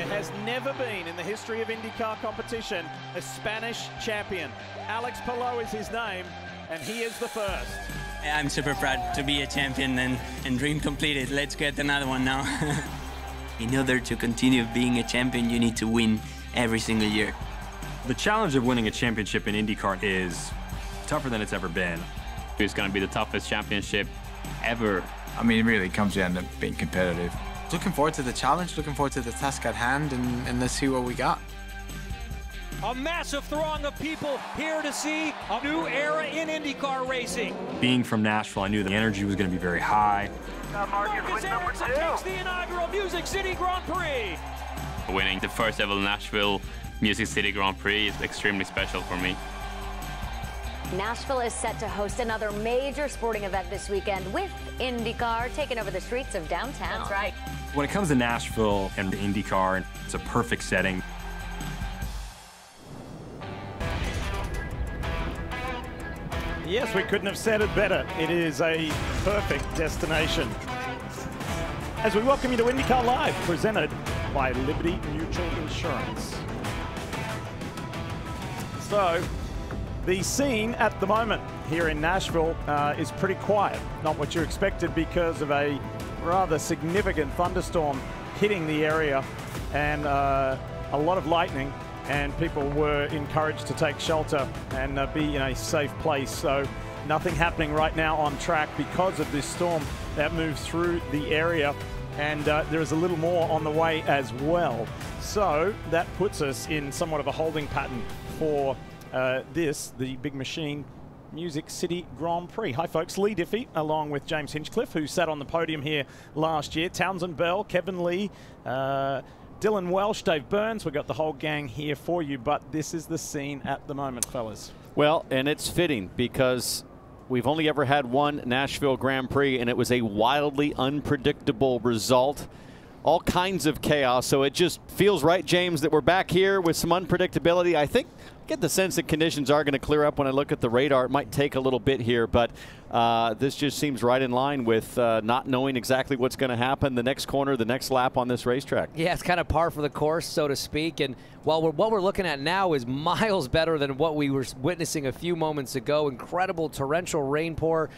There has never been in the history of IndyCar competition a Spanish champion. Alex Palou is his name, and he is the first. I'm super proud to be a champion and dream completed. Let's get another one now. In order to continue being a champion, you need to win every single year. The challenge of winning a championship in IndyCar is tougher than it's ever been. It's going to be the toughest championship ever. I mean, it really comes down to being competitive. Looking forward to the challenge, looking forward to the task at hand, and let's see what we got. A massive throng of people here to see a new era in IndyCar racing. Being from Nashville, I knew the energy was going to be very high. Marcus Ericsson takes the inaugural Music City Grand Prix. Winning the first ever Nashville Music City Grand Prix is extremely special for me. Nashville is set to host another major sporting event this weekend with IndyCar taking over the streets of downtown. That's right. When it comes to Nashville and IndyCar, it's a perfect setting. Yes, we couldn't have said it better. It is a perfect destination. As we welcome you to IndyCar Live, presented by Liberty Mutual Insurance. So, the scene at the moment here in Nashville is pretty quiet. Not what you expected because of a rather significant thunderstorm hitting the area and a lot of lightning, and people were encouraged to take shelter and be in a safe place. So nothing happening right now on track because of this storm that moves through the area, and there is a little more on the way as well. So that puts us in somewhat of a holding pattern for the Big Machine Music City Grand Prix. Hi folks, Lee Diffie along with James Hinchcliffe, who sat on the podium here last year, Townsend Bell, Kevin Lee, Dylan Welsh, Dave Burns. We've got the whole gang here for you, but this is the scene at the moment, fellas. Well, and it's fitting because we've only ever had one Nashville Grand Prix, and it was a wildly unpredictable result. All kinds of chaos, so it just feels right, James, that we're back here with some unpredictability. I think get the sense that conditions are going to clear up when I look at the radar. It might take a little bit here, but this just seems right in line with not knowing exactly what's going to happen the next corner, the next lap on this racetrack. Yeah, it's kind of par for the course, so to speak. And while what we're looking at now is miles better than what we were witnessing a few moments ago. Incredible torrential rain pour.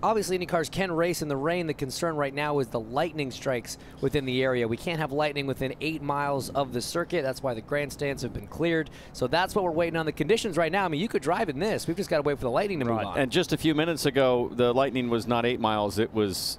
Obviously, IndyCars can race in the rain. The concern right now is the lightning strikes within the area. We can't have lightning within 8 miles of the circuit. That's why the grandstands have been cleared. So that's what we're waiting on. The conditions right now, I mean, you could drive in this. We've just got to wait for the lightning to move on. And just a few minutes ago, the lightning was not 8 miles. It was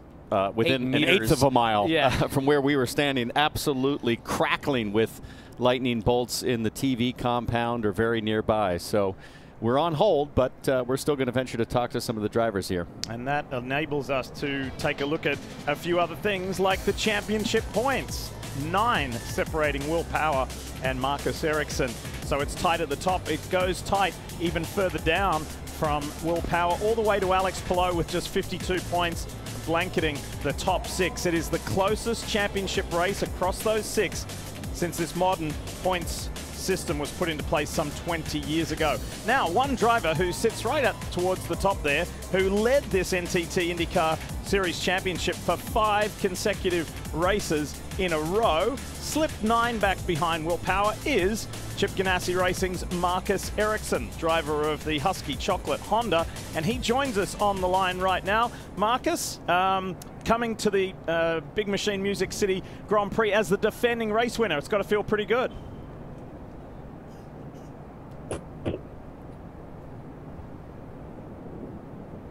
within an eighth of a mile from where we were standing. Absolutely crackling with lightning bolts in the TV compound or very nearby. So we're on hold, but we're still going to venture to talk to some of the drivers here. And that enables us to take a look at a few other things like the championship points. 9 separating Will Power and Marcus Ericsson. So it's tight at the top. It goes tight even further down from Will Power all the way to Alex Palou with just 52 points, blanketing the top 6. It is the closest championship race across those 6 since this modern points system was put into place some 20 years ago. Now, one driver who sits right up towards the top there, who led this NTT IndyCar Series Championship for 5 consecutive races in a row, slipped 9 back behind Will Power, is Chip Ganassi Racing's Marcus Ericsson, driver of the Husky Chocolate Honda, and he joins us on the line right now. Marcus, coming to the Big Machine Music City Grand Prix as the defending race winner, it's got to feel pretty good.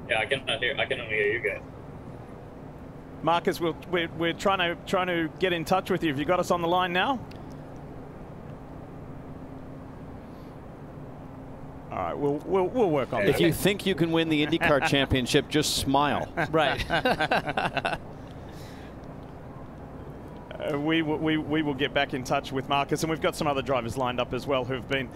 Yeah, I can only hear you guys. Marcus, we're trying to get in touch with you. Have you got us on the line now? All right, we'll work on that. If you think you can win the IndyCar championship, just smile. Right. We will get back in touch with Marcus, and we've got some other drivers lined up as well who've been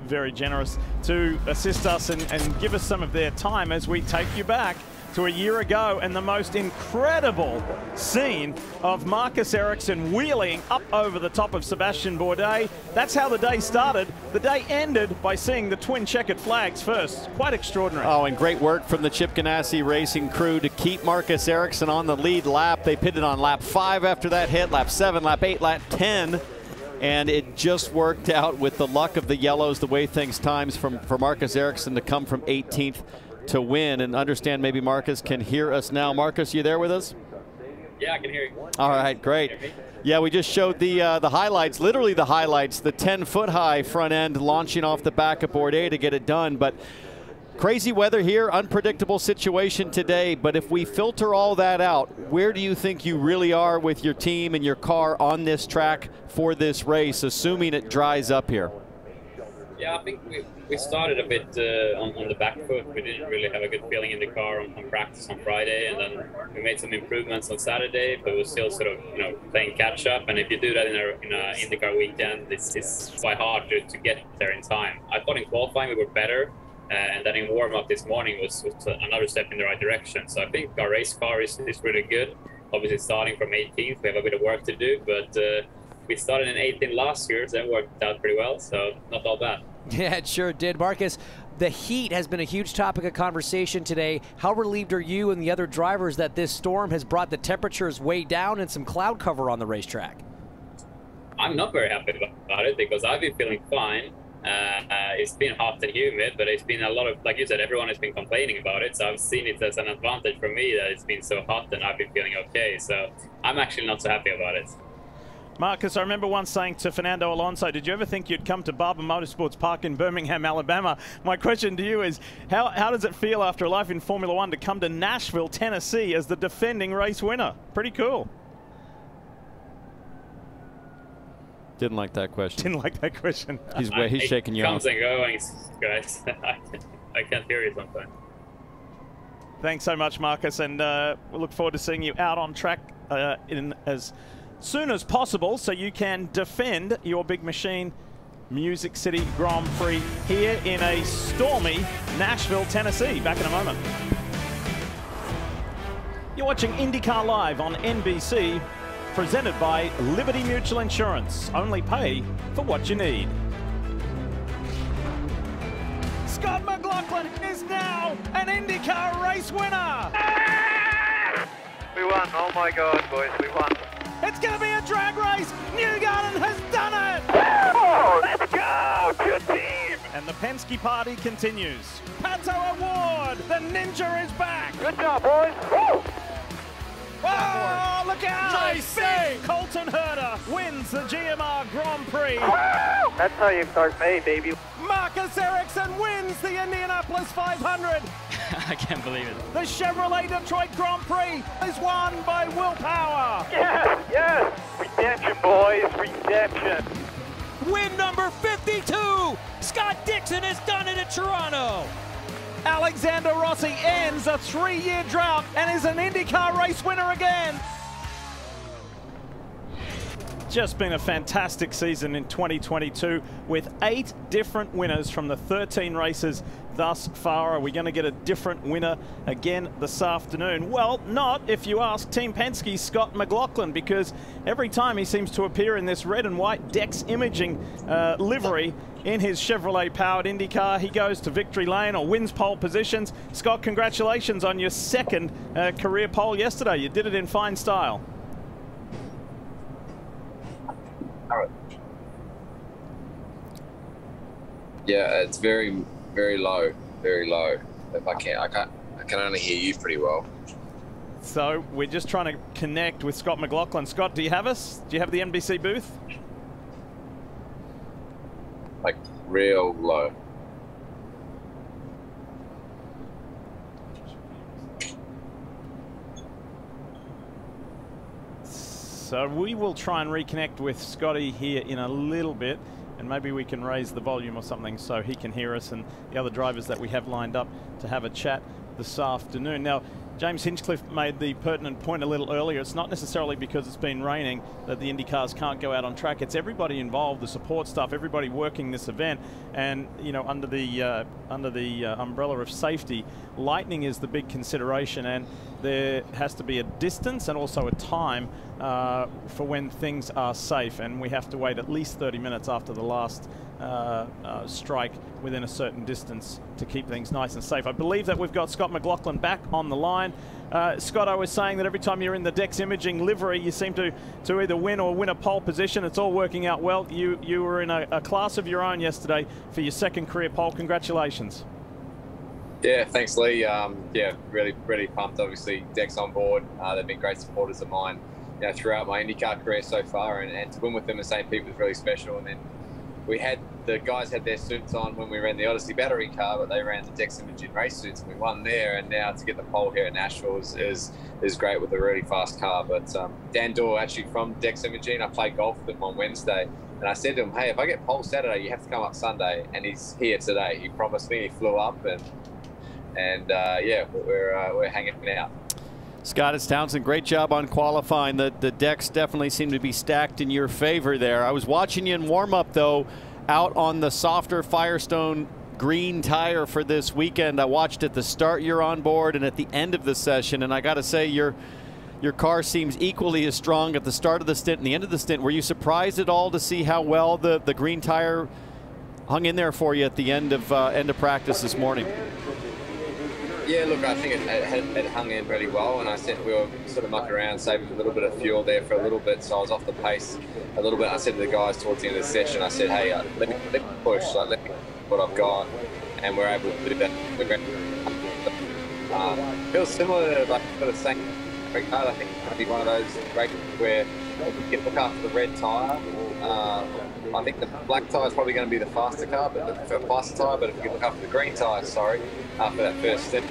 very generous to assist us and give us some of their time as we take you back to a year ago and the most incredible scene of Marcus Ericsson wheeling up over the top of Sebastian Bourdais. That's how the day started. The day ended by seeing the twin checkered flags first. Quite extraordinary. Oh, and great work from the Chip Ganassi Racing crew to keep Marcus Ericsson on the lead lap. They pitted on lap 5 after that hit, lap 7, lap 8, lap 10. And it just worked out with the luck of the yellows, the way things times for Marcus Ericsson to come from 18th to win. And understand maybe Marcus can hear us now. Marcus, you there with us? Yeah, I can hear you. All right, great. Yeah, we just showed the highlights, literally the highlights, the 10-foot high front end launching off the back of board A to get it done. But crazy weather here, unpredictable situation today. But if we filter all that out, where do you think you really are with your team and your car on this track for this race, assuming it dries up here? Yeah, I think we started a bit on the back foot. We didn't really have a good feeling in the car on practice on Friday, and then we made some improvements on Saturday, but we're still sort of playing catch up. And if you do that in a IndyCar weekend, it's quite hard to get there in time. I thought in qualifying we were better, and then in warm up this morning was another step in the right direction. So I think our race car is really good. Obviously starting from 18th, we have a bit of work to do, but we started in 18th last year, so that worked out pretty well, so not all bad. Yeah, it sure did. Marcus, the heat has been a huge topic of conversation today. How relieved are you and the other drivers that this storm has brought the temperatures way down and some cloud cover on the racetrack? I'm not very happy about it because I've been feeling fine. It's been hot and humid, but it's been a lot of, like you said, everyone has been complaining about it, so I've seen it as an advantage for me that it's been so hot and I've been feeling okay, so I'm actually not so happy about it. Marcus, I remember once saying to Fernando Alonso, did you ever think you'd come to Barber Motorsports Park in Birmingham, Alabama? My question to you is, how does it feel after a life in Formula One to come to Nashville, Tennessee as the defending race winner? Pretty cool. Didn't like that question. Didn't like that question. He's shaking you off. Comes and goings, guys. I can't hear you sometimes. Thanks so much, Marcus, and we look forward to seeing you out on track in as soon as possible so you can defend your big machine Music City Grand Prix here in a stormy Nashville, Tennessee. Back in a moment. You're watching IndyCar Live on NBC, presented by Liberty Mutual Insurance. Only pay for what you need. Scott McLaughlin is now an IndyCar race winner. We won. Oh my God, boys, we won. It's going to be a drag race. Newgarden has done it. Oh, let's go. Good team. And the Penske party continues. Pato Award. The Ninja is back. Good job, boys. Woo! Oh, look out. Nice Big Colton Herter wins the GMR Grand Prix. Woo! That's how you start May, baby. Marcus Ericsson wins the Indianapolis 500. I can't believe it. The Chevrolet Detroit Grand Prix is won by Will Power. Yes, yes. Redemption, boys. Redemption. Win number 52. Scott Dixon has done it at Toronto. Alexander Rossi ends a 3-year drought and is an IndyCar race winner again. Just been a fantastic season in 2022 with 8 different winners from the 13 races thus far. Are we going to get a different winner again this afternoon? Well, not if you ask Team Penske's Scott McLaughlin, because every time he seems to appear in this red and white Dex Imaging livery in his Chevrolet-powered IndyCar, he goes to victory lane or wins pole positions. Scott, congratulations on your second career pole yesterday. You did it in fine style. Yeah, it's very, very low, very low. If I can only hear you pretty well. So we're just trying to connect with Scott McLaughlin. Scott, do you have us? Do you have the NBC booth? Like real low. So we will try and reconnect with Scotty here in a little bit, and maybe we can raise the volume or something so he can hear us and the other drivers that we have lined up to have a chat this afternoon. Now, James Hinchcliffe made the pertinent point a little earlier. It's not necessarily because it's been raining that the IndyCars can't go out on track. It's everybody involved, the support staff, everybody working this event, and you know, under the umbrella of safety, lightning is the big consideration, and there has to be a distance and also a time for when things are safe, and we have to wait at least 30 minutes after the last strike within a certain distance to keep things nice and safe. I believe that we've got Scott McLaughlin back on the line. Scott, was saying that every time you're in the Dex Imaging livery, you seem to either win or win a pole position. It's all working out well. You were in a class of your own yesterday for your second career pole. Congratulations. Yeah, thanks, Lee. Yeah, really pumped. Obviously, Dex on board. They've been great supporters of mine, you know, throughout my IndyCar career so far, and to win with them in St. Pete was really special. And then the guys had their suits on when we ran the Odyssey battery car, but they ran the Dex Imaging race suits, and we won there. And now to get the pole here at Nashville is great with a really fast car. But Dan Dorr, actually from Dex Imaging, I played golf with him on Wednesday, and I said to him, hey, if I get pole Saturday, you have to come up Sunday. And he's here today. He promised me. He flew up, and yeah, we're hanging out. Scott, it's Townsend. Great job on qualifying. The decks definitely seem to be stacked in your favor there. I was watching you in warm-up, though, out on the softer Firestone green tire for this weekend. I watched at the start you're on board and at the end of the session, and I got to say your car seems equally as strong at the start of the stint and the end of the stint. Were you surprised at all to see how well the green tire hung in there for you at the end of practice this morning? Yeah, look, I think it hung in really well, and I said we were sort of mucking around, saving a little bit of fuel there for a little bit, so I was off the pace a little bit. I said to the guys towards the end of the session, I said, hey, let me push, let me what I've got, and we're able to do that. Feels similar to like the same car. I think it's going to be one of those races where if you look after the red tyre, I think the black tyre is probably going to be the faster car, but if you look after the green tyre, sorry, after that first step,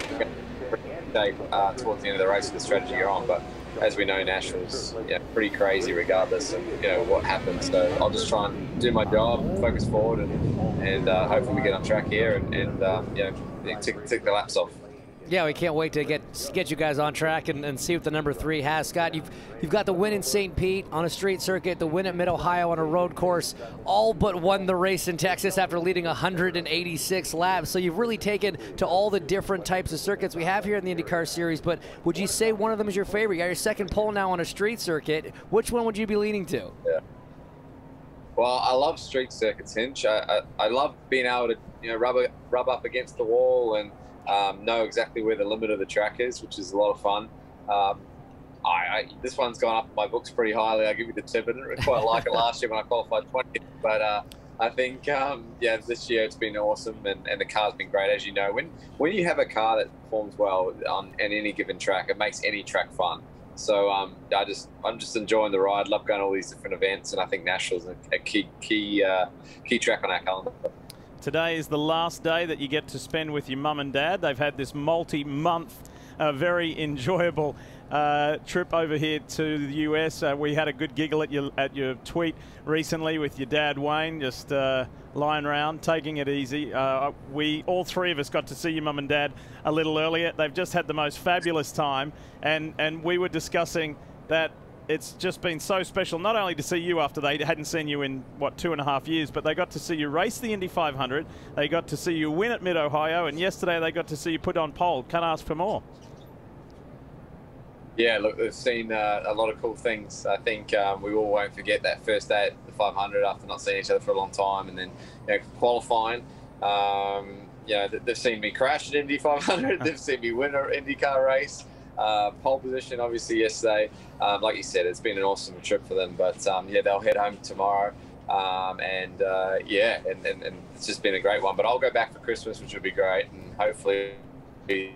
towards the end of the race with the strategy you're on. But as we know, Nashville's pretty crazy regardless of what happens. So I'll just try and do my job, focus forward, and hopefully we get on track here and tick the laps off. Yeah, we can't wait to get you guys on track and see what the number 3 has. Scott, you've got the win in St. Pete on a street circuit, the win at Mid-Ohio on a road course, all but won the race in Texas after leading 186 laps. So you've really taken to all the different types of circuits we have here in the IndyCar Series. But would you say one of them is your favorite? You got your second pole now on a street circuit. Which one would you be leaning to? Yeah. Well, I love street circuits, Hinch. I love being able to rub up against the wall and know exactly where the limit of the track is, which is a lot of fun. This one's gone up in my books pretty highly. I'll give you the tip. I didn't quite like it last year when I qualified 20th, but I think this year it's been awesome, and the car's been great. As you know, when you have a car that performs well on any given track, it makes any track fun. So I'm just enjoying the ride. Love going to all these different events, and I think Nashville's a key track on our calendar. Today is the last day that you get to spend with your mum and dad. They've had this multi-month, very enjoyable trip over here to the US. We had a good giggle at your tweet recently with your dad, Wayne, just lying around, taking it easy. All three of us got to see your mum and dad a little earlier. They've just had the most fabulous time, and we were discussing that it's just been so special, not only to see you after they hadn't seen you in, 2.5 years, but they got to see you race the Indy 500. They got to see you win at Mid-Ohio, and yesterday they got to see you put on pole. Can't ask for more. Yeah, look, they've seen a lot of cool things. I think we all won't forget that first day at the 500 after not seeing each other for a long time, and then qualifying. They've seen me crash at Indy 500. They've seen me win an IndyCar race. Pole position, obviously, yesterday. Like you said, it's been an awesome trip for them. But they'll head home tomorrow. And it's just been a great one. But I'll go back for Christmas, which will be great, and hopefully, the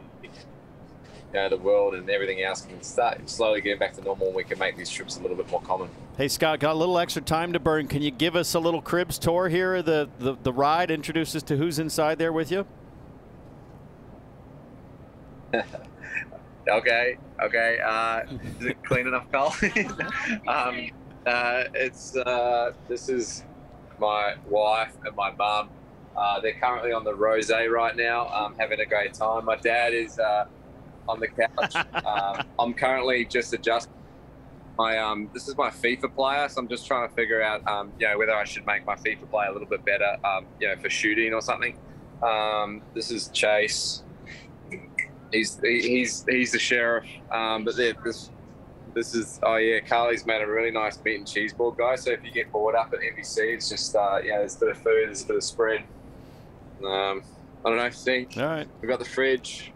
world and everything else can start slowly getting back to normal, and we can make these trips a little bit more common. Hey, Scott, got a little extra time to burn. Can you give us a little cribs tour here, the ride? Introduce us to who's inside there with you. Okay. Is it clean enough, Carl? This is my wife and my mum. They're currently on the rosé right now, having a great time. My dad is on the couch. I'm currently just adjusting my this is my FIFA player, so I'm just trying to figure out whether I should make my FIFA player a little bit better, for shooting or something. This is Chase. He's the sheriff, but this is Carly's made a really nice meat and cheese board, guys. So if you get bored up at NBC, it's just there's a bit of food, there's a bit of spread. I don't know, think. All right. We've got the fridge.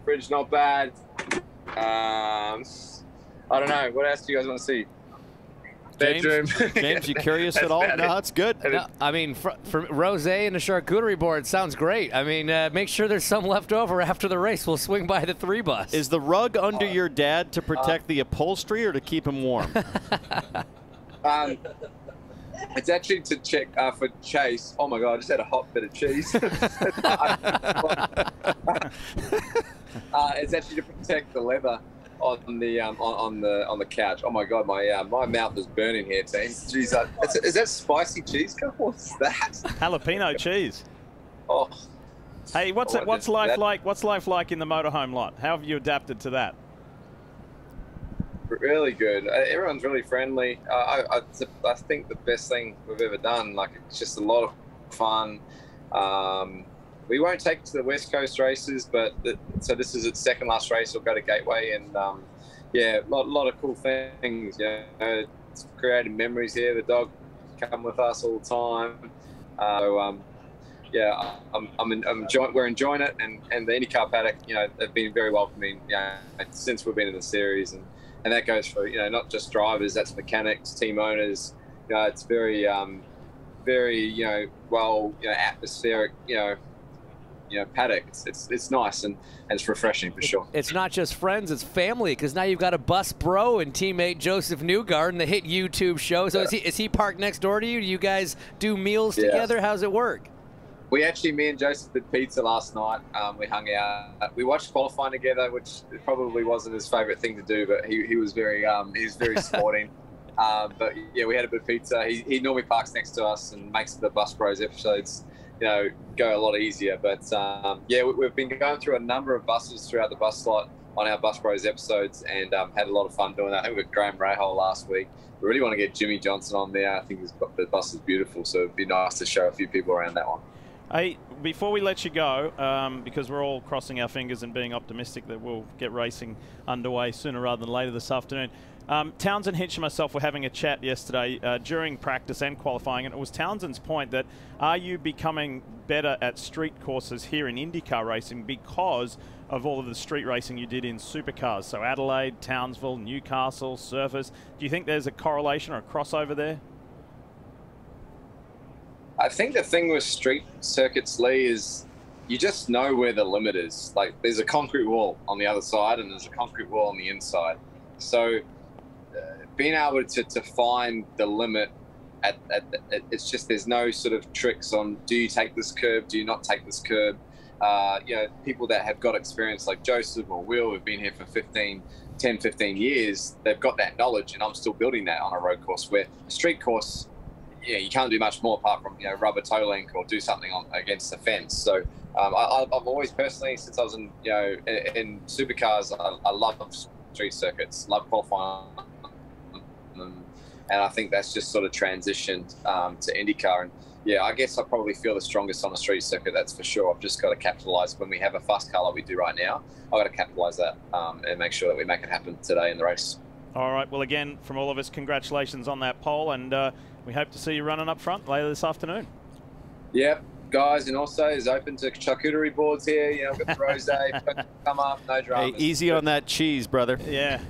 Fridge not bad. I don't know. What else do you guys want to see? Bedroom. James, you curious at all? No, that's good. No, I mean, for rosé and a charcuterie board sounds great. I mean, make sure there's some left over after the race. We'll swing by the 3 bus. Is the rug under your dad to protect the upholstery or to keep him warm? It's actually to check for Chase. Oh my God, I just had a hot bit of cheese. It's actually to protect the leather on the couch. Oh my God, my mouth is burning here, team. Jeez, is that spicy cheese? What's that? Jalapeno cheese. Oh. Hey, what's life like? What's life like in the motorhome lot? How have you adapted to that? Really good. Everyone's really friendly. I think the best thing we've ever done. Like, it's just a lot of fun. We won't take it to the West Coast races, but so this is its second last race. We'll go to Gateway, and yeah, a lot of cool things. You know, it's created memories here. The dog come with us all the time. Yeah, we're enjoying it, and the IndyCar paddock, you know, they've been very welcoming, you know, since we've been in the series, and that goes for, you know, not just drivers, that's mechanics, team owners. You know, it's very, very, you know, well, you know, atmospheric, you know, paddock. It's nice and it's refreshing for sure. It's not just friends, it's family, because now you've got a bus bro and teammate Joseph Newgarden, the hit YouTube show. So yeah. Is he parked next door to you? Do you guys do meals together? How's it work? We actually, me and Joseph did pizza last night. We hung out. We watched qualifying together, which probably wasn't his favourite thing to do, but he was very sporting. But yeah, we had a bit of pizza. He normally parks next to us and makes the Bus Bros episodes, you know, go a lot easier. But yeah, we've been going through a number of buses throughout the bus slot on our Bus Bros episodes, and had a lot of fun doing that. I think we got Graham Rahal last week. We really want to get Jimmy Johnson on there. I think the bus is beautiful, so it'd be nice to show a few people around that one. Hey, before we let you go, because we're all crossing our fingers and being optimistic that we'll get racing underway sooner rather than later this afternoon, Townsend Hitch and myself were having a chat yesterday during practice and qualifying, and it was Townsend's point that, are you becoming better at street courses here in IndyCar racing because of all of the street racing you did in supercars? So Adelaide, Townsville, Newcastle, Surfers. Do you think there's a correlation or a crossover there? I think the thing with street circuits, Lee, is you just know where the limit is. Like, there's a concrete wall on the other side and there's a concrete wall on the inside. So being able to find the limit, it's just, there's no sort of tricks on, do you take this curb, do you not take this curb? You know, people that have got experience like Joseph or Will, who've been here for 10, 15 years, they've got that knowledge, and I'm still building that on a road course, where a street course, yeah, you can't do much more apart from, you know, rubber toe link or do something against the fence. So I've always personally, since I was in, you know, in supercars, I love street circuits, love qualifying, and I think that's just sort of transitioned to IndyCar. And yeah, I guess I probably feel the strongest on a street circuit, that's for sure. I've just got to capitalize when we have a fast car like we do right now. I've got to capitalize that and make sure that we make it happen today in the race. All right. Well, again, from all of us, congratulations on that pole, and we hope to see you running up front later this afternoon. Yep, guys, and also is open to charcuterie boards here. You know, we've got the rosé, come up, no dramas. Hey, easy on that cheese, brother. Yeah,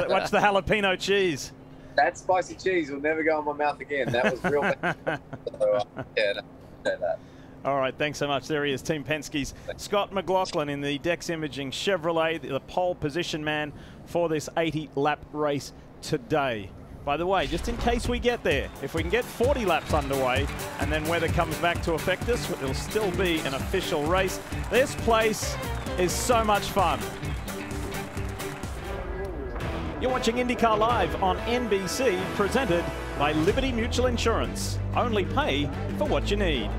watch the jalapeno cheese. That spicy cheese will never go in my mouth again. That was real bad. So, yeah, no, say that. All right, thanks so much. There he is, Team Penske's Scott McLaughlin in the Dex Imaging Chevrolet, the pole position man for this 80-lap race today. By the way, just in case we get there, if we can get 40 laps underway and then weather comes back to affect us, it'll still be an official race. This place is so much fun. You're watching IndyCar Live on NBC, presented by Liberty Mutual Insurance. Only pay for what you need.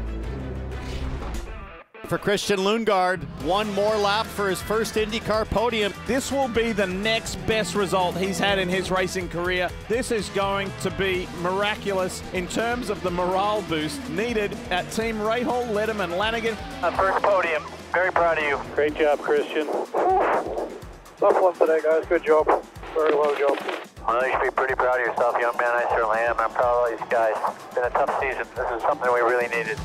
For Christian Lundgaard, one more lap for his first IndyCar podium. This will be the next best result he's had in his racing career. This is going to be miraculous in terms of the morale boost needed at Team Rahal, Letterman, Lanigan. First podium. Very proud of you. Great job, Christian. Tough one today, guys. Good job. Very well job. Well, you should be pretty proud of yourself, young man. I certainly am. I'm proud of all these guys. It's been a tough season. This is something we really needed.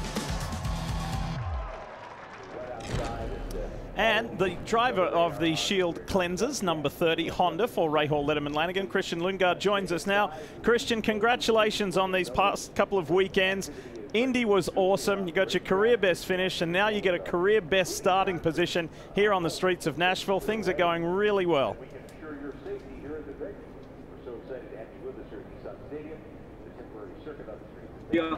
And the driver of the Shield Cleansers, number 30, Honda, for Rahal Letterman Lanigan, Christian Lundgaard, joins us now. Christian, congratulations on these past couple of weekends. Indy was awesome. You got your career best finish, and now you get a career best starting position here on the streets of Nashville. Things are going really well. Yeah.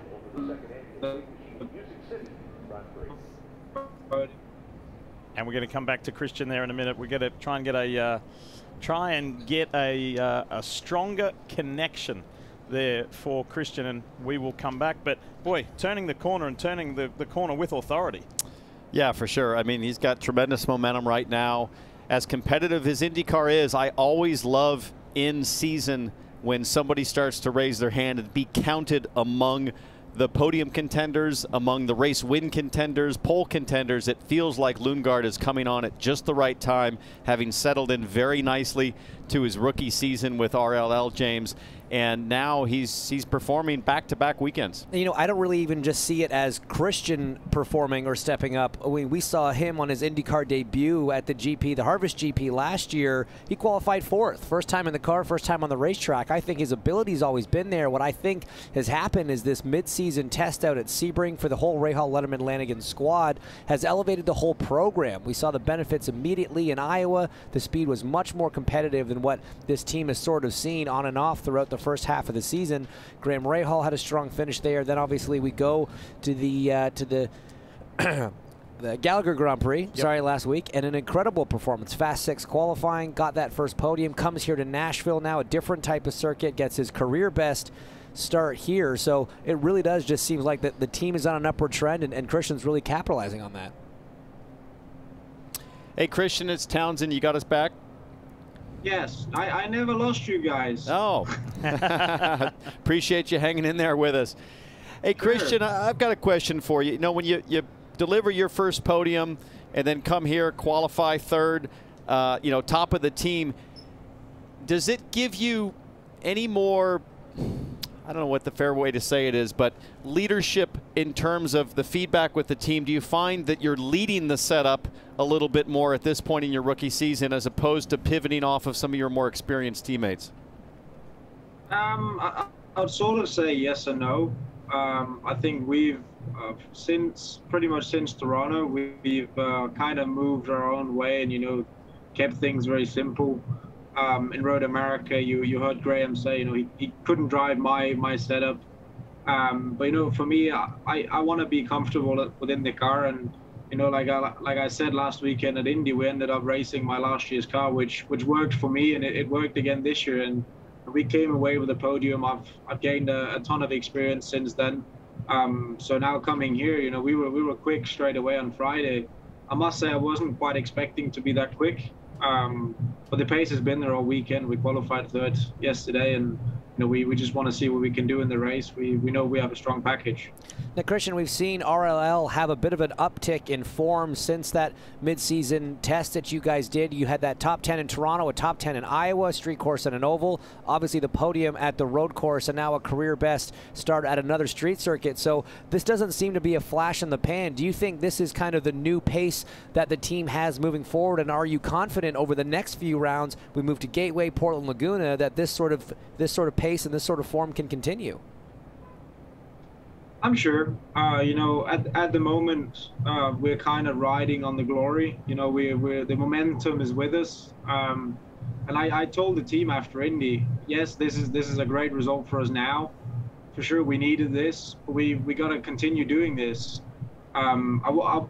And we're going to come back to Christian there in a minute. We're going to try and get a stronger connection there for Christian, and we will come back. But boy, turning the corner and turning the corner with authority. Yeah, for sure. I mean, he's got tremendous momentum right now. As competitive as IndyCar is, I always love in season when somebody starts to raise their hand and be counted among the podium contenders, among the race win contenders, pole contenders. It feels like Lundgaard is coming on at just the right time, having settled in very nicely to his rookie season with RLL, James. And now he's performing back-to-back weekends. You know, I don't really even just see it as Christian performing or stepping up. I mean, we saw him on his IndyCar debut at the GP, the Harvest GP last year. He qualified 4th. First time in the car, first time on the racetrack. I think his ability's always been there. What I think has happened is this mid-season test out at Sebring for the whole Rahal Letterman Lanigan squad has elevated the whole program. We saw the benefits immediately in Iowa. The speed was much more competitive than what this team has sort of seen on and off throughout the first half of the season. Graham Rahal had a strong finish there. Then obviously we go to the the Gallagher Grand Prix, last week, and an incredible performance. Fast 6 qualifying, got that first podium, comes here to Nashville now, a different type of circuit, gets his career best start here. So it really does just seem like that the team is on an upward trend, and Christian's really capitalizing on that. Hey, Christian, it's Townsend. You got us back? Yes, I never lost you guys. Oh, appreciate you hanging in there with us. Hey, Christian, I've got a question for you. You know, when you deliver your first podium and then come here, qualify 3rd, you know, top of the team, does it give you any more, I don't know what the fair way to say it is, but leadership in terms of the feedback with the team? Do you find that you're leading the setup a little bit more at this point in your rookie season as opposed to pivoting off of some of your more experienced teammates? I'd sort of say yes and no. I think we've, pretty much since Toronto, we've kind of moved our own way and, you know, kept things very simple. In Road America, you heard Graham say, you know, he couldn't drive my setup. But, you know, for me, I want to be comfortable within the car. And, you know, like I said last weekend at Indy, we ended up racing my last year's car, which worked for me, and it worked again this year. And we came away with a podium. I've gained a ton of experience since then. So now coming here, you know, we were quick straight away on Friday. I must say I wasn't quite expecting to be that quick. But the pace has been there all weekend. We qualified 3rd yesterday, and you know, we just want to see what we can do in the race. We know we have a strong package. Now, Christian, we've seen RLL have a bit of an uptick in form since that midseason test that you guys did. You had that top 10 in Toronto, a top 10 in Iowa, street course and an oval, obviously the podium at the road course, and now a career best start at another street circuit. So this doesn't seem to be a flash in the pan. Do you think this is kind of the new pace that the team has moving forward, and are you confident over the next few rounds, we move to Gateway, Portland, Laguna, that this sort of pace and this sort of form can continue? I'm sure. You know, at the moment, we're kind of riding on the glory. You know, the momentum is with us. And I told the team after Indy, yes, this is a great result for us now. For sure, we needed this. But we got to continue doing this. I'm not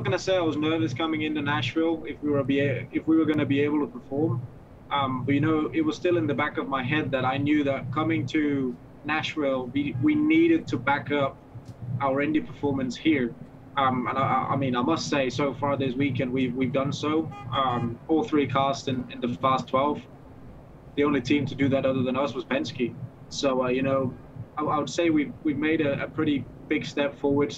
going to say I was nervous coming into Nashville if we were going to be able to perform. But you know, it was still in the back of my head that I knew that coming to Nashville, we needed to back up our Indy performance here. And I mean, I must say, so far this weekend, we've done so. All 3 cars in the Fast 12. The only team to do that other than us was Penske. So, you know, I would say we've made a pretty big step forward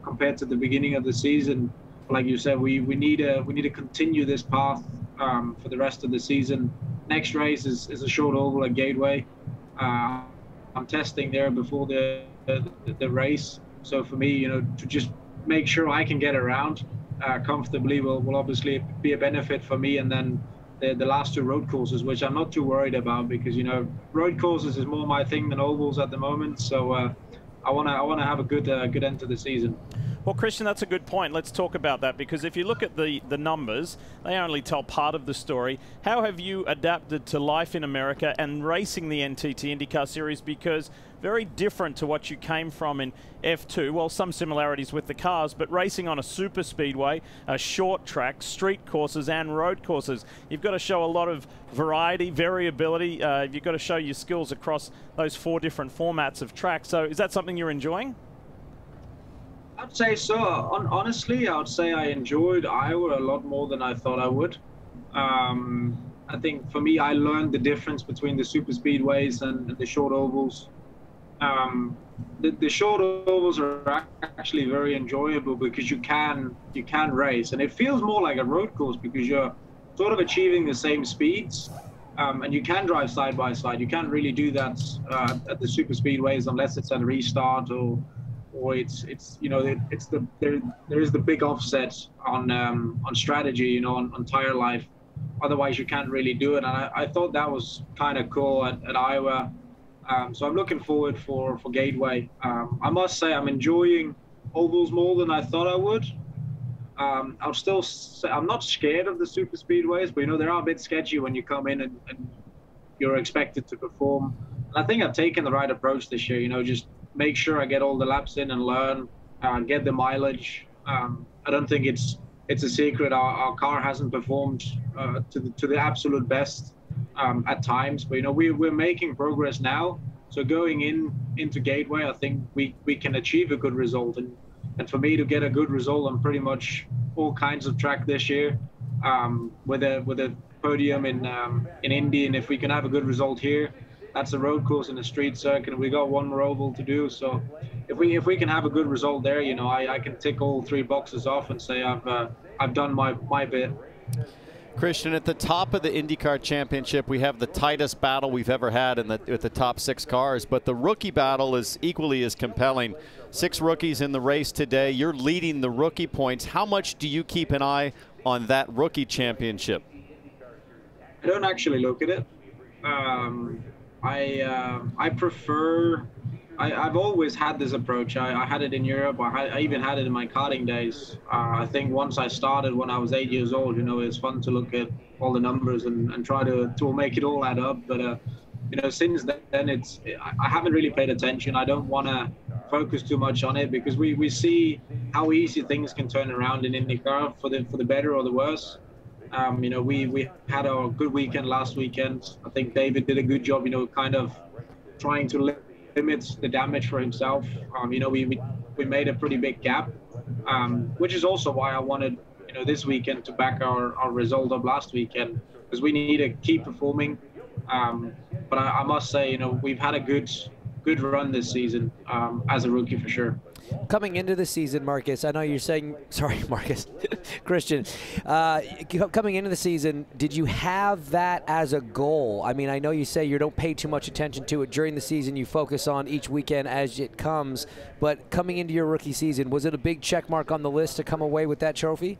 compared to the beginning of the season. Like you said, we need to continue this path for the rest of the season. Next race is a short oval at Gateway. I'm testing there before the race. So for me, you know, to just make sure I can get around, comfortably will obviously be a benefit for me. And then the last 2 road courses, which I'm not too worried about, because road courses is more my thing than ovals at the moment. So I want to have a good end to the season. Well, Christian, that's a good point. Let's talk about that, because if you look at the numbers, they only tell part of the story. How have you adapted to life in America and racing the NTT IndyCar Series? Because very different to what you came from in F2. Well, some similarities with the cars, but racing on a super speedway, a short track, street courses and road courses. You've got to show a lot of variety, variability. You've got to show your skills across those 4 different formats of track. So is that something you're enjoying? I'd say so. Honestly, I would say I enjoyed Iowa a lot more than I thought I would. I think for me, I learned the difference between the super speedways and the short ovals. The short ovals are actually very enjoyable because you can race, and it feels more like a road course because you're sort of achieving the same speeds, and you can drive side by side. You can't really do that at the super speedways unless it's at a restart or there is the big offset on strategy, on tire life. Otherwise, you can't really do it. And I thought that was kind of cool at Iowa. So I'm looking forward for Gateway. I must say I'm enjoying ovals more than I thought I would. I'll still say I'm not scared of the super speedways, but they are a bit sketchy when you come in and you're expected to perform. And I think I've taken the right approach this year. Just make sure I get all the laps in and learn, get the mileage. I don't think it's a secret. Our car hasn't performed to the absolute best at times, but we're making progress now. So going into Gateway, I think we can achieve a good result. And for me to get a good result on pretty much all kinds of track this year, with a podium in Indy, and if we can have a good result here, that's a road course and a street circuit, and we got 1 more oval to do. So if we can have a good result there, I can tick all 3 boxes off and say I've done my bit. Christian, at the top of the IndyCar Championship, we have the tightest battle we've ever had with the top 6 cars, but the rookie battle is equally as compelling. 6 rookies in the race today. You're leading the rookie points. How much do you keep an eye on that rookie championship? I don't actually look at it. I prefer. I've always had this approach. I had it in Europe. I even had it in my karting days. I think once I started when I was 8 years old, it's fun to look at all the numbers and try to make it all add up. But since then, I haven't really paid attention. I don't want to focus too much on it because we see how easy things can turn around in IndyCar for the better or the worse. We had a good weekend last weekend. I think David did a good job, kind of trying to limit the damage for himself. We made a pretty big gap, which is also why I wanted, this weekend to back our result of last weekend, because we need to keep performing. But I must say, we've had a good run this season as a rookie for sure. Coming into the season, Marcus, I know you're saying, sorry, Marcus, Christian, coming into the season, did you have that as a goal? I mean, I know you say you don't pay too much attention to it during the season. You focus on each weekend as it comes. But coming into your rookie season, was it a big check mark on the list to come away with that trophy?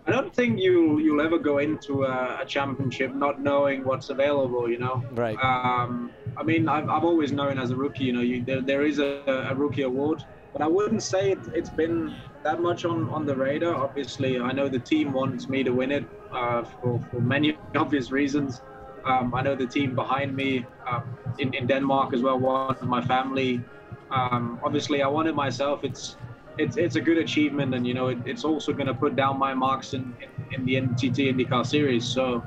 I don't think you'll ever go into a championship not knowing what's available, Right. I mean, I've always known as a rookie, there is a rookie award, but I wouldn't say it's been that much on the radar. Obviously, I know the team wants me to win it for many obvious reasons. I know the team behind me in Denmark as well wanted my family. Obviously, I wanted myself. It's a good achievement, and it's also going to put down my marks in the NTT IndyCar Series. So,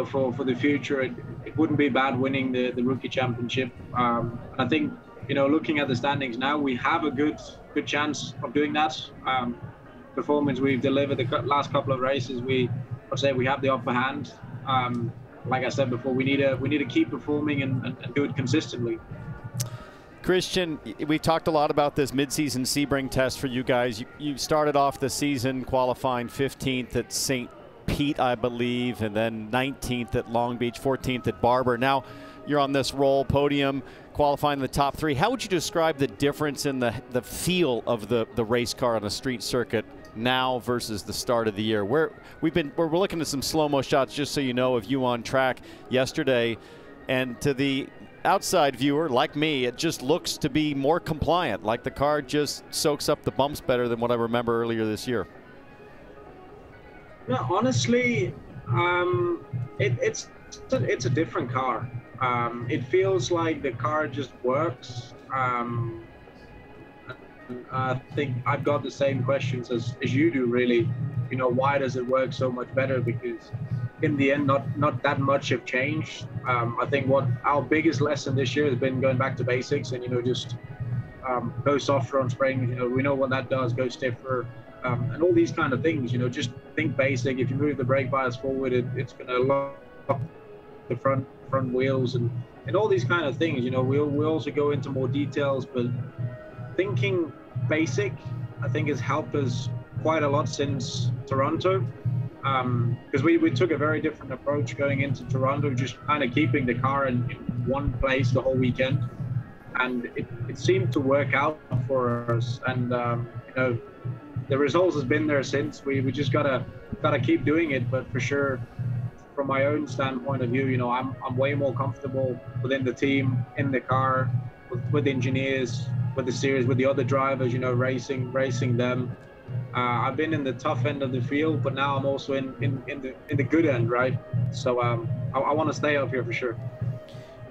for the future, it wouldn't be bad winning the rookie championship. I think looking at the standings now, we have a good chance of doing that. Performance we've delivered the last couple of races, I'd say we have the upper hand. Like I said before, we need to keep performing and do it consistently. Christian, we talked a lot about this midseason Sebring test for you guys. You started off the season qualifying 15th at St. Pete, I believe, and then 19th at Long Beach, 14th at Barber. Now you're on this roll, podium, qualifying the top 3. How would you describe the difference in the feel of the race car on a street circuit now versus the start of the year? We're looking at some slow-mo shots, just so you know, of you on track yesterday, and to the outside viewer like me, it just looks to be more compliant, like the car just soaks up the bumps better than what I remember earlier this year. No, honestly, it's a different car. It feels like the car just works. I think I've got the same questions as you do, really. You know, why does it work so much better? Because in the end, not that much have changed. I think what our biggest lesson this year has been going back to basics and, you know, just go softer on springs. You know, we know what that does, go stiffer, and all these kind of things. You know, just think basic. If you move the brake bias forward, it's going to lock the front wheels and all these kind of things. You know, we'll also go into more details, but thinking basic, I think, has helped us quite a lot since Toronto, because we took a very different approach going into Toronto, just kind of keeping the car in one place the whole weekend, and it seemed to work out for us. And you know, the results has been there since. We just gotta keep doing it. But for sure, from my own standpoint of view, you know, I'm way more comfortable within the team, in the car, with engineers, with the series, with the other drivers, you know, racing them. I've been in the tough end of the field, but now I'm also in the good end, right? So I want to stay up here for sure.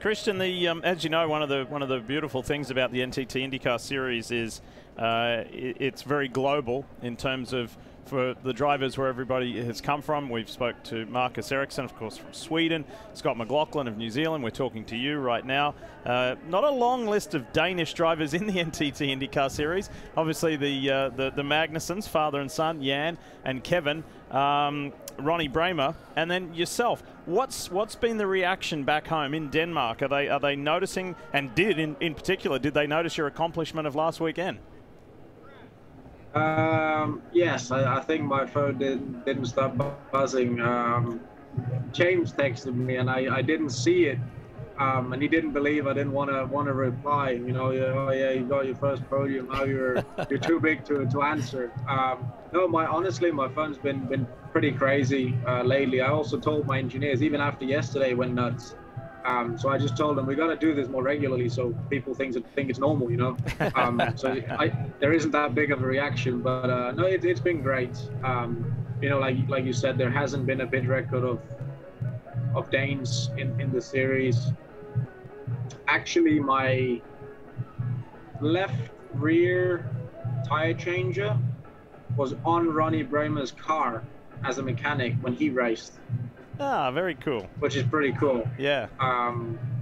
Christian, as you know, one of the beautiful things about the NTT IndyCar series is it's very global in terms of, for the drivers where everybody has come from. We've spoke to Marcus Ericsson, of course, from Sweden, Scott McLaughlin of New Zealand. We're talking to you right now. Not a long list of Danish drivers in the NTT IndyCar series. Obviously, the Magnussons, father and son, Jan and Kevin, Ronnie Bramer, and then yourself. What's been the reaction back home in Denmark? Are they noticing, and in particular, did they notice your accomplishment of last weekend? Yes, I think my phone didn't stop buzzing. James texted me and I didn't see it, and he didn't believe I didn't want to reply. You know, oh yeah, you got your first podium. Now you're too big to answer. No, honestly, my phone's been pretty crazy lately. I also told my engineers, even after yesterday, went nuts. So I just told them we got to do this more regularly, so people think it's normal, you know. So there isn't that big of a reaction, but no, it's been great. You know, like you said, there hasn't been a bid record of Danes in the series. Actually, my left rear tire changer was on Ronnie Bramer's car as a mechanic when he raced. Ah, very cool. Which is pretty cool. Yeah.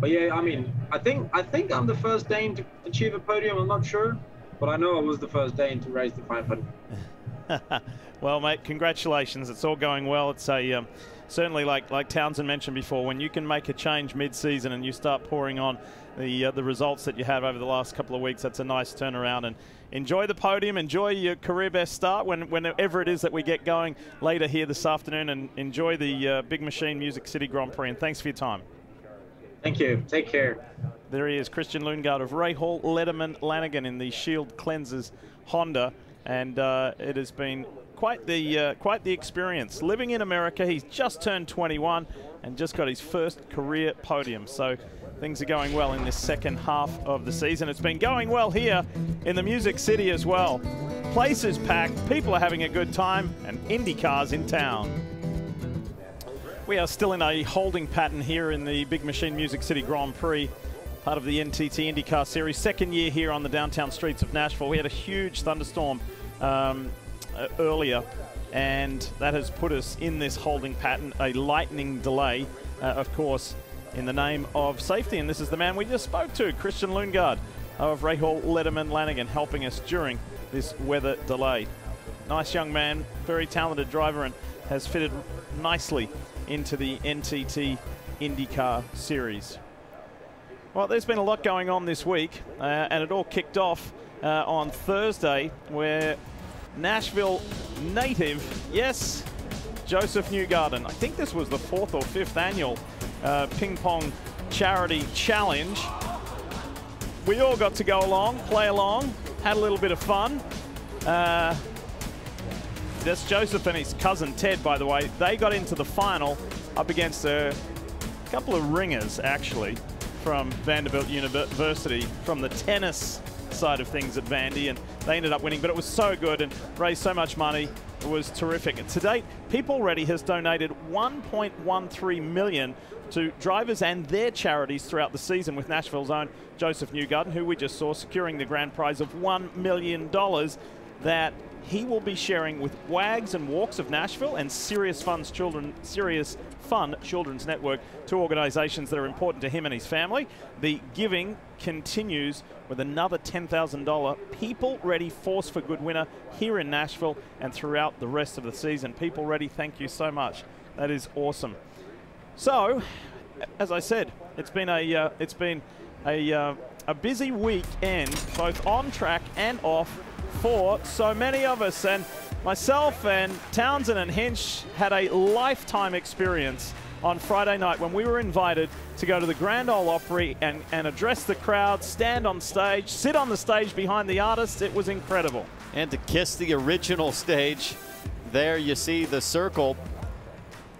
But yeah, I mean, I think I'm the first Dane to achieve a podium. I'm not sure, but I know I was the first Dane to race the 500. Well, mate, congratulations. It's all going well. It's a certainly, like Townsend mentioned before, when you can make a change mid-season and you start pouring on the results that you have over the last couple of weeks, that's a nice turnaround. And enjoy the podium, enjoy your career best start whenever it is that we get going later here this afternoon, and enjoy the Big Machine Music City Grand Prix. And thanks for your time. Thank you. Take care. There he is, Christian Lundgaard of Rahal Letterman Lanigan in the Shield Cleansers Honda, and it has been quite the experience. Living in America, he's just turned 21 and just got his first career podium. So things are going well in this second half of the season. It's been going well here in the Music City as well. Place is packed, people are having a good time, and IndyCar's in town. We are still in a holding pattern here in the Big Machine Music City Grand Prix, part of the NTT IndyCar Series. Second year here on the downtown streets of Nashville. We had a huge thunderstorm earlier, and that has put us in this holding pattern, a lightning delay, of course, in the name of safety. And this is the man we just spoke to, Christian Lundgaard of Rahal Letterman Lanigan, helping us during this weather delay. Nice young man, very talented driver, and has fitted nicely into the NTT IndyCar Series. Well, there's been a lot going on this week, and it all kicked off on Thursday, where Nashville native, yes, Joseph Newgarden. I think this was the 4th or 5th annual ping pong charity challenge. We all got to go along, play along, had a little bit of fun. That's Joseph and his cousin Ted, by the way. They got into the final up against a couple of ringers, actually, from Vanderbilt University, from the tennis side of things at Vandy, and they ended up winning. But it was so good and raised so much money. It was terrific. And to date, People Ready has donated $1.13 million to drivers and their charities throughout the season, with Nashville's own Joseph Newgarden, who we just saw, securing the grand prize of $1 million that he will be sharing with Wags and Walks of Nashville and Serious Fun Children's Network, two organizations that are important to him and his family. The giving continues with another $10,000 People Ready Force for Good winner here in Nashville and throughout the rest of the season. People Ready, thank you so much. That is awesome. So, as I said, it's been a busy weekend, both on track and off, for so many of us. And myself and Townsend and Hinch had a lifetime experience on Friday night when we were invited to go to the Grand Ole Opry and address the crowd, stand on stage, sit on the stage behind the artists. It was incredible. And to kiss the original stage. There you see the circle,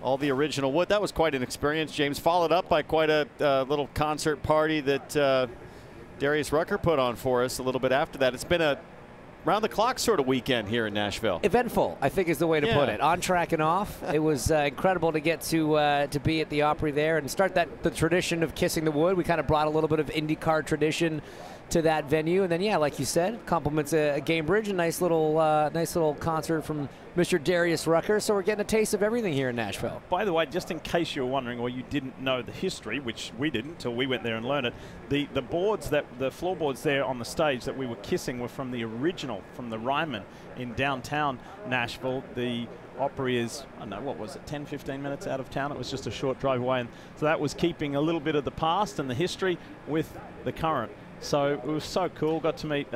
all the original wood. That was quite an experience, James. Followed up by quite a little concert party that Darius Rucker put on for us a little bit after that. It's been a round-the-clock sort of weekend here in Nashville. Eventful, I think, is the way to put it. On track and off. It was incredible to get to be at the Opry there and start the tradition of kissing the wood. We kind of brought a little bit of IndyCar tradition to that venue, and then, yeah, like you said, compliments a Game Bridge, a nice little concert from Mr. Darius Rucker. So we're getting a taste of everything here in Nashville. By the way, just in case you were wondering or you didn't know the history, which we didn't until we went there and learned it, the floorboards there on the stage that we were kissing were from the original, from the Ryman in downtown Nashville. The Opry is, I don't know, what was it, 10, 15 minutes out of town? It was just a short drive away. And so that was keeping a little bit of the past and the history with the current. So it was so cool. Got to meet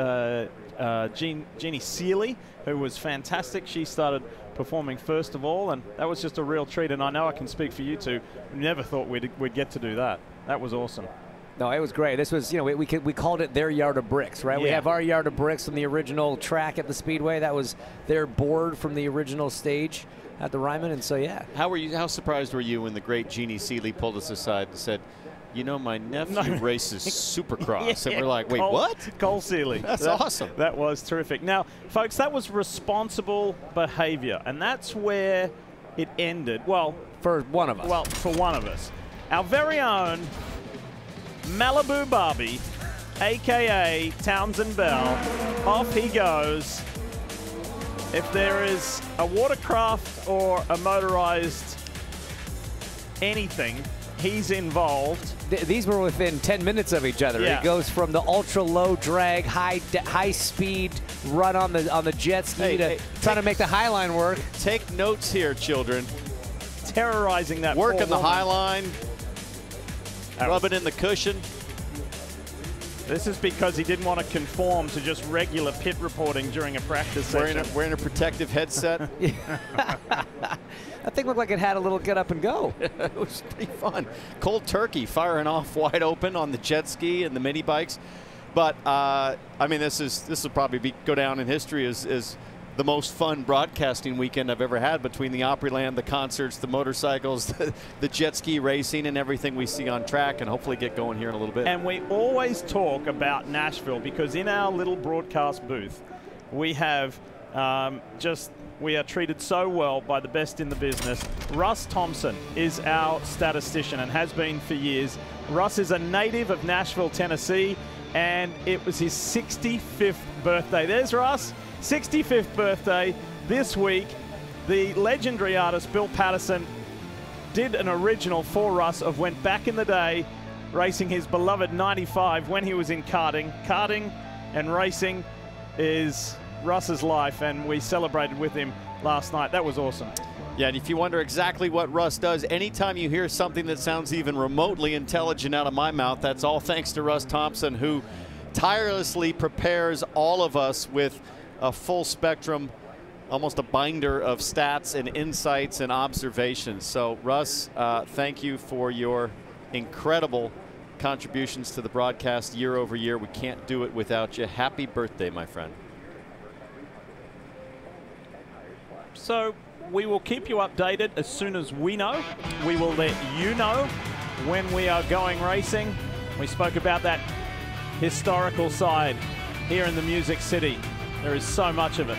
Jeannie Seeley, who was fantastic. She started performing first of all, and that was just a real treat. And I know I can speak for you two. We never thought we'd get to do that. That was awesome. No, it was great. This was, we called it their yard of bricks, right? Yeah. We have our yard of bricks from the original track at the Speedway. That was their board from the original stage at the Ryman, and so yeah. How surprised were you when the great Jeannie Seeley pulled us aside and said, you know, my nephew races Supercross? Yeah, and we're like, wait, what? Cole Seeley. That's awesome. That was terrific. Now, folks, that was responsible behavior, and that's where it ended. Well, for one of us. Well, for one of us. Our very own Malibu Barbie, a.k.a. Townsend Bell. Off he goes. If there is a watercraft or a motorized anything, he's involved. These were within 10 minutes of each other. Yeah. It goes from the ultra low drag, high speed run on the jet ski trying to make the high line work. Take notes here, children. Terrorizing that. Working the high line, rubbing in the cushion. This is because he didn't want to conform to just regular pit reporting during a practice session. Wearing a protective headset. That thing looked like it had a little get up and go. It was pretty fun. Cold turkey firing off wide open on the jet ski and the mini bikes. But I mean, this will probably go down in history as the most fun broadcasting weekend I've ever had, between the Opryland, the concerts, the motorcycles, the jet ski racing, and everything we see on track, and hopefully get going here in a little bit. And we always talk about Nashville because in our little broadcast booth, we have we are treated so well by the best in the business. Russ Thompson is our statistician and has been for years. Russ is a native of Nashville, Tennessee, and it was his 65th birthday. There's Russ. 65th birthday this week. The legendary artist Bill Patterson did an original for Russ of went back in the day racing his beloved 95 when he was in karting. Karting and racing is Russ's life, and we celebrated with him last night. That was awesome. Yeah, and if you wonder exactly what Russ does, anytime you hear something that sounds even remotely intelligent out of my mouth, that's all thanks to Russ Thompson, who tirelessly prepares all of us with a full spectrum, almost a binder of stats and insights and observations. So, Russ, thank you for your incredible contributions to the broadcast year over year. We can't do it without you. Happy birthday, my friend. So we will keep you updated as soon as we know. We will let you know when we are going racing. We spoke about that historical side here in the Music City. There is so much of it.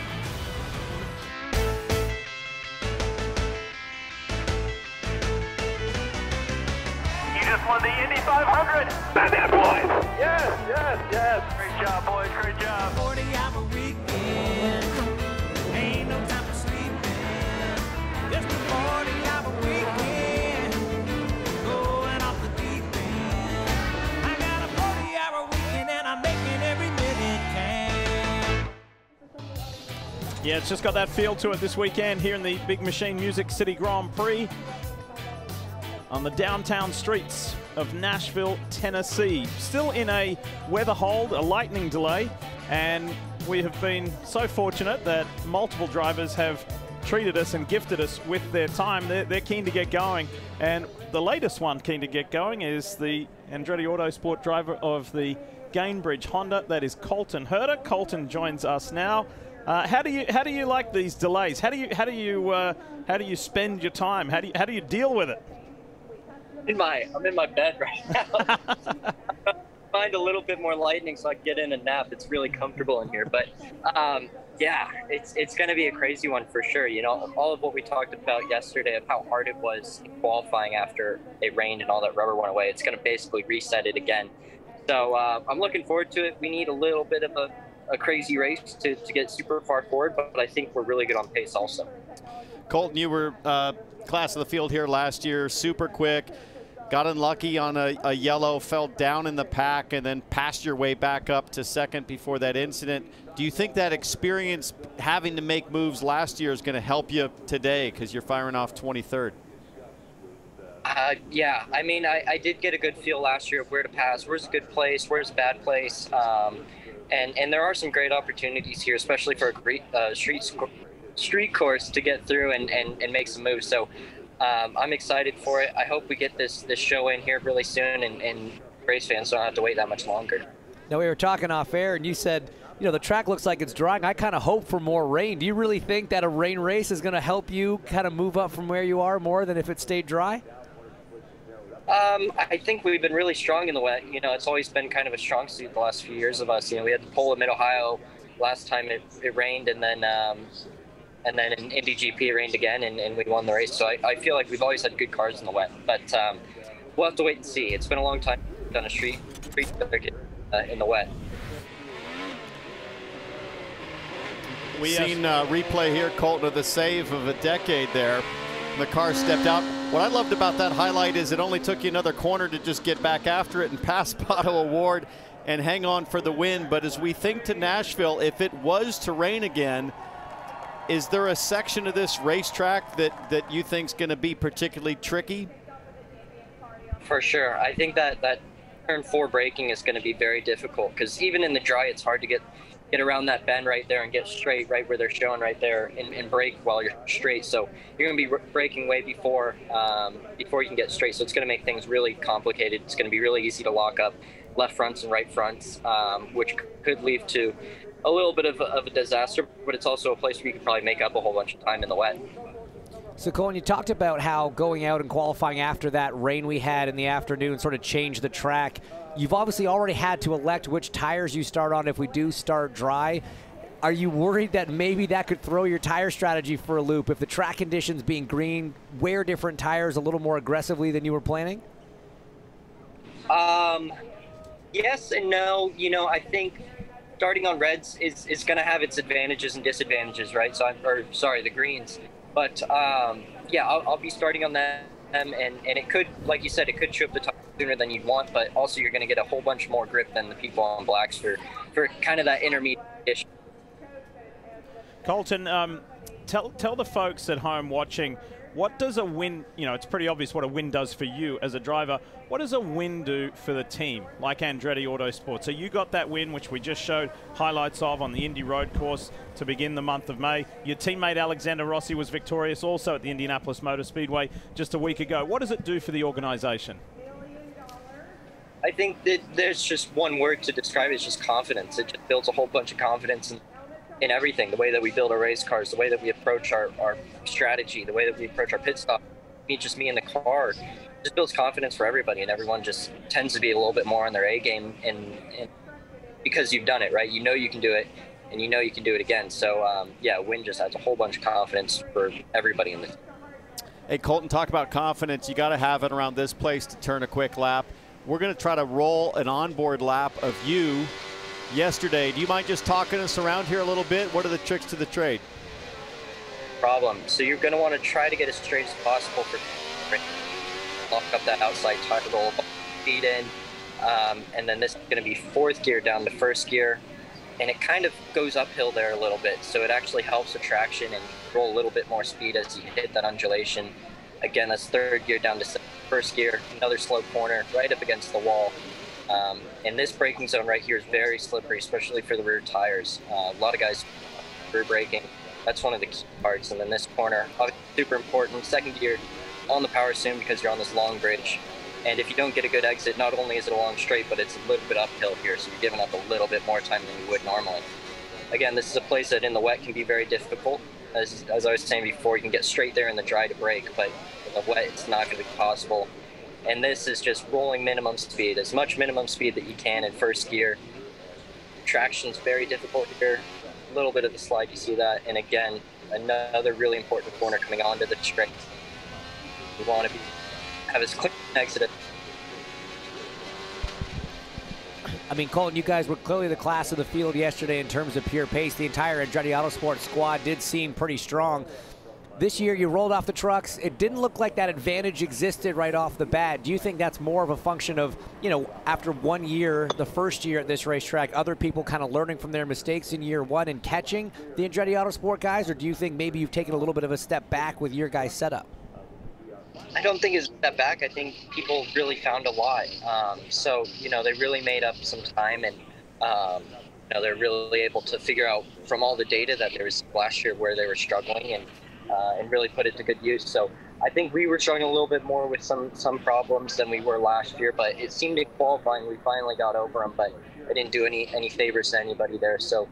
You just won the Indy 500. Bad that, boys. Yes, yes, yes. Great job, boys. Great job. 40-hour weekend. Ain't no time for sleeping. Just a 40-hour weekend. Going off the deep end. I got a 40-hour weekend and I'm making every minute count. Yeah, it's just got that feel to it this weekend here in the Big Machine Music City Grand Prix on the downtown streets of Nashville, Tennessee. Still in a weather hold, a lightning delay, and we have been so fortunate that multiple drivers have treated us and gifted us with their time. They're keen to get going, and the latest one keen to get going is the Andretti Autosport driver of the Gainbridge Honda. That is Colton Herter. Colton joins us now. How do you like these delays? How do you spend your time? How do you deal with it? I'm in my bed right now. Find a little bit more lightning so I can get in and nap. It's really comfortable in here. But yeah, it's going to be a crazy one for sure. You know, all of what we talked about yesterday of how hard it was in qualifying after it rained and all that rubber went away, it's going to basically reset it again. So I'm looking forward to it. We need a little bit of a crazy race to get super far forward, but I think we're really good on pace also. Colton, you were class of the field here last year, super quick. Got unlucky on a yellow, fell down in the pack, and then passed your way back up to second before that incident. Do you think that experience having to make moves last year is going to help you today because you're firing off 23rd? Yeah, I mean, I did get a good feel last year of where to pass, where's a good place, where's a bad place. And there are some great opportunities here, especially for a great street course to get through and make some moves. So I'm excited for it. I hope we get this show in here really soon, and race fans don't have to wait that much longer. Now, we were talking off air, and you said, you know, the track looks like it's drying. I kind of hope for more rain. Do you really think that a rain race is going to help you kind of move up from where you are more than if it stayed dry? I think we've been really strong in the wet. You know, it's always been kind of a strong suit the last few years of us. You know, we had the pole in Mid-Ohio last time it rained, and then in Indy GP it rained again, and we won the race. So I feel like we've always had good cars in the wet. But we'll have to wait and see. It's been a long time we've done a street circuit in the wet. We've seen replay here, Colton, of the save of a decade there. The car stepped out. What I loved about that highlight is it only took you another corner to just get back after it and pass Pato O'Ward and hang on for the win. But as we think to Nashville, if it was to rain again, is there a section of this racetrack that you think is going to be particularly tricky? For sure. I think that turn 4 braking is going to be very difficult, because even in the dry, it's hard to get around that bend right there and get straight right where they're showing right there and brake while you're straight. So you're going to be braking way before you can get straight. So it's going to make things really complicated. It's going to be really easy to lock up left fronts and right fronts, which could lead to a little bit of a disaster, but it's also a place where you could probably make up a whole bunch of time in the wet. So, Colin, you talked about how going out and qualifying after that rain we had in the afternoon sort of changed the track. You've obviously already had to elect which tires you start on if we do start dry. Are you worried that maybe that could throw your tire strategy for a loop if the track conditions being green, wear different tires a little more aggressively than you were planning? Yes and no. You know, I think starting on reds is going to have its advantages and disadvantages, right? So the greens. But yeah, I'll be starting on them, and it could, like you said, it could chew up the tire sooner than you'd want, but also you're going to get a whole bunch more grip than the people on blacks for kind of that intermediate issue. Colton, tell the folks at home watching, what does a win, you know, it's pretty obvious what a win does for you as a driver. What does a win do for the team, like Andretti Autosport? So you got that win, which we just showed highlights of on the Indy Road Course to begin the month of May. Your teammate Alexander Rossi was victorious also at the Indianapolis Motor Speedway just a week ago. What does it do for the organization? I think that there's just one word to describe it. It's just confidence. It just builds a whole bunch of confidence in everything, the way that we build our race cars, the way that we approach our strategy, the way that we approach our pit stop, just me in the car, just builds confidence for everybody, and everyone just tends to be a little bit more on their A game, and because you've done it, right? You know you can do it, and you know you can do it again. So yeah, win just adds a whole bunch of confidence for everybody in the team. Hey, Colton, talk about confidence. You got to have it around this place to turn a quick lap. We're going to try to roll an onboard lap of you yesterday. Do you mind just talking us around here a little bit? What are the tricks to the trade? Problem. So you're going to want to try to get as straight as possible for lock up that outside tire roll, feed in, and then this is going to be fourth gear down to first gear, and it kind of goes uphill there a little bit, so it actually helps with traction and roll a little bit more speed as you hit that undulation. Again, that's third gear down to first gear, another slow corner right up against the wall. And this braking zone right here is very slippery, especially for the rear tires. A lot of guys rear braking. That's one of the key parts. And then this corner, super important. Second gear on the power soon because you're on this long bridge. And if you don't get a good exit, not only is it a long straight, but it's a little bit uphill here, so you're giving up a little bit more time than you would normally. Again, this is a place that in the wet can be very difficult. As I was saying before, you can get straight there in the dry to brake, but in the wet, it's not going to be possible. And this is just rolling minimum speed, as much minimum speed that you can in first gear. Traction's very difficult here. A little bit of the slide, you see that. And again, another really important corner coming onto the straight. You want to have as quick an exit. I mean, Colton, you guys were clearly the class of the field yesterday in terms of pure pace. The entire Andretti Autosport squad did seem pretty strong. This year, you rolled off the trucks. It didn't look like that advantage existed right off the bat. Do you think that's more of a function of, you know, after 1 year, the first year at this racetrack, other people kind of learning from their mistakes in year one and catching the Andretti Autosport guys? Or do you think maybe you've taken a little bit of a step back with your guys' setup? I don't think it's a step back. I think people really found a lot. So, you know, they really made up some time, and, you know, they're really able to figure out from all the data that there was last year where they were struggling, and really put it to good use. So I think we were struggling a little bit more with some problems than we were last year, but it seemed in qualifying we finally got over them, but I didn't do any favors to anybody there. So,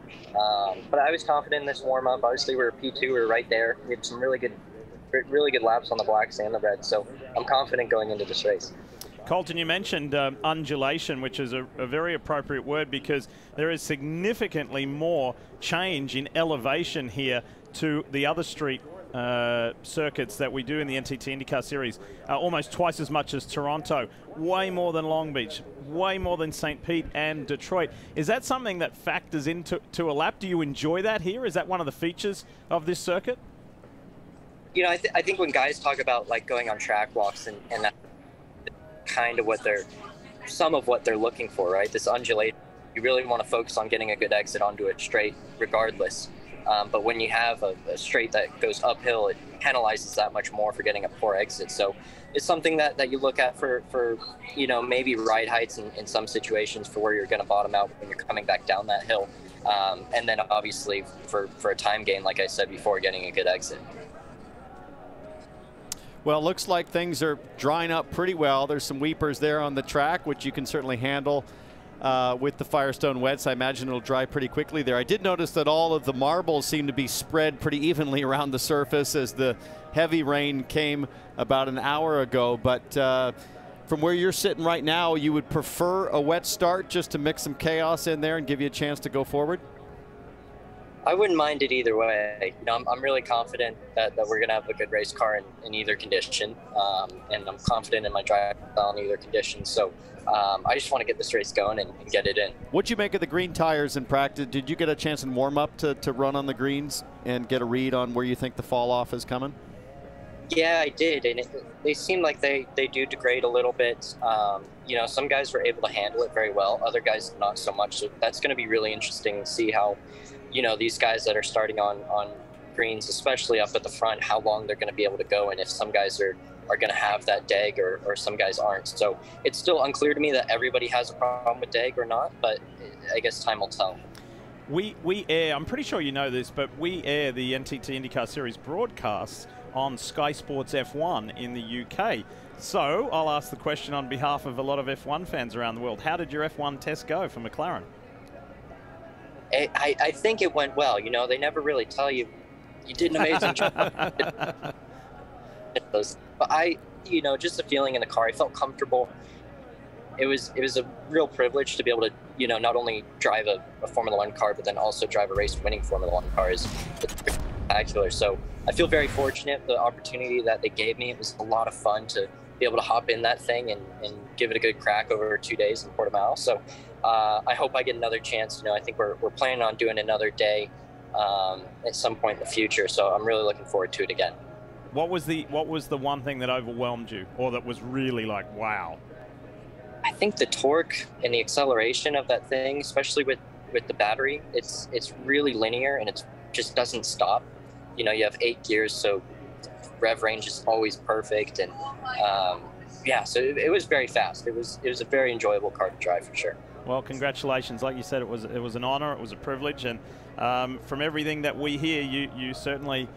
but I was confident in this warm-up. Obviously, we were P2, we were right there. We had some really good laps on the blacks and the reds, so I'm confident going into this race. Colton, you mentioned undulation, which is a very appropriate word because there is significantly more change in elevation here to the other street circuits that we do in the NTT IndyCar Series. Almost twice as much as Toronto, way more than Long Beach, way more than St. Pete and Detroit. Is that something that factors into a lap? Do you enjoy that here? Is that one of the features of this circuit? You know, I think when guys talk about like going on track walks and that kind of some of what they're looking for, right? This undulation, you really want to focus on getting a good exit onto it straight regardless. But when you have a straight that goes uphill, it penalizes that much more for getting a poor exit. So it's something that you look at for you know, maybe ride heights in some situations for where you're going to bottom out when you're coming back down that hill. And then obviously for a time gain, like I said before, getting a good exit. Well, it looks like things are drying up pretty well. There's some weepers there on the track, which you can certainly handle with the Firestone wets. I imagine it'll dry pretty quickly there. I did notice that all of the marbles seem to be spread pretty evenly around the surface as the heavy rain came about an hour ago. But from where you're sitting right now, you would prefer a wet start just to mix some chaos in there and give you a chance to go forward? I wouldn't mind it either way. You know, I'm really confident that we're going to have a good race car in either condition, and I'm confident in my drive style in either condition. So I just want to get this race going and get it in. What'd you make of the green tires in practice? Did you get a chance in warm-up to run on the greens and get a read on where you think the fall-off is coming? Yeah, I did, and they seem like they do degrade a little bit. You know, some guys were able to handle it very well, other guys not so much. So that's going to be really interesting to see how, you know, these guys that are starting on greens, especially up at the front, how long they're going to be able to go, and if some guys are going to have that dag or some guys aren't. So it's still unclear to me that everybody has a problem with dag or not, but I guess time will tell. We air, I'm pretty sure you know this, but we air the NTT IndyCar Series broadcasts on Sky Sports F1 in the UK. So I'll ask the question on behalf of a lot of F1 fans around the world. How did your F1 test go for McLaren? I think it went well. You know, they never really tell you. You did an amazing job. But you know, just the feeling in the car, I felt comfortable. It was a real privilege to be able to, you know, not only drive a Formula One car, but then also drive a race-winning Formula One car is spectacular. So I feel very fortunate, the opportunity that they gave me. It was a lot of fun to be able to hop in that thing and give it a good crack over 2 days in Portimao. So I hope I get another chance. You know, I think we're planning on doing another day at some point in the future. So I'm really looking forward to it again. What was the one thing that overwhelmed you, or that was really like, wow? I think the torque and the acceleration of that thing, especially with the battery, it's really linear and it just doesn't stop. You know, you have 8 gears, so rev range is always perfect, and yeah, so it was very fast. It was a very enjoyable car to drive for sure. Well, congratulations. Like you said, it was an honor, it was a privilege, and from everything that we hear, you certainly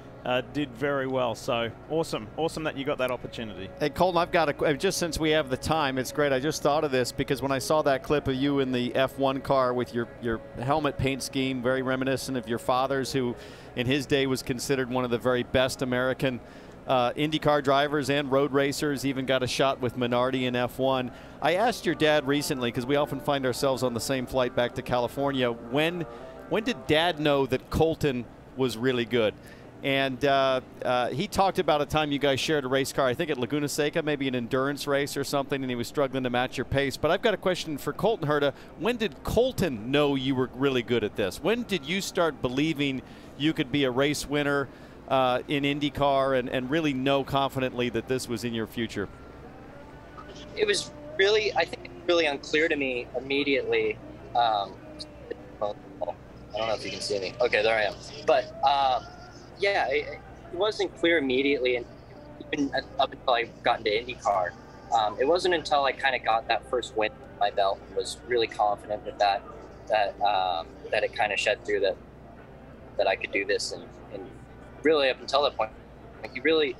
did very well. So awesome that you got that opportunity. Hey, Colton, I've got just since we have the time, it's great. I just thought of this because when I saw that clip of you in the F1 car with your helmet paint scheme, very reminiscent of your father's, who in his day was considered one of the very best American IndyCar drivers and road racers, even got a shot with Minardi in F1. I asked your dad recently, because we often find ourselves on the same flight back to California, when did Dad know that Colton was really good? And he talked about a time you guys shared a race car, I think at Laguna Seca, maybe an endurance race or something, and he was struggling to match your pace. But I've got a question for Colton Herta. When did Colton know you were really good at this? When did you start believing you could be a race winner in IndyCar and really know confidently that this was in your future? It was really, I think, really unclear to me immediately. I don't know if you can see me. Okay, there I am. But yeah, it wasn't clear immediately, and even up until I got into IndyCar. It wasn't until I kind of got that first win under my belt and was really confident with that it kind of shed through that I could do this. And really up until that point, you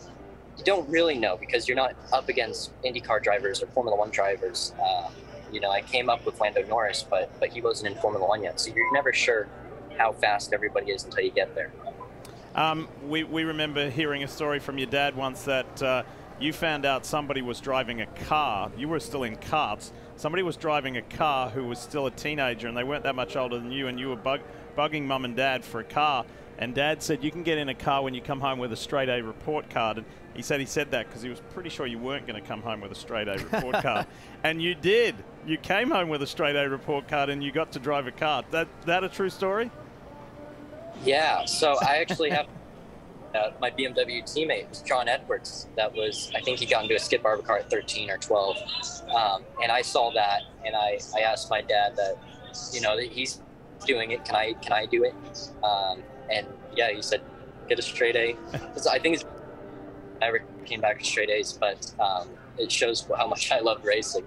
don't really know, because you're not up against IndyCar drivers or Formula One drivers. You know, I came up with Lando Norris, but he wasn't in Formula One yet, so you're never sure how fast everybody is until you get there. We remember hearing a story from your dad once that you found out somebody was driving a car. You were still in karts. Somebody was driving a car who was still a teenager, and they weren't that much older than you, and you were bugging Mum and Dad for a car. And Dad said, you can get in a car when you come home with a straight A report card. And he said that because he was pretty sure you weren't going to come home with a straight A report card. And you did. You came home with a straight A report card and you got to drive a car. That a true story? Yeah, so I actually have my BMW teammate was John Edwards. That was, I think he got into a skid barber car at 13 or 12. And I saw that, and I asked my dad that, you know, that he's doing it. Can I do it? And yeah, he said, get a straight A. I think I never came back with straight A's, but it shows how much I love racing.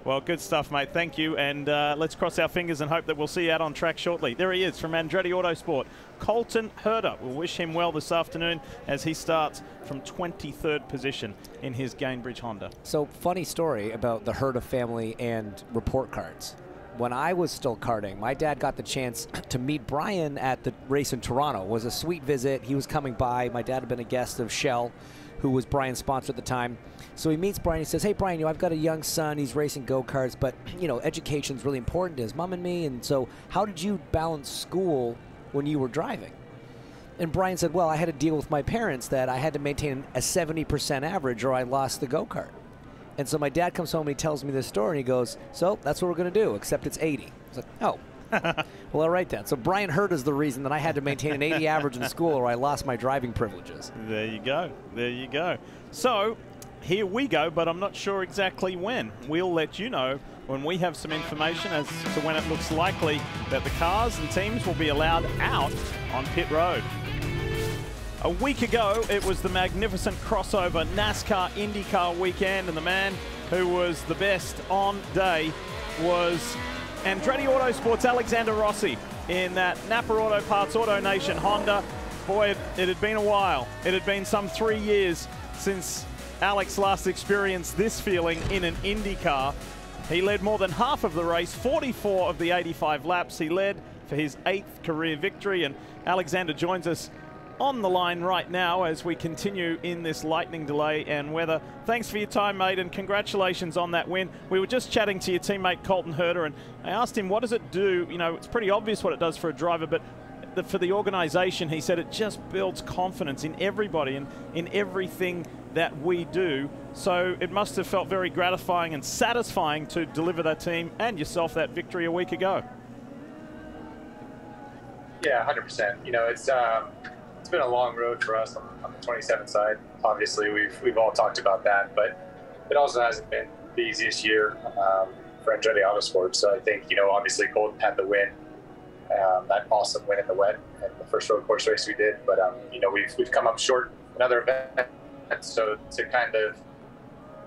Well, good stuff, mate. Thank you. And let's cross our fingers and hope that we'll see you out on track shortly. There he is from Andretti Autosport, Colton Herta. We'll wish him well this afternoon as he starts from 23rd position in his Gainbridge Honda. So, funny story about the Herta family and report cards. When I was still karting, my dad got the chance to meet Brian at the race in Toronto. It was a sweet visit. He was coming by. My dad had been a guest of Shell, who was Brian's sponsor at the time. So he meets Brian. He says, hey, Brian, you know, I've got a young son. He's racing go-karts, but, you know, education's really important to his mom and me. And so how did you balance school when you were driving? And Brian said, well, I had to deal with my parents that I had to maintain a 70% average or I lost the go-kart. And so my dad comes home and he tells me this story, and he goes, so that's what we're going to do, except it's 80. I was like, oh. Well, all right then. So Brian Herta is the reason that I had to maintain an 80 average in school or I lost my driving privileges. There you go. There you go. So here we go, but I'm not sure exactly when. We'll let you know when we have some information as to when it looks likely that the cars and teams will be allowed out on pit road. A week ago, it was the magnificent crossover NASCAR IndyCar weekend, and the man who was the best on day was Andretti Autosport's Alexander Rossi in that Napa Auto Parts Auto Nation Honda. Boy, it had been a while. It had been some 3 years since Alex last experienced this feeling in an IndyCar. He led more than half of the race, 44 of the 85 laps. He led for his 8th career victory, and Alexander joins us on the line right now as we continue in this lightning delay and weather. Thanks for your time, mate, and congratulations on that win. We were just chatting to your teammate Colton Herter, and I asked him, what does it do? You know, it's pretty obvious what it does for a driver, but for the organization, he said it just builds confidence in everybody and in everything that we do. So it must have felt very gratifying and satisfying to deliver that team and yourself that victory a week ago. Yeah, 100%. You know, it's been a long road for us on the 27 side. Obviously, we've all talked about that, but it also hasn't been the easiest year for Andretti Autosport. So I think, you know, obviously Colton had the win, that awesome win in the wet and the first road course race we did. But you know, we've come up short in other events. So to kind of,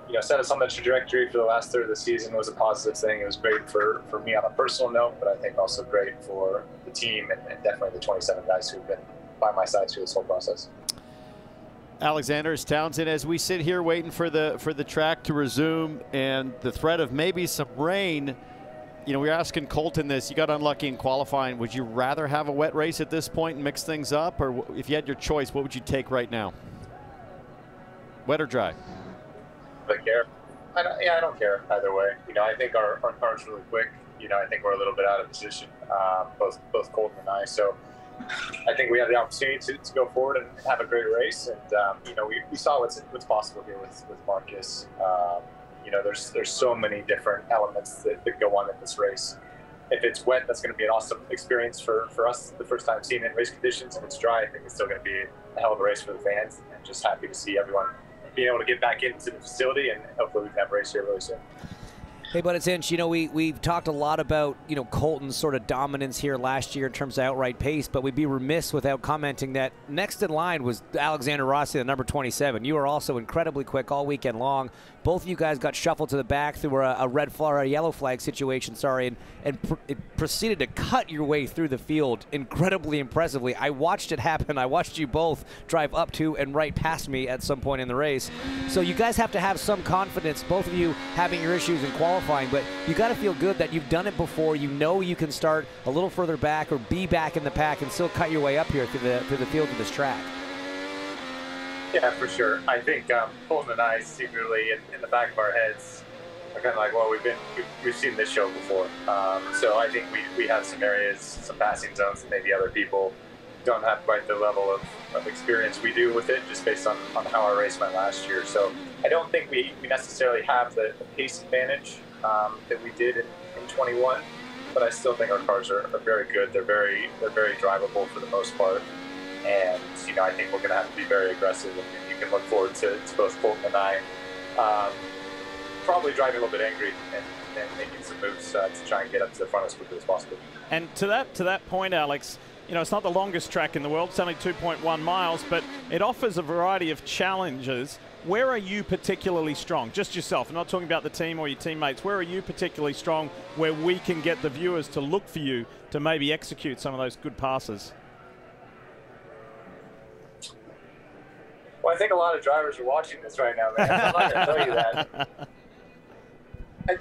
you know, set us on the trajectory for the last third of the season was a positive thing. It was great for me on a personal note, but I think also great for the team and definitely the 27 guys who've been by my side through this whole process. Alexander Townsend, as we sit here waiting for the track to resume and the threat of maybe some rain, you know, we're asking Colton this. You got unlucky in qualifying. Would you rather have a wet race at this point and mix things up, or if you had your choice, what would you take right now? Wet or dry? I care. I don't care either way. You know, I think our car's really quick. You know, I think we're a little bit out of position, both Colton and I. So I think we have the opportunity to go forward and have a great race. And you know, we saw what's possible here with Marcus. You know, there's so many different elements that go on in this race. If it's wet, that's going to be an awesome experience for us, the first time seeing it in race conditions. If it's dry, I think it's still going to be a hell of a race for the fans. And just happy to see everyone being able to get back into the facility, and hopefully we can have a race here really soon. Hey, but it's Inch, you know, we've talked a lot about, you know, Colton's sort of dominance here last year in terms of outright pace, but we'd be remiss without commenting that next in line was Alexander Rossi, the number 27. You were also incredibly quick all weekend long. Both of you guys got shuffled to the back through a red flag, or a yellow flag situation, sorry, and it proceeded to cut your way through the field incredibly impressively. I watched it happen. I watched you both drive up to and right past me at some point in the race. So you guys have to have some confidence, both of you having your issues in qualifying, but you got to feel good that you've done it before. You know you can start a little further back or be back in the pack and still cut your way up here through the field of this track. Yeah, for sure. I think Colton and I secretly in the back of our heads are kind of like, well, we've seen this show before. So I think we have some areas, some passing zones that maybe other people don't have quite the level of experience we do with it, just based on how our race went last year. So I don't think we necessarily have the pace advantage that we did in 21, but I still think our cars are very good. They're very drivable for the most part. And, you know, I think we're going to have to be very aggressive, and you can look forward to both Colton and I probably driving a little bit angry and making some moves to try and get up to the front as quickly as possible. And to that point, Alex, you know, it's not the longest track in the world. It's only 2.1 miles, but it offers a variety of challenges. Where are you particularly strong? Just yourself. I'm not talking about the team or your teammates. Where are you particularly strong where we can get the viewers to look for you to maybe execute some of those good passes? Well, I think a lot of drivers are watching this right now, man. I'm not going to tell you that.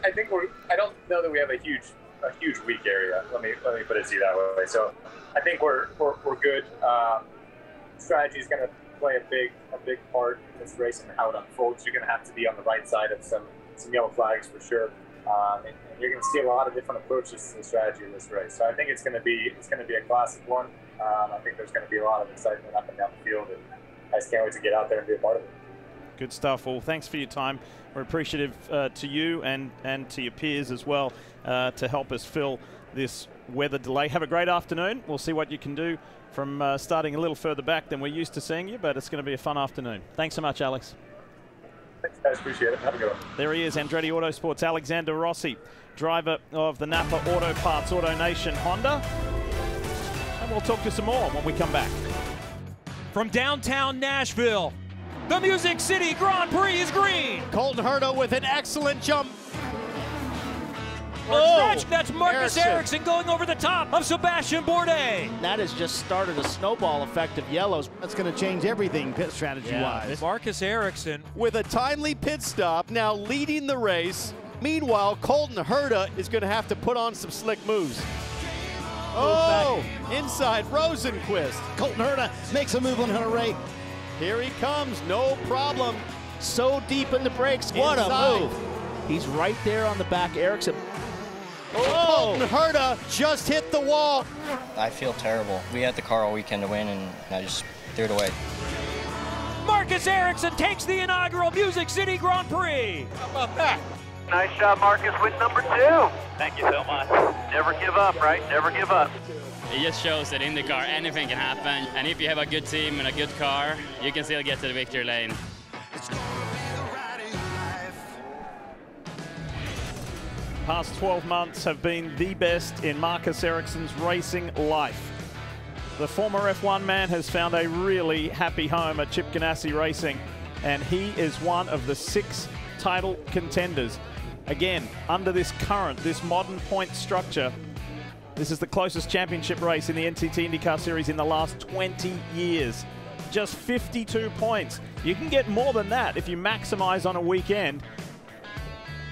I think I don't know that we have a huge weak area. Let me put it to you that way. So I think we're good. Strategy is going to play a big part in this race and how it unfolds. You're going to have to be on the right side of some yellow flags for sure. And you're going to see a lot of different approaches to the strategy of this race. So I think it's going to be a classic one. I think there's going to be a lot of excitement up and down the field, and I just can't wait to get out there and be a part of it. Good stuff. Well, thanks for your time. We're appreciative to you and to your peers as well to help us fill this weather delay. Have a great afternoon. We'll see what you can do from starting a little further back than we're used to seeing you, but it's going to be a fun afternoon. Thanks so much, Alex. Thanks, guys. Appreciate it. Have a good one. There he is, Andretti Autosport's Alexander Rossi, driver of the Napa Auto Parts Auto Nation Honda. And we'll talk to some more when we come back. From downtown Nashville, the Music City Grand Prix is green. Colton Herter with an excellent jump. That's Marcus Ericsson going over the top of Sebastian Bourdais. That has just started a snowball effect of yellows. That's going to change everything pit strategy-wise. Marcus Ericsson with a timely pit stop, now leading the race. Meanwhile, Colton Herta is going to have to put on some slick moves. Oh, inside Rosenquist. Colton Herta makes a move on Hunter Ray. Here he comes, no problem. So deep in the brakes. What Inside. a move. He's right there on the back. Ericsson. Oh, Colton Herta just hit the wall. I feel terrible. We had the car all weekend to win, and I just threw it away. Marcus Ericsson takes the inaugural Music City Grand Prix. How about that? Nice job, Marcus. Win number 2. Thank you so much. Never give up, right? Never give up. It just shows that in IndyCar anything can happen, and if you have a good team and a good car, you can still get to the victory lane. Past 12 months have been the best in Marcus Ericsson's racing life. The former F1 man has found a really happy home at Chip Ganassi Racing, and he is one of the 6 title contenders. Again, under this modern point structure, this is the closest championship race in the NTT IndyCar Series in the last 20 years. Just 52 points. You can get more than that if you maximize on a weekend.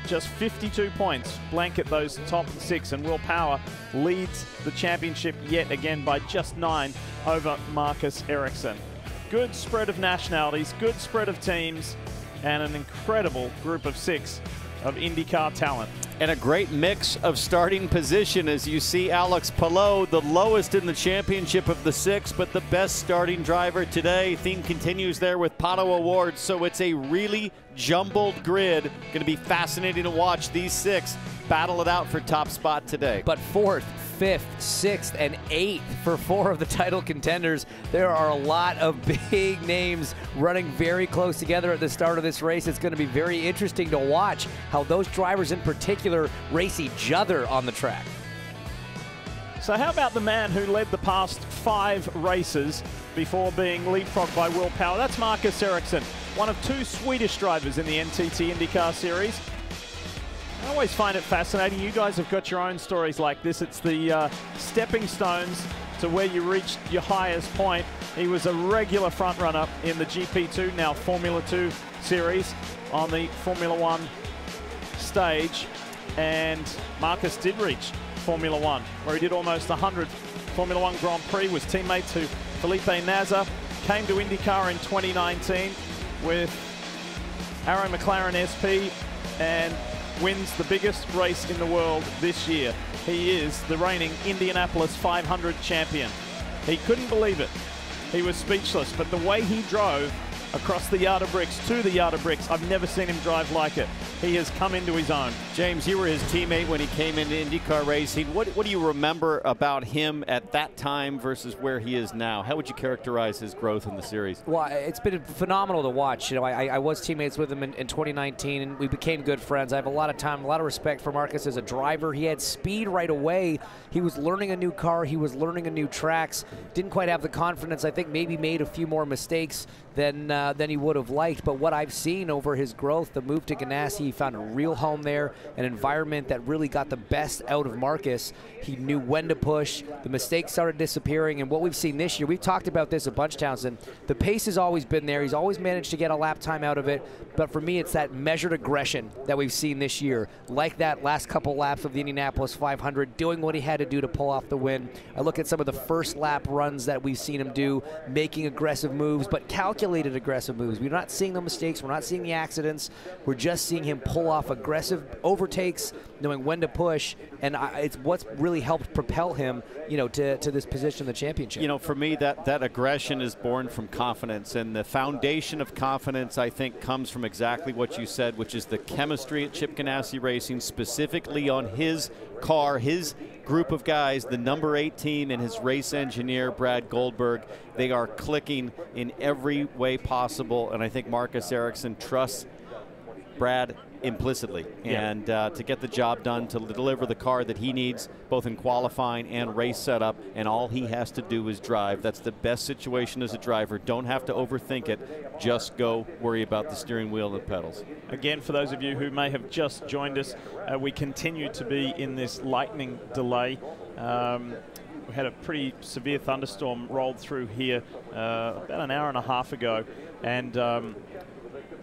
Just 52 points blanket those top 6, and Will Power leads the championship yet again by just 9 over Marcus Ericsson. Good spread of nationalities, good spread of teams, and an incredible group of 6 of IndyCar talent. And a great mix of starting position as you see Alex Palou, the lowest in the championship of the 6, but the best starting driver today. Theme continues there with Pato Awards, so it's a really jumbled grid. Going to be fascinating to watch these 6 battle it out for top spot today. But 4th, 5th, 6th, and 8th for 4 of the title contenders. There are a lot of big names running very close together at the start of this race. It's going to be very interesting to watch how those drivers in particular race each other on the track. So how about the man who led the past 5 races before being leapfrogged by Will Power? That's Marcus Ericsson, one of 2 Swedish drivers in the NTT IndyCar Series. I always find it fascinating. You guys have got your own stories like this. It's the stepping stones to where you reached your highest point. He was a regular front runner in the GP2, now Formula 2 series on the Formula 1 stage. And Marcus did reach Formula 1, where he did almost 100 Formula 1 Grand Prix, was teammate to Felipe Nasr, came to IndyCar in 2019 with Arrow McLaren SP and wins the biggest race in the world this year. He is the reigning Indianapolis 500 champion. He couldn't believe it. He was speechless, but the way he drove across the yard of bricks to the yard of bricks, I've never seen him drive like it. He has come into his own. James, you were his teammate when he came into IndyCar racing. What do you remember about him at that time versus where he is now? How would you characterize his growth in the series? Well, it's been phenomenal to watch. You know, I was teammates with him in 2019, and we became good friends. I have a lot of time, a lot of respect for Marcus as a driver. He had speed right away. He was learning a new car. He was learning a new tracks. Didn't quite have the confidence. I think maybe made a few more mistakes than he would have liked. But what I've seen over his growth, the move to Ganassi, he found a real home there, an environment that really got the best out of Marcus. He knew when to push. The mistakes started disappearing, and what we've seen this year, we've talked about this a bunch, Townsend. The pace has always been there. He's always managed to get a lap time out of it, but for me, it's that measured aggression that we've seen this year, like that last couple laps of the Indianapolis 500, doing what he had to do to pull off the win. I look at some of the first lap runs that we've seen him do, making aggressive moves, but calculated aggressive moves. We're not seeing the mistakes. We're not seeing the accidents. We're just seeing him pull off aggressive overtakes, knowing when to push, and it's what's really helped propel him, you know, to this position in the championship. You know, for me, that aggression is born from confidence, and the foundation of confidence, I think, comes from exactly what you said, which is the chemistry at Chip Ganassi Racing, specifically on his car, his group of guys, the number 8 team and his race engineer, Brad Goldberg. They are clicking in every way possible, and I think Marcus Ericsson trusts Brad implicitly, and to get the job done, to deliver the car that he needs, both in qualifying and race setup, and all he has to do is drive. That's the best situation as a driver. Don't have to overthink it. Just go worry about the steering wheel and the pedals. Again, for those of you who may have just joined us, we continue to be in this lightning delay. We had a pretty severe thunderstorm rolled through here about an hour and a half ago, and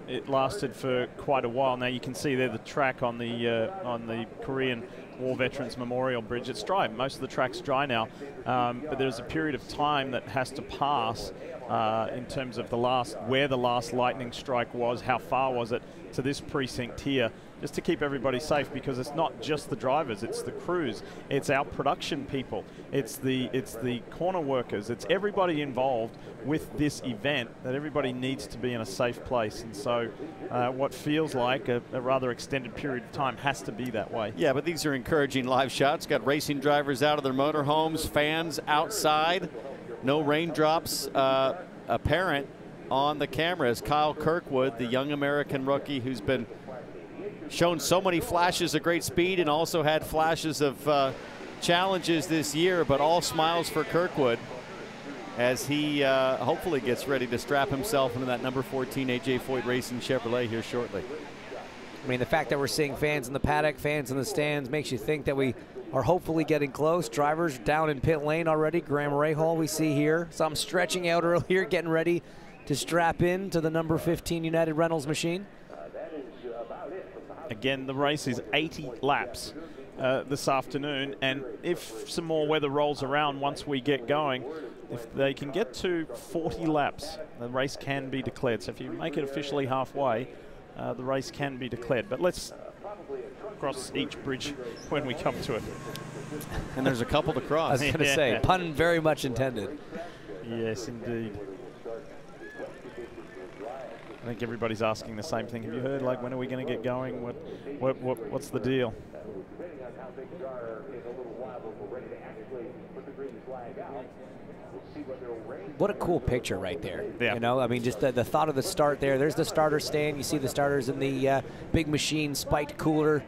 it lasted for quite a while. Now you can see there the track on the Korean War Veterans Memorial Bridge. It's dry. Most of the track's dry now, but there's a period of time that has to pass in terms of where the last lightning strike was, how far was it to this precinct here, just to keep everybody safe, because it's not just the drivers, it's the crews, it's our production people, it's the corner workers, it's everybody involved with this event, that everybody needs to be in a safe place. And so what feels like a rather extended period of time has to be that way. Yeah, but these are encouraging live shots. Got racing drivers out of their motorhomes, fans outside, no raindrops apparent on the camera as Kyle Kirkwood, the young American rookie who's been shown so many flashes of great speed and also had flashes of challenges this year, but all smiles for Kirkwood as he hopefully gets ready to strap himself into that number 14 AJ Foyt Racing Chevrolet here shortly. I mean, the fact that we're seeing fans in the paddock, fans in the stands, makes you think that we are hopefully getting close. Drivers down in pit lane already. Graham Rahal we see here. Some stretching out earlier, getting ready to strap in to the number 15 United Rentals machine. Again, the race is 80 laps this afternoon, and if some more weather rolls around once we get going, if they can get to 40 laps, the race can be declared. So if you make it officially halfway, the race can be declared. But let's cross each bridge when we come to it. And there's a couple to cross. I was going to say, pun very much intended. Yes, indeed. I think everybody's asking the same thing. Have you heard, like, when are we going to get going? What's the deal? What a cool picture right there. Yeah. You know, I mean, just the thought of the start there. There's the starter stand. You see the starters in the big machine spiked cooler.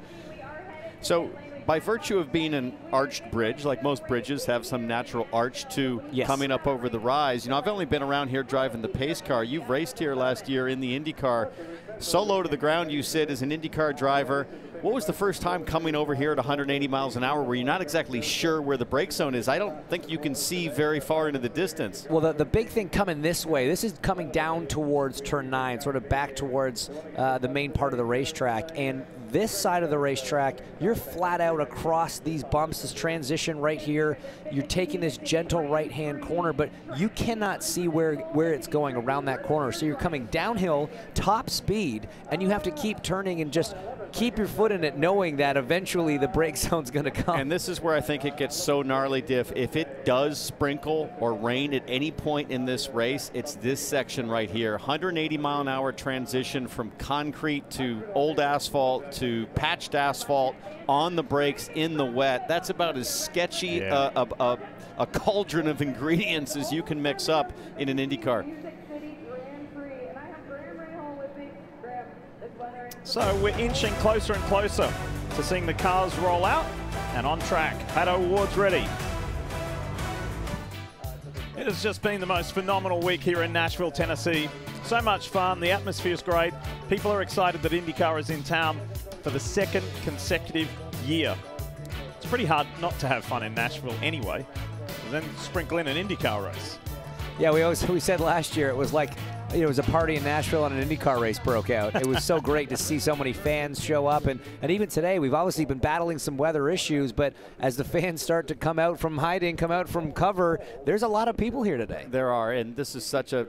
So by virtue of being an arched bridge, like most bridges have some natural arch to coming up over the rise. You know, I've only been around here driving the pace car. You've raced here last year in the IndyCar. So low to the ground you sit as an IndyCar driver. What was the first time coming over here at 180 miles an hour where you're not exactly sure where the brake zone is? I don't think you can see very far into the distance. Well, the big thing coming this way, this is coming down towards turn 9, sort of back towards the main part of the racetrack. And this side of the racetrack, you're flat out across these bumps, this transition right here. You're taking this gentle right-hand corner, but you cannot see where it's going around that corner. So you're coming downhill, top speed, and you have to keep turning and just keep your foot in it, knowing that eventually the brake zone's going to come. And this is where I think it gets so gnarly, Diff. If it does sprinkle or rain at any point in this race, it's this section right here. 180 mile an hour transition from concrete to old asphalt to patched asphalt on the brakes in the wet. That's about as sketchy a cauldron of ingredients as you can mix up in an IndyCar. So we're inching closer and closer to seeing the cars roll out and on track. Pato Ward's ready. It has just been the most phenomenal week here in Nashville, Tennessee. So much fun. The atmosphere's great. People are excited that IndyCar is in town for the second consecutive year. It's pretty hard not to have fun in Nashville anyway. And then sprinkle in an IndyCar race. Yeah, we said last year it was like, you know, it was a party in Nashville and an IndyCar race broke out. It was so great to see so many fans show up. And even today, we've obviously been battling some weather issues, but as the fans start to come out from hiding, come out from cover, there's a lot of people here today. There are, and this is such a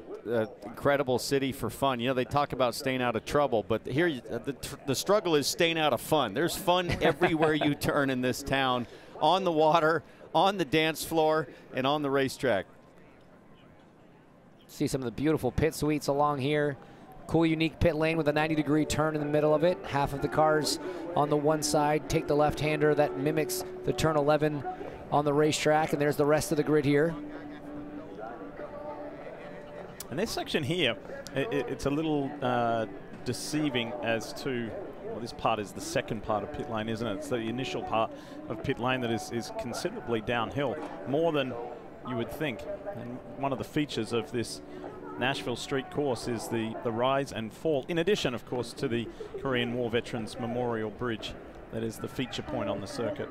incredible city for fun. You know, they talk about staying out of trouble, but here the struggle is staying out of fun. There's fun everywhere you turn in this town, on the water, on the dance floor, and on the racetrack. See some of the beautiful pit suites along here. Cool, unique pit lane with a 90-degree turn in the middle of it. Half of the cars on the one side take the left-hander that mimics the turn 11 on the racetrack, and there's the rest of the grid here. And this section here, it's a little deceiving as to, well, this part is the second part of pit lane, isn't it? It's the initial part of pit lane that is considerably downhill, more than you would think. And one of the features of this Nashville street course is the rise and fall, in addition, of course, to the Korean War Veterans Memorial Bridge. That is the feature point on the circuit.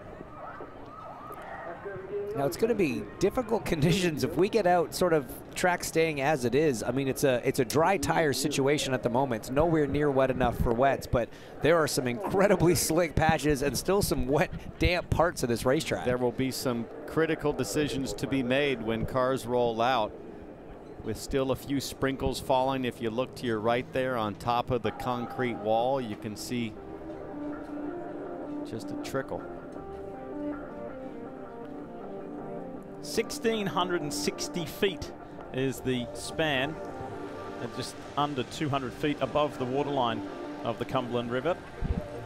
Now, it's going to be difficult conditions if we get out sort of track staying as it is. I mean, it's a dry tire situation at the moment. It's nowhere near wet enough for wets, but there are some incredibly slick patches and still some wet, damp parts of this racetrack. There will be some critical decisions to be made when cars roll out, with still a few sprinkles falling. If you look to your right there on top of the concrete wall, you can see just a trickle. 1,660 feet is the span, and just under 200 feet above the waterline of the Cumberland River.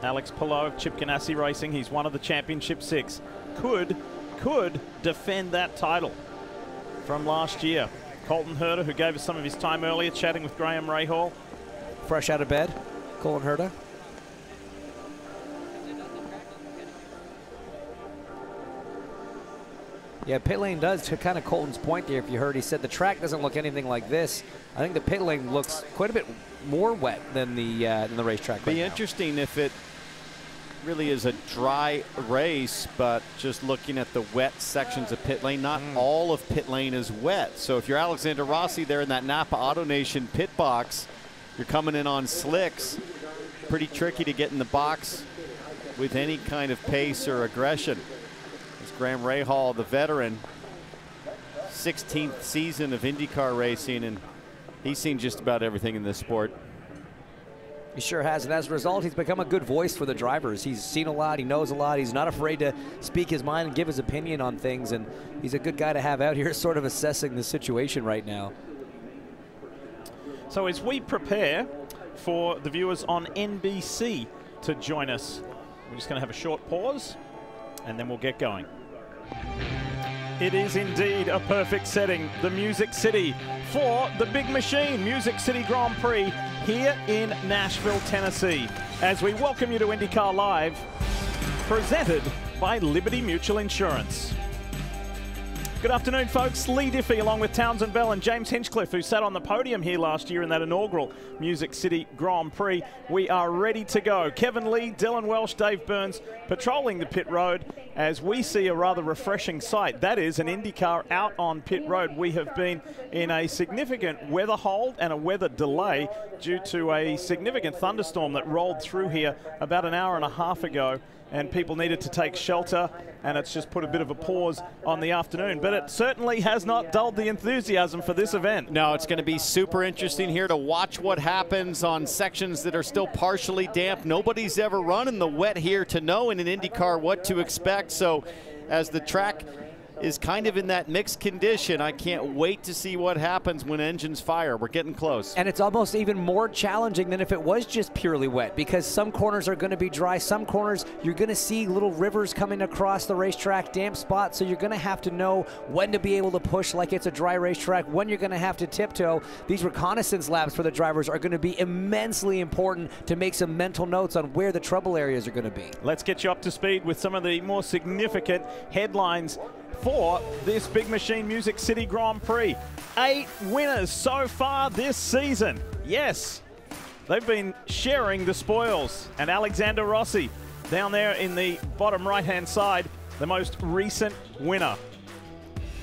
Alex Palou of Chip Ganassi Racing, he's one of the Championship 6, could defend that title from last year. Colton Herter, who gave us some of his time earlier, chatting with Graham Rahal. Fresh out of bed, Colton Herter. Yeah, pit lane does, to kind of Colton's point there, if you heard, he said the track doesn't look anything like this. I think the pit lane looks quite a bit more wet than the racetrack. Be interesting if it really is a dry race, but just looking at the wet sections of pit lane, not all of pit lane is wet. So if you're Alexander Rossi there in that Napa Auto Nation pit box, you're coming in on slicks. Pretty tricky to get in the box with any kind of pace or aggression. Graham Rahal, the veteran, 16th season of IndyCar racing, and he's seen just about everything in this sport. He sure has, and as a result, he's become a good voice for the drivers. He's seen a lot, he knows a lot, he's not afraid to speak his mind and give his opinion on things, and he's a good guy to have out here sort of assessing the situation right now. So as we prepare for the viewers on NBC to join us, we're just going to have a short pause, and then we'll get going. It is indeed a perfect setting, the Music City, for the Big Machine Music City Grand Prix here in Nashville, Tennessee, as we welcome you to IndyCar Live, presented by Liberty Mutual Insurance. Good afternoon, folks. Lee Diffie along with Townsend Bell and James Hinchcliffe, who sat on the podium here last year in that inaugural Music City Grand Prix. We are ready to go. Kevin Lee, Dylan Welsh, Dave Burns patrolling the pit road as we see a rather refreshing sight. That is an IndyCar out on pit road. We have been in a significant weather hold and a weather delay due to a significant thunderstorm that rolled through here about an hour and a half ago, and people needed to take shelter, and it's just put a bit of a pause on the afternoon. But it certainly has not dulled the enthusiasm for this event. No, it's going to be super interesting here to watch what happens on sections that are still partially damp. Nobody's ever run in the wet here to know in an IndyCar what to expect. So as the track is kind of in that mixed condition, I can't wait to see what happens when engines fire. We're getting close. And it's almost even more challenging than if it was just purely wet, because some corners are going to be dry. Some corners you're going to see little rivers coming across the racetrack, damp spots, so you're going to have to know when to be able to push like it's a dry racetrack, when you're going to have to tiptoe. These reconnaissance laps for the drivers are going to be immensely important to make some mental notes on where the trouble areas are going to be. Let's get you up to speed with some of the more significant headlines for this Big Machine Music City Grand Prix. 8 winners so far this season. Yes, they've been sharing the spoils. And Alexander Rossi, down there in the bottom right-hand side, the most recent winner.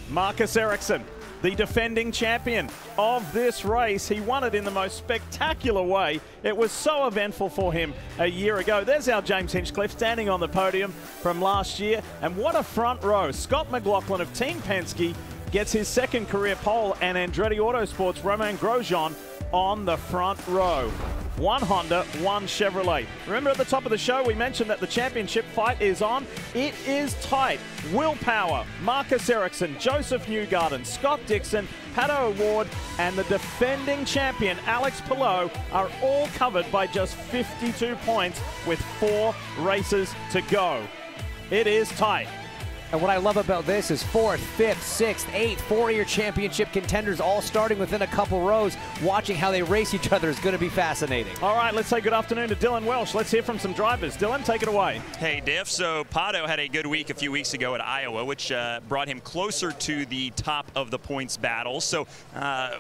Marcus Ericsson, the defending champion of this race. He won it in the most spectacular way. It was so eventful for him a year ago. There's our James Hinchcliffe standing on the podium from last year. And what a front row. Scott McLaughlin of Team Penske gets his second career pole, and Andretti Autosport's Romain Grosjean on the front row. One Honda, one Chevrolet. Remember at the top of the show we mentioned that the championship fight is on. It is tight. Will Power, Marcus Ericsson, Joseph Newgarden, Scott Dixon, Pato O'Ward, and the defending champion Alex Palou are all covered by just 52 points with 4 races to go. It is tight. And what I love about this is 4th, 5th, 6th, 8th, 4-year championship contenders all starting within a couple rows. Watching how they race each other is going to be fascinating. All right, let's say good afternoon to Dylan Welsh. Let's hear from some drivers. Dylan, take it away. Hey, Diff. So Pato had a good week a few weeks ago at Iowa, which brought him closer to the top of the points battle. So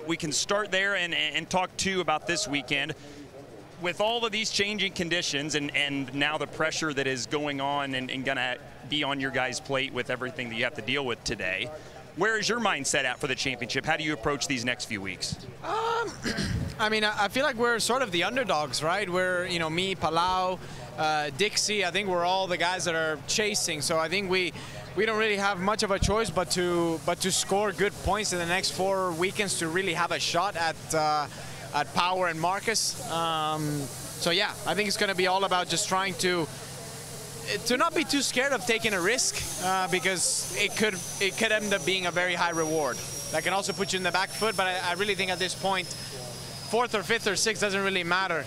we can start there and talk, too, about this weekend. With all of these changing conditions and now the pressure that is going on and going to be on your guys' plate with everything that you have to deal with today, Where is your mindset at for the championship? How do you approach these next few weeks? I mean, I feel like we're sort of the underdogs, right? We're, you know, me, Palau, Dixie, I think we're all the guys that are chasing. So I think we don't really have much of a choice but to score good points in the next 4 weekends to really have a shot at Power and Marcus. So yeah, I think it's going to be all about just trying to not be too scared of taking a risk, because it could end up being a very high reward. That can also put you in the back foot, but I really think at this point, 4th or 5th or 6th doesn't really matter.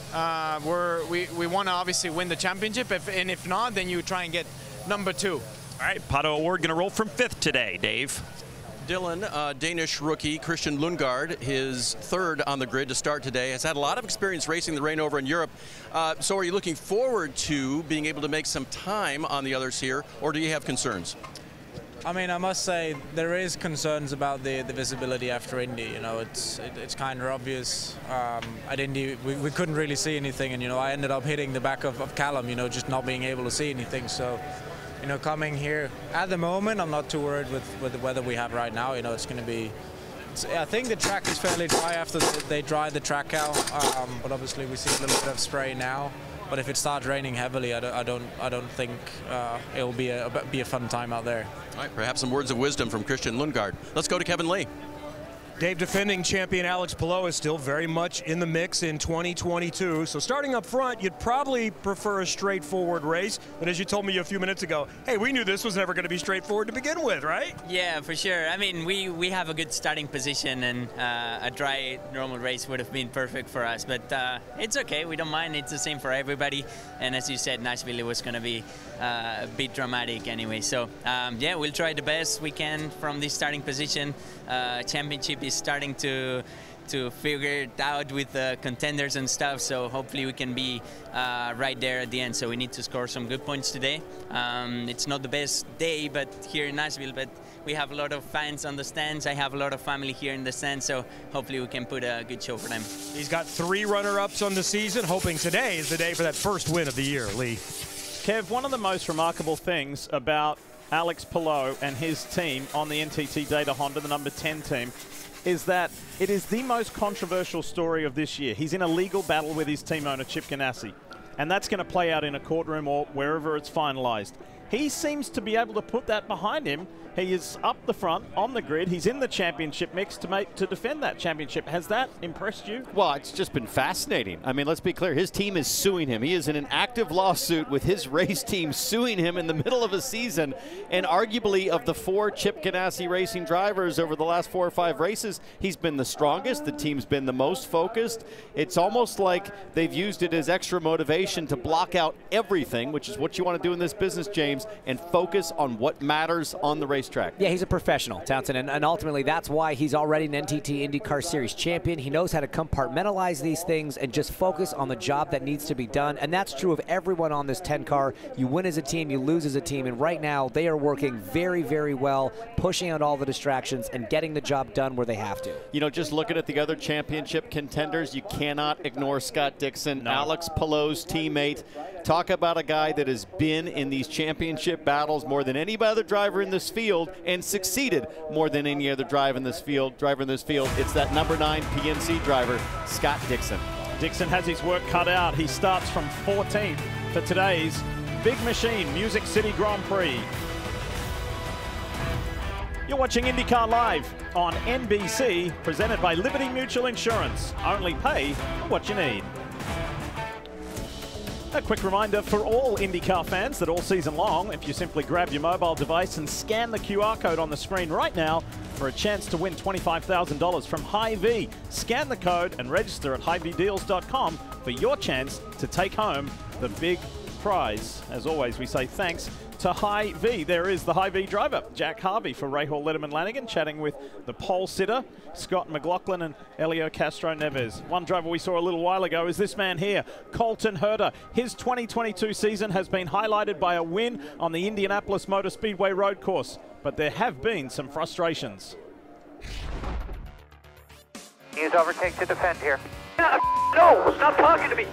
We want to obviously win the championship, and if not, then you try and get number 2. All right, Pato Award going to roll from 5th today, Dave. Dylan, Danish rookie Christian Lundgaard, his 3rd on the grid to start today, has had a lot of experience racing the rain over in Europe. So are you looking forward to being able to make some time on the others here, or do you have concerns? I mean, I must say there is concerns about the visibility after Indy. You know, it's kind of obvious. At Indy, we couldn't really see anything, and you know, I ended up hitting the back of Callum. You know, just not being able to see anything. So, you know, coming here at the moment, I'm not too worried with the weather we have right now. You know, it's going to be. I think the track is fairly dry after they dry the track out, but obviously we see a little bit of spray now. But if it starts raining heavily, I don't think it will be a fun time out there. All right, perhaps some words of wisdom from Christian Lundgaard. Let's go to Kevin Lee. Dave, defending champion Alex Palou is still very much in the mix in 2022. So starting up front, you'd probably prefer a straightforward race. But as you told me a few minutes ago, hey, we knew this was never going to be straightforward to begin with, right? Yeah, for sure. I mean, we have a good starting position, and a dry, normal race would have been perfect for us. But it's okay. We don't mind. It's the same for everybody. And as you said, Nashville was going to be a bit dramatic anyway. So, yeah, we'll try the best we can from this starting position. Championship is starting to figure it out with the contenders and stuff, so hopefully we can be right there at the end. So we need to score some good points today. It's not the best day but here in Nashville, but we have a lot of fans on the stands. I have a lot of family here in the stands, so hopefully we can put a good show for them. He's got 3 runner-ups on the season, hoping today is the day for that first win of the year. Lee. Kev, one of the most remarkable things about Alex Palou and his team on the NTT Data Honda, the number 10 team, is that it is the most controversial story of this year. He's in a legal battle with his team owner, Chip Ganassi, and that's going to play out in a courtroom or wherever it's finalized. He seems to be able to put that behind him. He is up the front on the grid. He's in the championship mix to defend that championship. Has that impressed you? Well, it's just been fascinating. I mean, let's be clear. His team is suing him. He is in an active lawsuit with his race team suing him in the middle of a season. And arguably, of the 4 Chip Ganassi racing drivers over the last 4 or 5 races, he's been the strongest. The team's been the most focused. It's almost like they've used it as extra motivation to block out everything, which is what you want to do in this business, James, and focus on what matters on the racetrack. Yeah, he's a professional, Townsend, and ultimately that's why he's already an NTT IndyCar Series champion. He knows how to compartmentalize these things and just focus on the job that needs to be done, and that's true of everyone on this 10 car. You win as a team, you lose as a team, and right now they are working very, very well, pushing out all the distractions and getting the job done where they have to. You know, just looking at the other championship contenders, you cannot ignore Scott Dixon, Alex Palou's teammate. Talk about a guy that has been in these championship battles more than any other driver in this field and succeeded more than any other driver in this field. It's that number 9 PNC driver, Scott Dixon. Dixon has his work cut out. He starts from 14th for today's Big Machine Music City Grand Prix. You're watching IndyCar Live on NBC, presented by Liberty Mutual Insurance. Only pay for what you need. A quick reminder for all IndyCar fans that all season long, if you simply grab your mobile device and scan the QR code on the screen right now for a chance to win $25,000 from Hy-Vee. Scan the code and register at HyVeeDeals.com for your chance to take home the big prize. As always, we say thanks to Hy-Vee. There is the Hy-Vee driver, Jack Harvey, for Rahal Letterman Lanigan, chatting with the pole sitter, Scott McLaughlin and Elio Castro Neves. One driver we saw a little while ago is this man here, Colton Herter. His 2022 season has been highlighted by a win on the Indianapolis Motor Speedway road course, but there have been some frustrations. Use overtake to defend here. No, stop talking to me.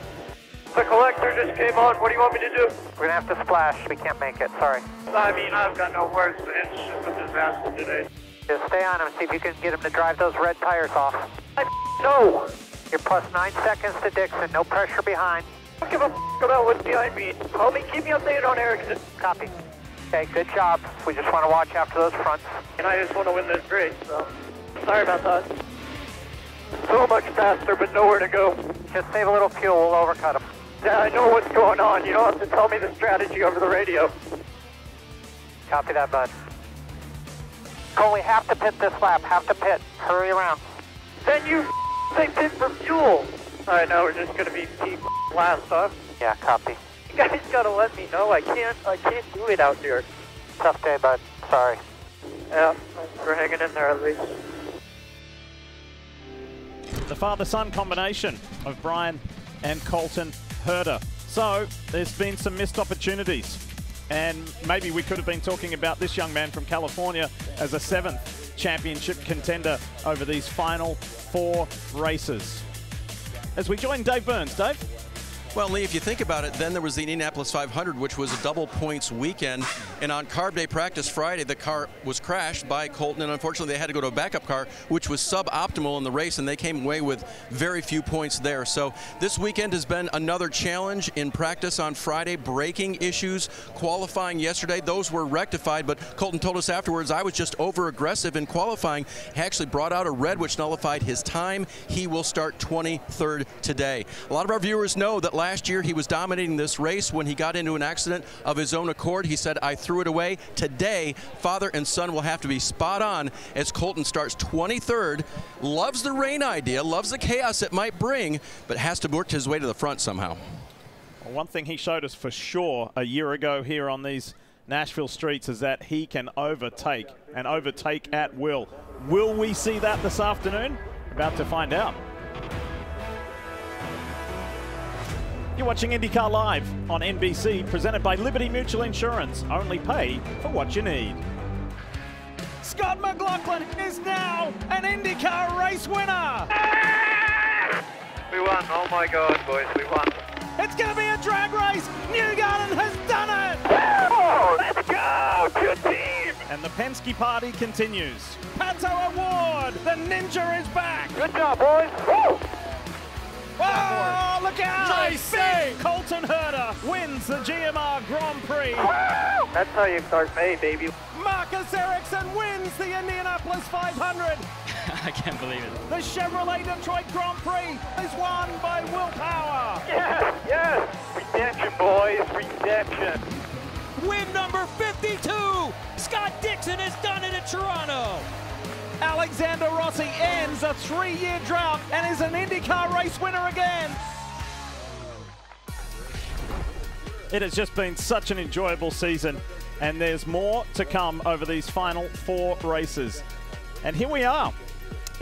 The collector just came on. What do you want me to do? We're gonna have to splash. We can't make it. Sorry. I mean, I've got no words. It's just a disaster today. Just stay on him, see if you can get him to drive those red tires off. No! You're plus 9 seconds to Dixon, no pressure behind. Don't give a about what's behind me. Keep me updated on Ericsson. Copy. Okay, good job. We just want to watch after those fronts. And I just want to win this race, so sorry about that. So much faster, but nowhere to go. Just save a little fuel, we'll overcut him. Yeah, I know what's going on. You don't have to tell me the strategy over the radio. Copy that, bud. Coley, have to pit this lap, have to pit. Hurry around. Then you say pit for fuel. All right, now we're just going to be peak last, huh? Yeah, copy. You guys got to let me know. I can't do it out here. Tough day, bud. Sorry. Yeah, thanks for hanging in there at least. The father-son combination of Brian and Colton Herter. So there's been some missed opportunities. And maybe we could have been talking about this young man from California as a 7th championship contender over these final 4 races. As we join Dave Burns. Dave? Well, Lee, if you think about it, then there was the Indianapolis 500, which was a double points weekend. And on Carb Day practice Friday, the car was crashed by Colton, and unfortunately they had to go to a backup car, which was suboptimal in the race, and they came away with very few points there. So this weekend has been another challenge in practice on Friday. Braking issues, qualifying yesterday, those were rectified, but Colton told us afterwards, I was just over-aggressive in qualifying. He actually brought out a red, which nullified his time. He will start 23rd today. A lot of our viewers know that last year he was dominating this race. When he got into an accident of his own accord, he said, I threw it away. Today, father and son will have to be spot on as Colton starts 23rd. Loves the rain idea, loves the chaos it might bring, but has to work his way to the front somehow. Well, one thing he showed us for sure a year ago here on these Nashville streets is that he can overtake, and overtake at will. Will we see that this afternoon? About to find out. You're watching IndyCar Live on NBC, presented by Liberty Mutual Insurance. Only pay for what you need. Scott McLaughlin is now an IndyCar race winner. We won. Oh my God, boys, we won. It's going to be a drag race. Newgarden has done it. Oh, let's go. Good team. And the Penske party continues. Pato Award. The Ninja is back. Good job, boys. Woo! Oh, look out! Big Colton Herter wins the GMR Grand Prix. That's how you start May, baby. Marcus Ericsson wins the Indianapolis 500. I can't believe it. The Chevrolet Detroit Grand Prix is won by Will Power. Yes, yes. Redemption, boys, redemption. Win number 52. Scott Dixon has done it at Toronto. Alexander Rossi ends a 3-year drought and is an IndyCar race winner again. It has just been such an enjoyable season, and there's more to come over these final 4 races. And here we are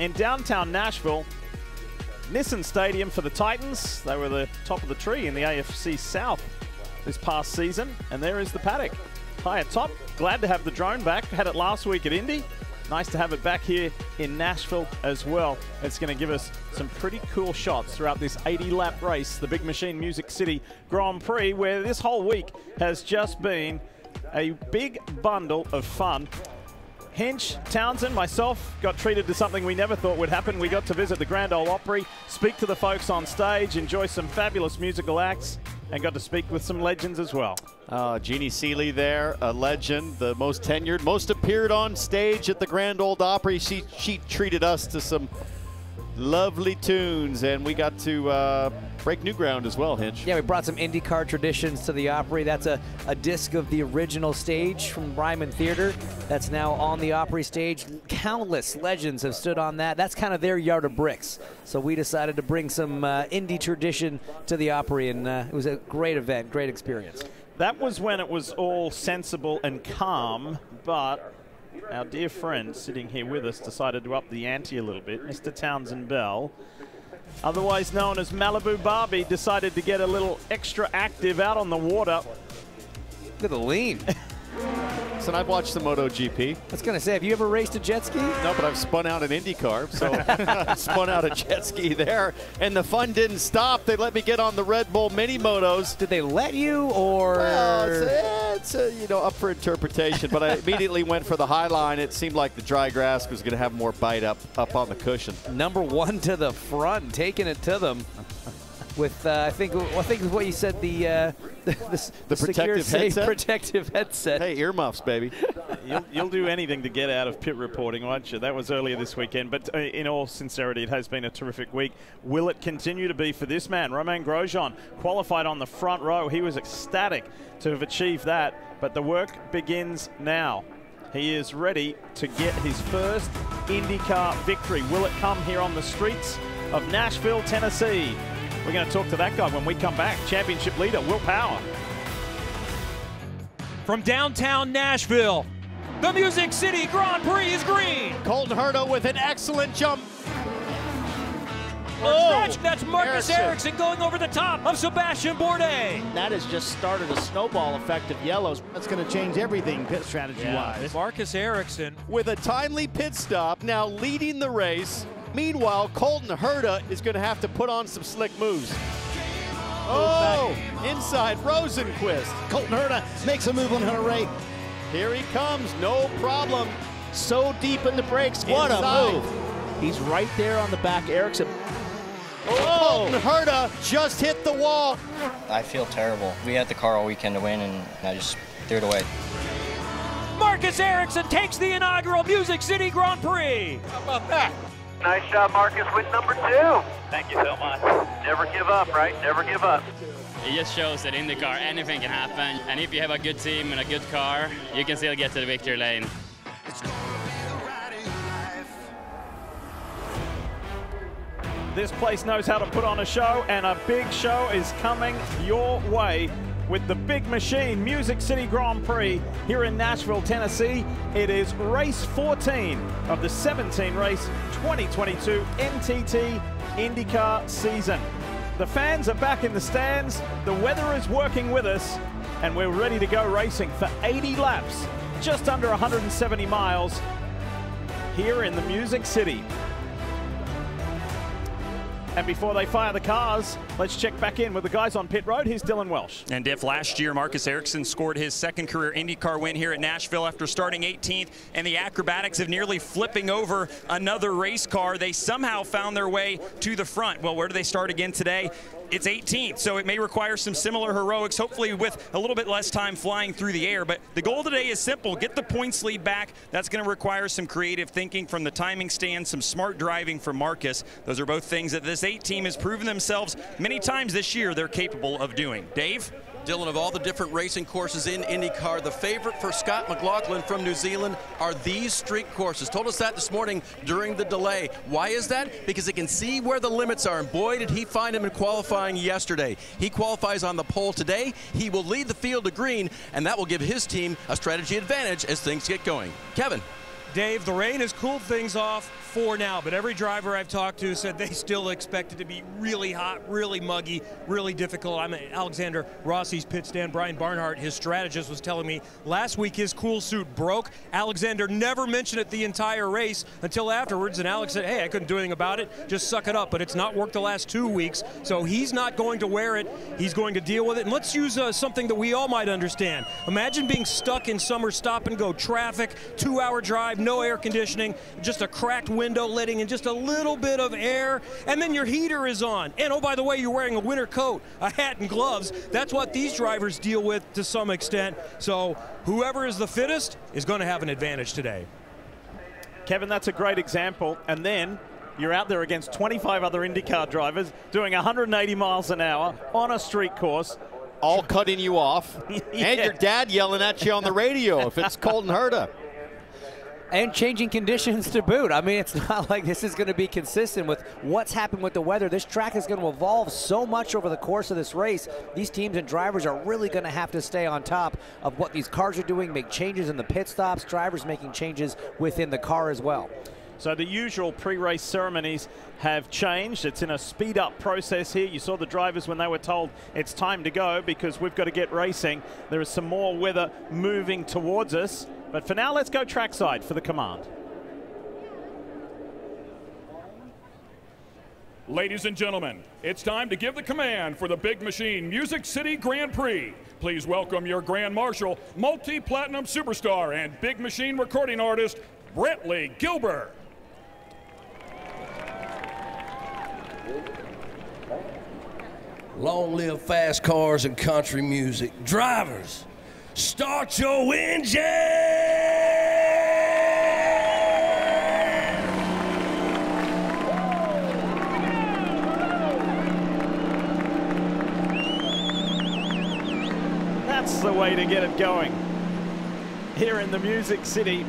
in downtown Nashville, Nissan Stadium for the Titans. They were the top of the tree in the AFC South this past season, and there is the paddock high atop. Glad to have the drone back. Had it last week at Indy. Nice to have it back here in Nashville as well. It's going to give us some pretty cool shots throughout this 80-lap race, the Big Machine Music City Grand Prix, where this whole week has just been a big bundle of fun. Hinch, Townsend, myself got treated to something we never thought would happen. We got to visit the Grand Ole Opry, speak to the folks on stage, enjoy some fabulous musical acts, and got to speak with some legends as well. Jeannie Seeley there, a legend, the most tenured, most appeared on stage at the Grand Ole Opry. She treated us to some lovely tunes, and we got to break new ground as well, Hinch. Yeah, we brought some IndyCar traditions to the Opry. That's a disc of the original stage from Ryman Theater that's now on the Opry stage. Countless legends have stood on that. That's kind of their yard of bricks. So we decided to bring some Indy tradition to the Opry, and it was a great event, great experience. That was when it was all sensible and calm, but our dear friend sitting here with us decided to up the ante a little bit. Mr. Townsend Bell, otherwise known as Malibu Barbie, decided to get a little extra active out on the water. Look at the lean. So I've watched the MotoGP. I was going to say, have you ever raced a jet ski? No, but I've spun out an IndyCar, so I spun out a jet ski there, and the fun didn't stop. They let me get on the Red Bull Mini Motos. Did they let you, or? Well, That's up for interpretation, but I immediately went for the high line. It seemed like the dry grass was going to have more bite up on the cushion. Number one to the front, taking it to them with I think what you said, the protective headset. Protective headset. Hey, earmuffs, baby. You'll do anything to get out of pit reporting, won't you? That was earlier this weekend, but in all sincerity, it has been a terrific week. Will it continue to be for this man? Romain Grosjean qualified on the front row. He was ecstatic to have achieved that, but the work begins now. He is ready to get his first IndyCar victory. Will it come here on the streets of Nashville, Tennessee? We're going to talk to that guy when we come back. Championship leader, Will Power. From downtown Nashville, the Music City Grand Prix is green. Colton Herta with an excellent jump. That's Marcus Ericsson going over the top of Sebastian Bourdais. That has just started a snowball effect of yellows. That's going to change everything pit strategy-wise. Marcus Ericsson with a timely pit stop, now leading the race. Meanwhile, Colton Herta is going to have to put on some slick moves. Oh, inside Rosenquist. Colton Herta makes a move on Herta. Here he comes, no problem. So deep in the brakes. What a move. He's right there on the back. Ericsson. Oh, Colton Herta just hit the wall. I feel terrible. We had the car all weekend to win, and I just threw it away. Marcus Ericsson takes the inaugural Music City Grand Prix. How about that? Nice job, Marcus, with number 2. Thank you so much. Never give up, right? Never give up. It just shows that in the car anything can happen, and if you have a good team and a good car, you can still get to the victory lane. This place knows how to put on a show, and a big show is coming your way with the big machine Music City Grand Prix here in Nashville, Tennessee. It is race 14 of the 17-race 2022 NTT IndyCar season. The fans are back in the stands, the weather is working with us, and we're ready to go racing for 80 laps, just under 170 miles here in the Music City. And before they fire the cars, let's check back in with the guys on pit road. Here's Dylan Welsh. And if last year Marcus Ericsson scored his second career IndyCar win here at Nashville after starting 18th, and the acrobatics of nearly flipping over another race car, they somehow found their way to the front. Well, where do they start again today? It's 18th, so it may require some similar heroics, hopefully with a little bit less time flying through the air. But the goal today is simple. Get the points lead back. That's going to require some creative thinking from the timing stand, some smart driving from Marcus. Those are both things that this 8 team has proven themselves many times this year they're capable of doing. Dave? Dylan, of all the different racing courses in IndyCar, the favorite for Scott McLaughlin from New Zealand are these street courses. Told us that this morning during the delay. Why is that? Because he can see where the limits are, and boy, did he find them in qualifying yesterday. He qualifies on the pole today. He will lead the field to green, and that will give his team a strategy advantage as things get going. Kevin. Dave, the rain has cooled things off for now, but every driver I've talked to said they still expect it to be really hot, really muggy, really difficult. I'm at Alexander Rossi's pit stand. Brian Barnhart, his strategist, was telling me last week his cool suit broke. Alexander never mentioned it the entire race until afterwards, and Alex said, hey, I couldn't do anything about it, just suck it up. But it's not worked the last 2 weeks, so he's not going to wear it. He's going to deal with it. And let's use something that we all might understand. Imagine being stuck in summer stop-and-go traffic, 2-hour drive, no air conditioning, just a cracked window letting in just a little bit of air, and then your heater is on. And oh, by the way, you're wearing a winter coat, a hat, and gloves. That's what these drivers deal with to some extent. So whoever is the fittest is going to have an advantage today. Kevin, that's a great example. And then you're out there against 25 other IndyCar drivers doing 180 miles an hour on a street course. All cutting you off. Yeah. And your dad yelling at you on the radio if it's Colton Herta. And changing conditions to boot. I mean, it's not like this is going to be consistent with what's happened with the weather. This track is going to evolve so much over the course of this race. These teams and drivers are really going to have to stay on top of what these cars are doing, make changes in the pit stops, drivers making changes within the car as well. So the usual pre-race ceremonies have changed. It's in a speed-up process here. You saw the drivers when they were told it's time to go because we've got to get racing. There is some more weather moving towards us. But for now, let's go trackside for the command. Ladies and gentlemen, it's time to give the command for the big machine Music City Grand Prix. Please welcome your Grand Marshal, multi-platinum superstar and Big Machine recording artist, Brantley Gilbert. Long live fast cars and country music. Drivers, start your engine! That's the way to get it going here in the Music City.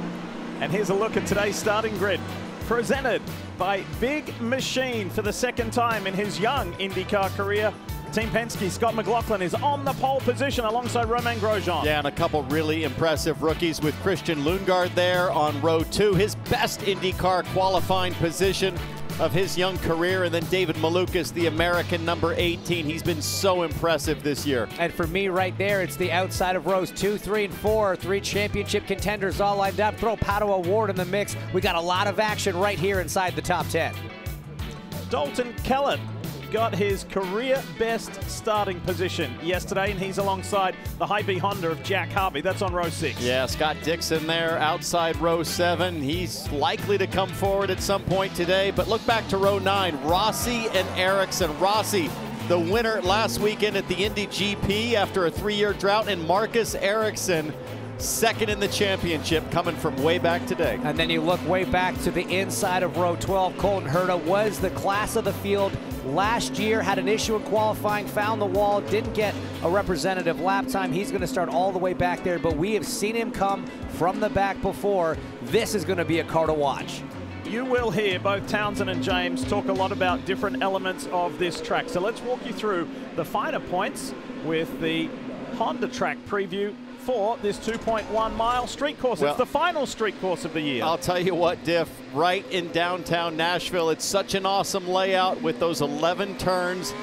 And here's a look at today's starting grid, presented by Big Machine for the second time in his young IndyCar career. Team Penske, Scott McLaughlin is on the pole position alongside Romain Grosjean. Yeah, and a couple really impressive rookies with Christian Lundgaard there on row 2. His best IndyCar qualifying position of his young career. And then David Malukas, the American number 18. He's been so impressive this year. And for me right there, it's the outside of rows 2, 3, and 4. 3 championship contenders all lined up. Throw Pato O'Ward in the mix. We got a lot of action right here inside the top 10. Dalton Kellett got his career best starting position yesterday, and he's alongside the Hy-Vee Honda of Jack Harvey. That's on row 6. Yeah, Scott Dixon there outside row 7. He's likely to come forward at some point today, but look back to row 9, Rossi and Ericsson. Rossi, the winner last weekend at the Indy GP after a 3-year drought, and Marcus Ericsson, second in the championship, coming from way back today. And then you look way back to the inside of row 12. Colton Herta was the class of the field last year, had an issue in qualifying, found the wall, didn't get a representative lap time. He's going to start all the way back there, but we have seen him come from the back before. This is going to be a car to watch. You will hear both Townsend and James talk a lot about different elements of this track. So let's walk you through the finer points with the Honda track preview for this 2.1 mile street course. Well, it's the final street course of the year. I'll tell you what, Diff, right in downtown Nashville, it's such an awesome layout with those 11 turns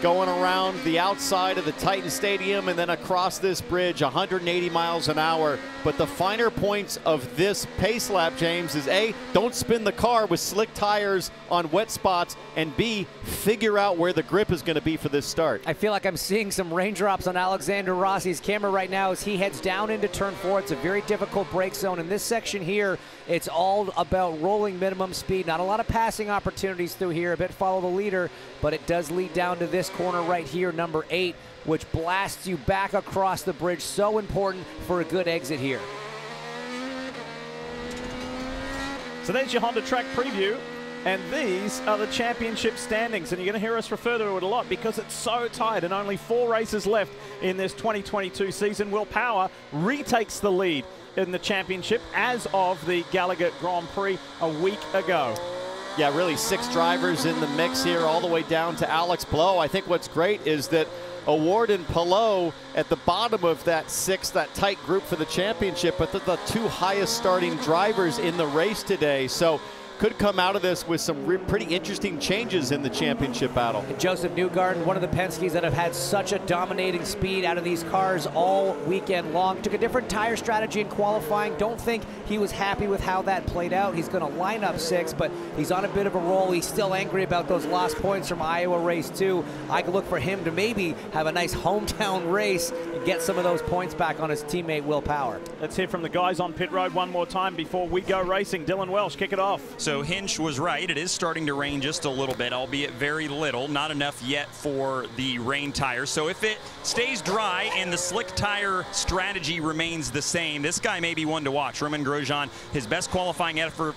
going around the outside of the Titan Stadium and then across this bridge, 180 miles an hour. But the finer points of this pace lap, James, is A, don't spin the car with slick tires on wet spots, and B, figure out where the grip is going to be for this start. I feel like I'm seeing some raindrops on Alexander Rossi's camera right now as he heads down into turn 4. It's a very difficult brake zone. In this section here, it's all about rolling minimum speed. Not a lot of passing opportunities through here. A bit follow the leader, but it does lead down to this corner right here, number 8, which blasts you back across the bridge. So important for a good exit here. So there's your Honda track preview, and these are the championship standings, and you're going to hear us refer to it a lot because it's so tight and only 4 races left in this 2022 season. Will Power retakes the lead in the championship as of the Gallagher Grand Prix a week ago. Yeah, really 6 drivers in the mix here, all the way down to Alex Palou. I think what's great is that O'Ward and Palou at the bottom of that 6, that tight group for the championship, but they're the 2 highest starting drivers in the race today. So could come out of this with some pretty interesting changes in the championship battle. And Joseph Newgarden, one of the Penske's that have had such a dominating speed out of these cars all weekend long, took a different tire strategy in qualifying. Don't think he was happy with how that played out. He's going to line up 6, but he's on a bit of a roll. He's still angry about those lost points from Iowa race 2. I could look for him to maybe have a nice hometown race and get some of those points back on his teammate Will Power. Let's hear from the guys on pit road one more time before we go racing. Dylan Welsh, kick it off. So Hinch was right. It is starting to rain just a little bit, albeit very little. Not enough yet for the rain tires. So if it stays dry and the slick tire strategy remains the same, this guy may be one to watch. Romain Grosjean, his best qualifying effort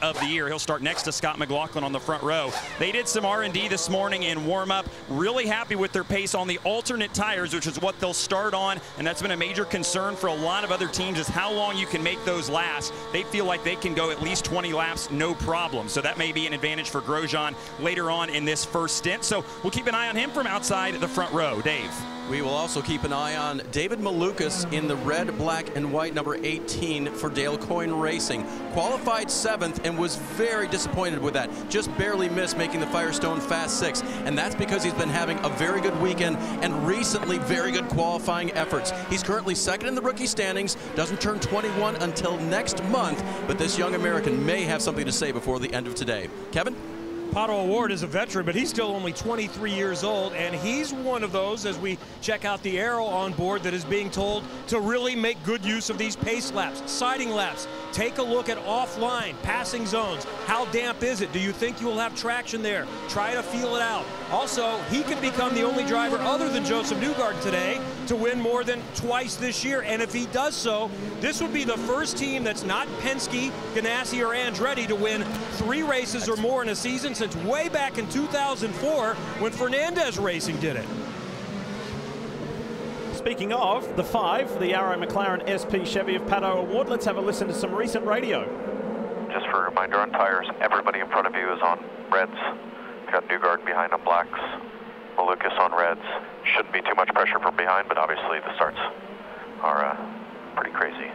of the year. He'll start next to Scott McLaughlin on the front row. They did some R&D this morning in warm-up. Really happy with their pace on the alternate tires, which is what they'll start on, and that's been a major concern for a lot of other teams, is how long you can make those last. They feel like they can go at least 20 laps, no problem. So that may be an advantage for Grosjean later on in this first stint. So we'll keep an eye on him from outside the front row. Dave. We will also keep an eye on David Malukas in the red, black, and white number 18 for Dale Coyne Racing. Qualified 7th and was very disappointed with that. Just barely missed making the Firestone Fast 6. And that's because he's been having a very good weekend and recently very good qualifying efforts. He's currently 2nd in the rookie standings, doesn't turn 21 until next month, but this young American may have something to say before the end of today. Kevin? Pato O'Ward is a veteran, but he's still only 23 years old, and he's one of those, as we check out the aero on board, that is being told to really make good use of these pace laps, siding laps. Take a look at offline, passing zones. How damp is it? Do you think you will have traction there? Try to feel it out. Also, he can become the only driver other than Joseph Newgarden today to win more than twice this year, and if he does so, this would be the first team that's not Penske, Ganassi, or Andretti to win 3 races or more in a season since way back in 2004 when Fernandez Racing did it. Speaking of the 5, the Arrow McLaren SP Chevy of Pato O'Ward, let's have a listen to some recent radio. Just for a reminder on tires, everybody in front of you is on reds. Got Newgarden behind on blacks, Malukas on reds. Shouldn't be too much pressure from behind, but obviously the starts are pretty crazy.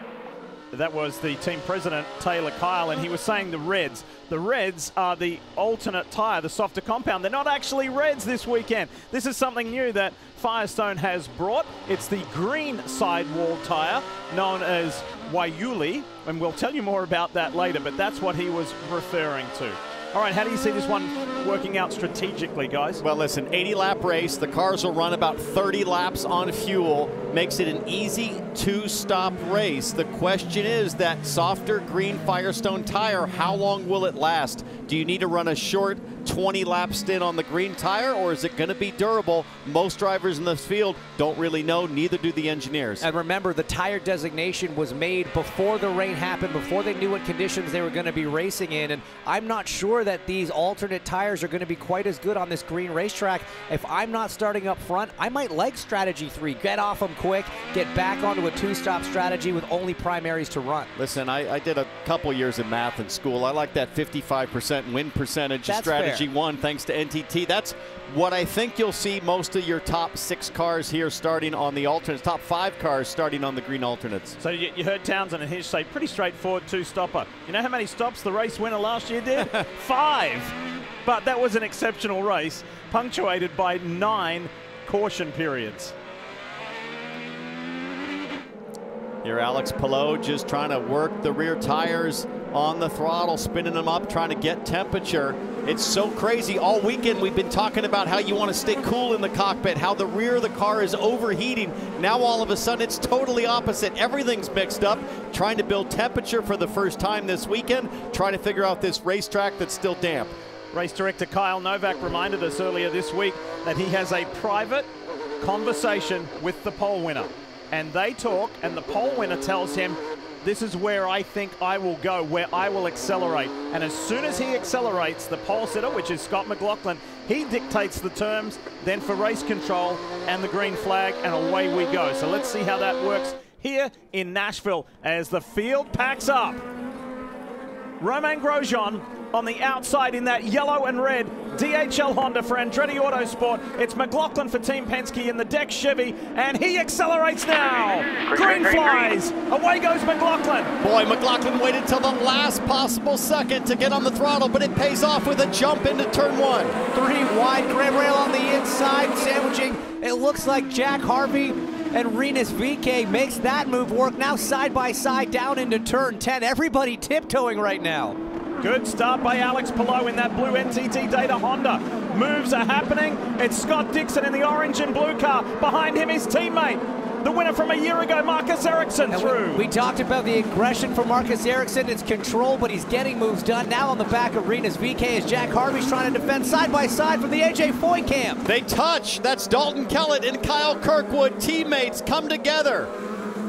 That was the team president, Taylor Kyle, and he was saying the reds. The reds are the alternate tyre, the softer compound. They're not actually reds this weekend. This is something new that Firestone has brought. It's the green sidewall tyre, known as Waiuli, and we'll tell you more about that later, but that's what he was referring to. All right, how do you see this one working out strategically, guys? Well, listen, 80-lap race. The cars will run about 30 laps on fuel. Makes it an easy 2-stop race. The question is that softer green Firestone tire, how long will it last? Do you need to run a short 20-lap stint on the green tire, or is it going to be durable? Most drivers in this field don't really know, neither do the engineers. And remember, the tire designation was made before the rain happened, before they knew what conditions they were going to be racing in, and I'm not sure that these alternate tires are going to be quite as good on this green racetrack. If I'm not starting up front, I might like strategy 3. Get off them quick, get back onto a 2-stop strategy with only primaries to run. Listen, I did a couple years in math in school. I like that 55% win percentage strategy fair. 1 thanks to NTT. That's what I think you'll see most of your top 6 cars here starting on the alternates, top 5 cars starting on the green alternates. So you heard Townsend and Hinch say pretty straightforward 2-stopper. You know how many stops the race winner last year did? 5. But that was an exceptional race, punctuated by 9 caution periods. Here Alex Palou just trying to work the rear tires on the throttle, spinning them up, trying to get temperature. It's so crazy. All weekend we've been talking about how you want to stay cool in the cockpit, how the rear of the car is overheating. Now all of a sudden it's totally opposite. Everything's mixed up, trying to build temperature for the first time this weekend, trying to figure out this racetrack that's still damp. Race director Kyle Novak reminded us earlier this week that he has a private conversation with the pole winner. And they talk, and the pole winner tells him, this is where I think I will go, where I will accelerate. And as soon as he accelerates, the pole sitter, which is Scott McLaughlin, he dictates the terms, then for race control and the green flag, and away we go. So let's see how that works here in Nashville as the field packs up. Romain Grosjean on the outside in that yellow and red DHL Honda for Andretti Autosport. It's McLaughlin for Team Penske in the Dex Chevy, and he accelerates now. Green flies. Away goes McLaughlin. Boy, McLaughlin waited till the last possible second to get on the throttle, but it pays off with a jump into turn 1. 3 wide, grab rail on the inside, sandwiching. It looks like Jack Harvey and Rinus VeeKay makes that move work. Now side by side down into turn 10. Everybody tiptoeing right now. Good start by Alex Palou in that blue NTT Data Honda. Moves are happening. It's Scott Dixon in the orange and blue car. Behind him his teammate, the winner from a year ago, Marcus Ericsson, through. We talked about the aggression from Marcus Ericsson. It's control, but he's getting moves done. Now on the back of Rinus VeeKay as Jack Harvey's trying to defend side by side from the AJ Foyt camp. They touch. That's Dalton Kellett and Kyle Kirkwood. Teammates come together.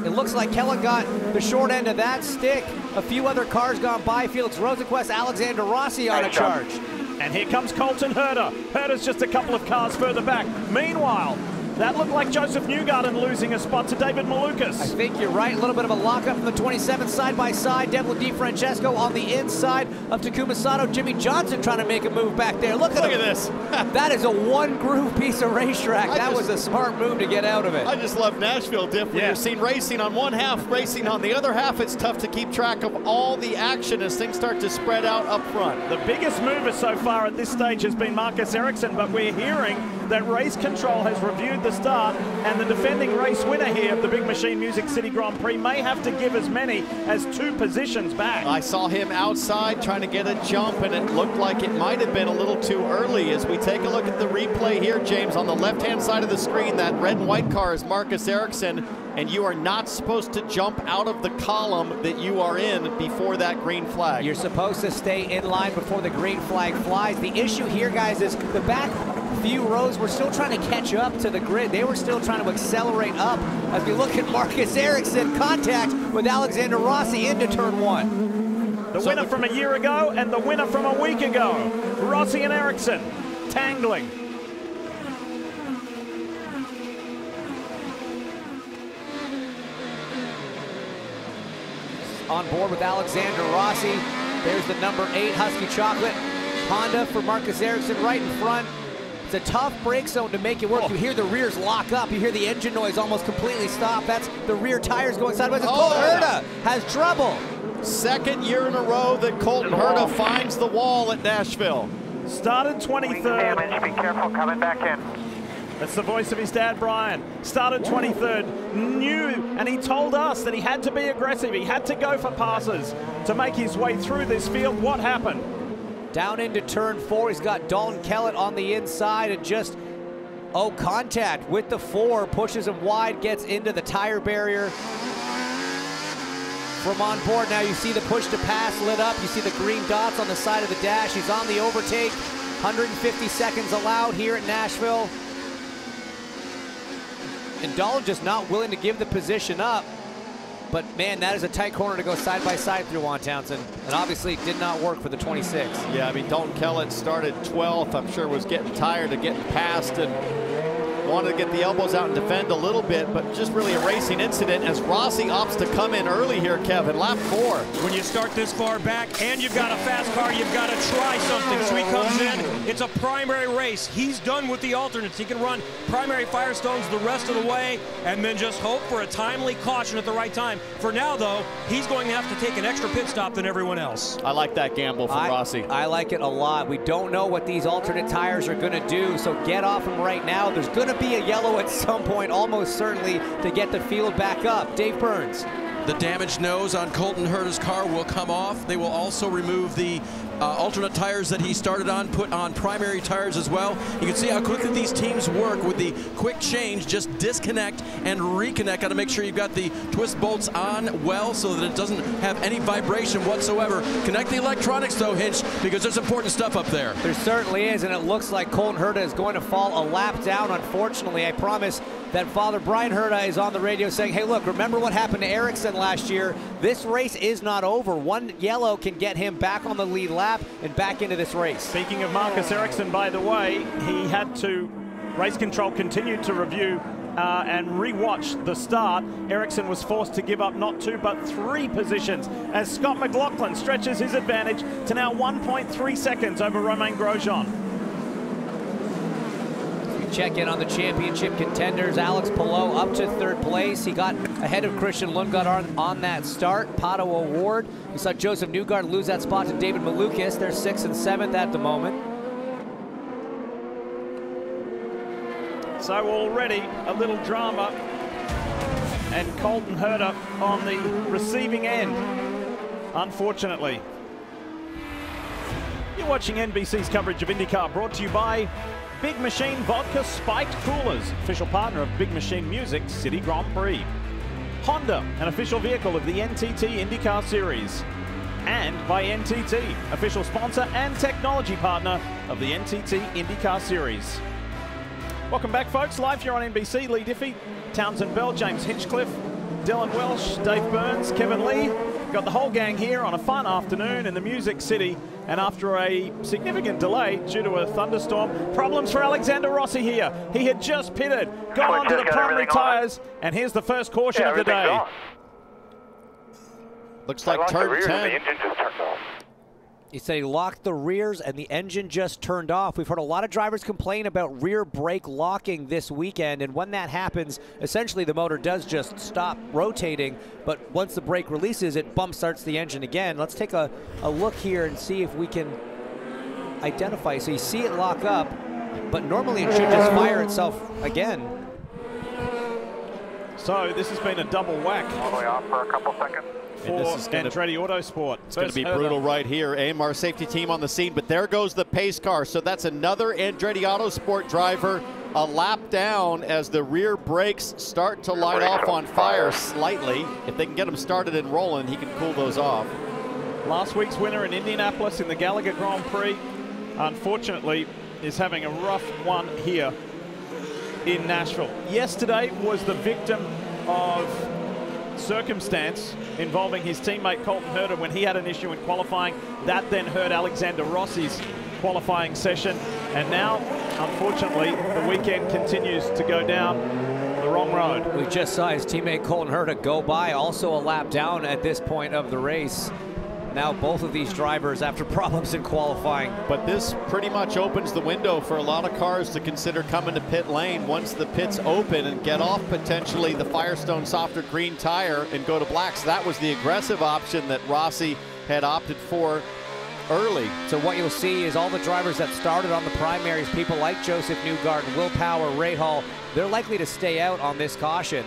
It looks like Kellett got the short end of that stick. A few other cars gone by. Felix Rosenquist, Alexander Rossi on a charge. And here comes Colton Herta. Herta's just a couple of cars further back. Meanwhile, that looked like Joseph Newgarden losing a spot to David Malukas. I think you're right. A little bit of a lockup from the 27th side by side. Devlin DiFrancesco on the inside of Takuma Sato. Jimmy Johnson trying to make a move back there. Look at this. That is a one-groove piece of racetrack. That was a smart move to get out of it. I just love Nashville, Diff. When you're seeing racing on one half, racing on the other half, it's tough to keep track of all the action as things start to spread out up front. The biggest mover so far at this stage has been Marcus Ericsson, but we're hearing that race control has reviewed the start, and the defending race winner here of the Big Machine Music City Grand Prix may have to give as many as 2 positions back. I saw him outside trying to get a jump, and it looked like it might have been a little too early. As we take a look at the replay here, James, on the left-hand side of the screen, that red and white car is Marcus Ericsson, and you are not supposed to jump out of the column that you are in before that green flag. You're supposed to stay in line before the green flag flies. The issue here, guys, is the back few rows were still trying to catch up to the grid. They were still trying to accelerate up. As we look at Marcus Ericsson, contact with Alexander Rossi into turn 1. The winner from a year ago and the winner from a week ago. Rossi and Ericsson tangling. On board with Alexander Rossi. There's the number 8 Husky Chocolate Honda for Marcus Ericsson right in front. It's a tough brake zone to make it work. You hear the rears lock up. You hear the engine noise almost completely stop. That's the rear tires going sideways. Colton Herta has trouble. Second year in a row that Colton Herta finds the wall at Nashville. Started 23rd. Damage, be careful coming back in. That's the voice of his dad, Brian. Started 23rd, knew, and he told us that he had to be aggressive. He had to go for passes to make his way through this field. What happened? Down into turn 4, he's got Dalton Kellett on the inside, and just, contact with the 4, pushes him wide, gets into the tire barrier. From on board now, you see the push to pass lit up. You see the green dots on the side of the dash. He's on the overtake. 150 seconds allowed here at Nashville. And Dalton just not willing to give the position up. But man, that is a tight corner to go side by side through, Juan Townsend. And obviously it did not work for the 26. Yeah, I mean, Dalton Kellett started 12th. I'm sure was getting tired of getting past and wanted to get the elbows out and defend a little bit, but just really a racing incident as Rossi opts to come in early here, Kevin, lap 4. When you start this far back and you've got a fast car, you've got to try something. So he comes in, it's a primary race. He's done with the alternates. He can run primary Firestones the rest of the way and then just hope for a timely caution at the right time. For now, though, he's going to have to take an extra pit stop than everyone else. I like that gamble from Rossi. I like it a lot. We don't know what these alternate tires are going to do, so get off them right now. There's going to be a yellow at some point, almost certainly, to get the field back up. Dave Burns. The damaged nose on Colton Herta's car will come off. They will also remove the alternate tires that he started on, put on primary tires as well. You can see how quickly these teams work with the quick change. Just disconnect and reconnect. Got to make sure you've got the twist bolts on well so that it doesn't have any vibration whatsoever. Connect the electronics though, Hinch, because there's important stuff up there. There certainly is, and it looks like Colton Herta is going to fall a lap down, unfortunately. I promise that Father Brian Herta is on the radio saying, hey, look, remember what happened to Ericsson last year? This race is not over. One yellow can get him back on the lead lap and back into this race. Speaking of Marcus Ericsson, by the way, he had to, race control continued to review and rewatch the start. Ericsson was forced to give up not 2 but 3 positions as Scott McLaughlin stretches his advantage to now 1.3 seconds over Romain Grosjean. Check in on the championship contenders. Alex Palou up to 3rd place. He got ahead of Christian Lundgaard on that start. Pato Award. We saw Joseph Newgarden lose that spot to David Malukas. They're 6th and 7th at the moment. So already a little drama, and Colton Herta on the receiving end, unfortunately. You're watching NBC's coverage of IndyCar, brought to you by Big Machine Vodka Spiked Coolers, official partner of Big Machine Music City Grand Prix. Honda, an official vehicle of the NTT IndyCar Series. And by NTT, official sponsor and technology partner of the NTT IndyCar Series. Welcome back, folks. Live here on NBC. Lee Diffie, Townsend Bell, James Hinchcliffe, Dylan Welsh, Dave Burns, Kevin Lee. Got the whole gang here on a fun afternoon in the Music City, and after a significant delay due to a thunderstorm, problems for Alexander Rossi here. He had just pitted, gone onto the primary tires, and here's the first caution of the day. Looks like turn 10. The engine just turned off. He said he locked the rears and the engine just turned off. We've heard a lot of drivers complain about rear brake locking this weekend, and when that happens, essentially the motor does just stop rotating, but once the brake releases, it bump starts the engine again. Let's take a look here and see if we can identify. So you see it lock up. but normally it should just fire itself again. So this has been a double whack. All the way off for a couple seconds. For Andretti Autosport. It's going to be brutal right here. AMR safety team on the scene, but there goes the pace car. So that's another Andretti Autosport driver a lap down as the rear brakes start to light off on fire slightly. If they can get them started and rolling, he can cool those off. Last week's winner in Indianapolis in the Gallagher Grand Prix, unfortunately, is having a rough one here in Nashville. Yesterday was the victim of circumstance involving his teammate Colton Herta when he had an issue in qualifying. That then hurt Alexander Rossi's qualifying session. And now, unfortunately, the weekend continues to go down the wrong road. We just saw his teammate Colton Herta go by, also a lap down at this point of the race. Now both of these drivers after problems in qualifying. But this pretty much opens the window for a lot of cars to consider coming to pit lane once the pits open and get off potentially the Firestone softer green tire and go to black. So that was the aggressive option that Rossi had opted for early. So what you'll see is all the drivers that started on the primaries, people like Joseph Newgarden, Will Power, Ray Hall, they're likely to stay out on this caution.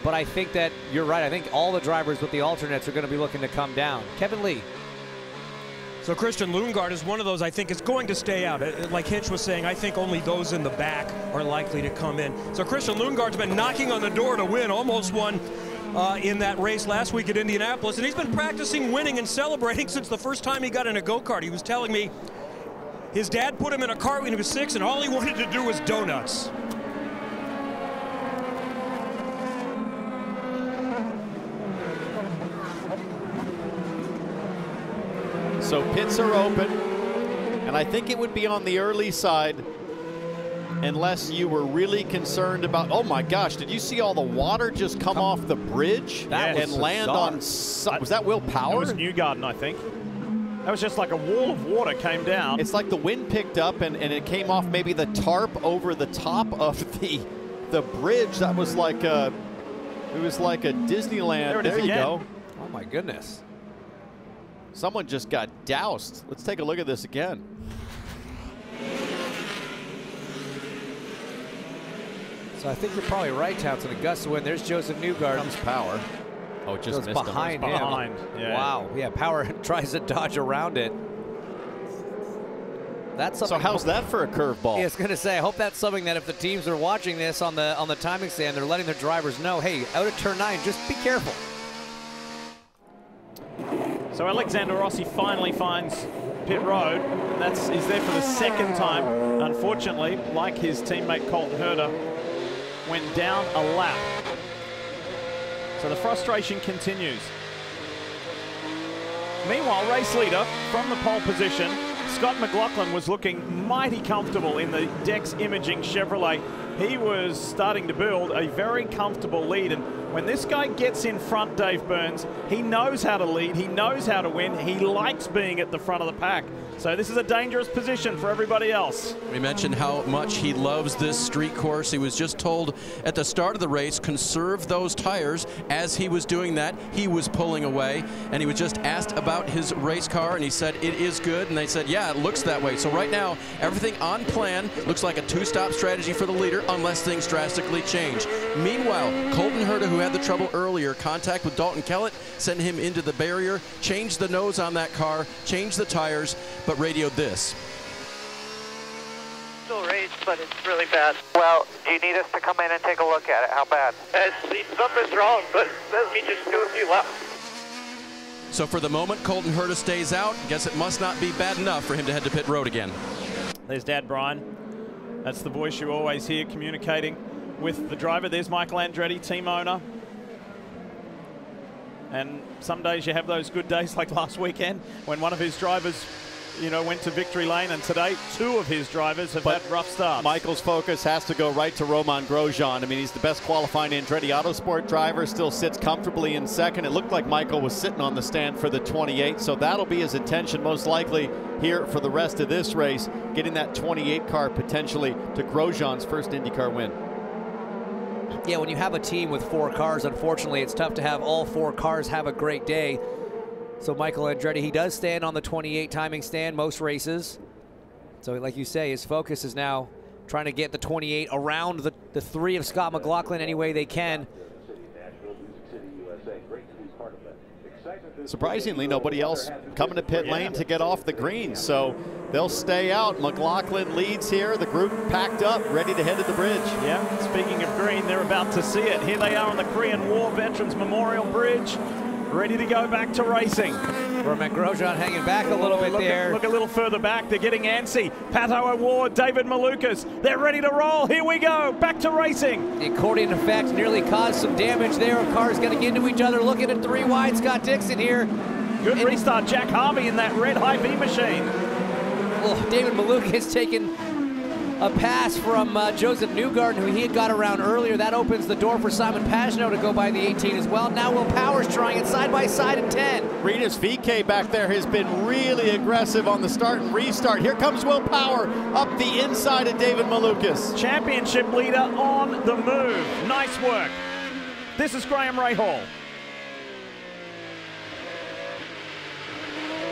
But I think that you're right. I think all the drivers with the alternates are going to be looking to come down. Kevin Lee. So Christian Lundgaard is one of those I think is going to stay out. Like Hitch was saying, I think only those in the back are likely to come in. So Christian Lundgaard's been knocking on the door to win, almost won in that race last week at Indianapolis. And he's been practicing winning and celebrating since the first time he got in a go-kart. He was telling me his dad put him in a car when he was 6 and all he wanted to do was donuts. So pits are open, and I think it would be on the early side unless you were really concerned about, oh my gosh, did you see all the water just come off the bridge and land on, was that Will Power? It was Newgarden, I think. That was just like a wall of water came down. It's like the wind picked up and it came off maybe the tarp over the top of the bridge. That was like a, it was like a Disneyland. There you go. Oh my goodness. Someone just got doused. Let's take a look at this again. So I think you're probably right, Townsend. A gust of wind. There's Joseph Newgarden. Comes Power. Oh, just missed behind him. him. Behind. Yeah. Wow. Yeah, Power tries to dodge around it. That's something. So how's that for a curveball? Yeah, I was going to say, I hope that's something that if the teams are watching this on the timing stand, they're letting their drivers know, hey, out at turn 9, just be careful. So Alexander Rossi finally finds pit road. He's there for the second time. Unfortunately, like his teammate Colton Herta, went down a lap. So the frustration continues. Meanwhile, race leader from the pole position, Scott McLaughlin, was looking mighty comfortable in the Dex Imaging Chevrolet. He was starting to build a very comfortable lead, and when this guy gets in front, Dave Burns, he knows how to lead, he knows how to win, he likes being at the front of the pack. So this is a dangerous position for everybody else. We mentioned how much he loves this street course. He was just told at the start of the race, conserve those tires. As he was doing that, he was pulling away, and he was just asked about his race car, and he said, it is good, and they said, yeah, it looks that way. So right now, everything on plan, looks like a two-stop strategy for the leader, unless things drastically change. Meanwhile, Colton Herta, who had the trouble earlier, contact with Dalton Kellett, sent him into the barrier, changed the nose on that car, changed the tires, but radioed this. Still race, but it's really bad. Well, do you need us to come in and take a look at it? How bad? Something's wrong, but let me just do a few laps. So for the moment, Colton Herta stays out. Guess it must not be bad enough for him to head to pit road again. There's Dad Brian. That's the voice you always hear communicating with the driver. There's Michael Andretti, team owner. And some days you have those good days like last weekend when one of his drivers, you know, went to victory lane, and today 2 of his drivers have had rough starts. Michael's focus has to go right to Romain Grosjean. I mean, he's the best qualifying Andretti Autosport driver, still sits comfortably in second. It looked like Michael was sitting on the stand for the 28, so that'll be his intention most likely here for the rest of this race, getting that 28 car potentially to Grosjean's first IndyCar win. Yeah, when you have a team with 4 cars, unfortunately, it's tough to have all 4 cars have a great day. So Michael Andretti, he does stand on the 28 timing stand most races. So like you say, his focus is now trying to get the 28 around the 3 of Scott McLaughlin any way they can. Surprisingly, nobody else coming to pit lane to get off the green, so they'll stay out. McLaughlin leads here. The group packed up, ready to head to the bridge. Yeah, speaking of green, they're about to see it. Here they are on the Korean War Veterans Memorial Bridge, ready to go back to racing. Romain Grosjean hanging back a little bit there. Look a little further back. They're getting antsy. Pato Award, David Malukas. They're ready to roll. Here we go. Back to racing. The accordion effect nearly caused some damage there. Cars getting into each other. Looking at 3 wide. Scott Dixon here. Good restart. Jack Harvey in that red Hy-Vee machine. Oh, David Malukas taking a pass from Joseph Newgarden, who he had got around earlier. That opens the door for Simon Pagenaud to go by the 18 as well. Now Will Power's trying it side by side in 10. Rinus VeeKay back there has been really aggressive on the start and restart. Here comes Will Power up the inside of David Malukas. Championship leader on the move. Nice work. This is Graham Rahal.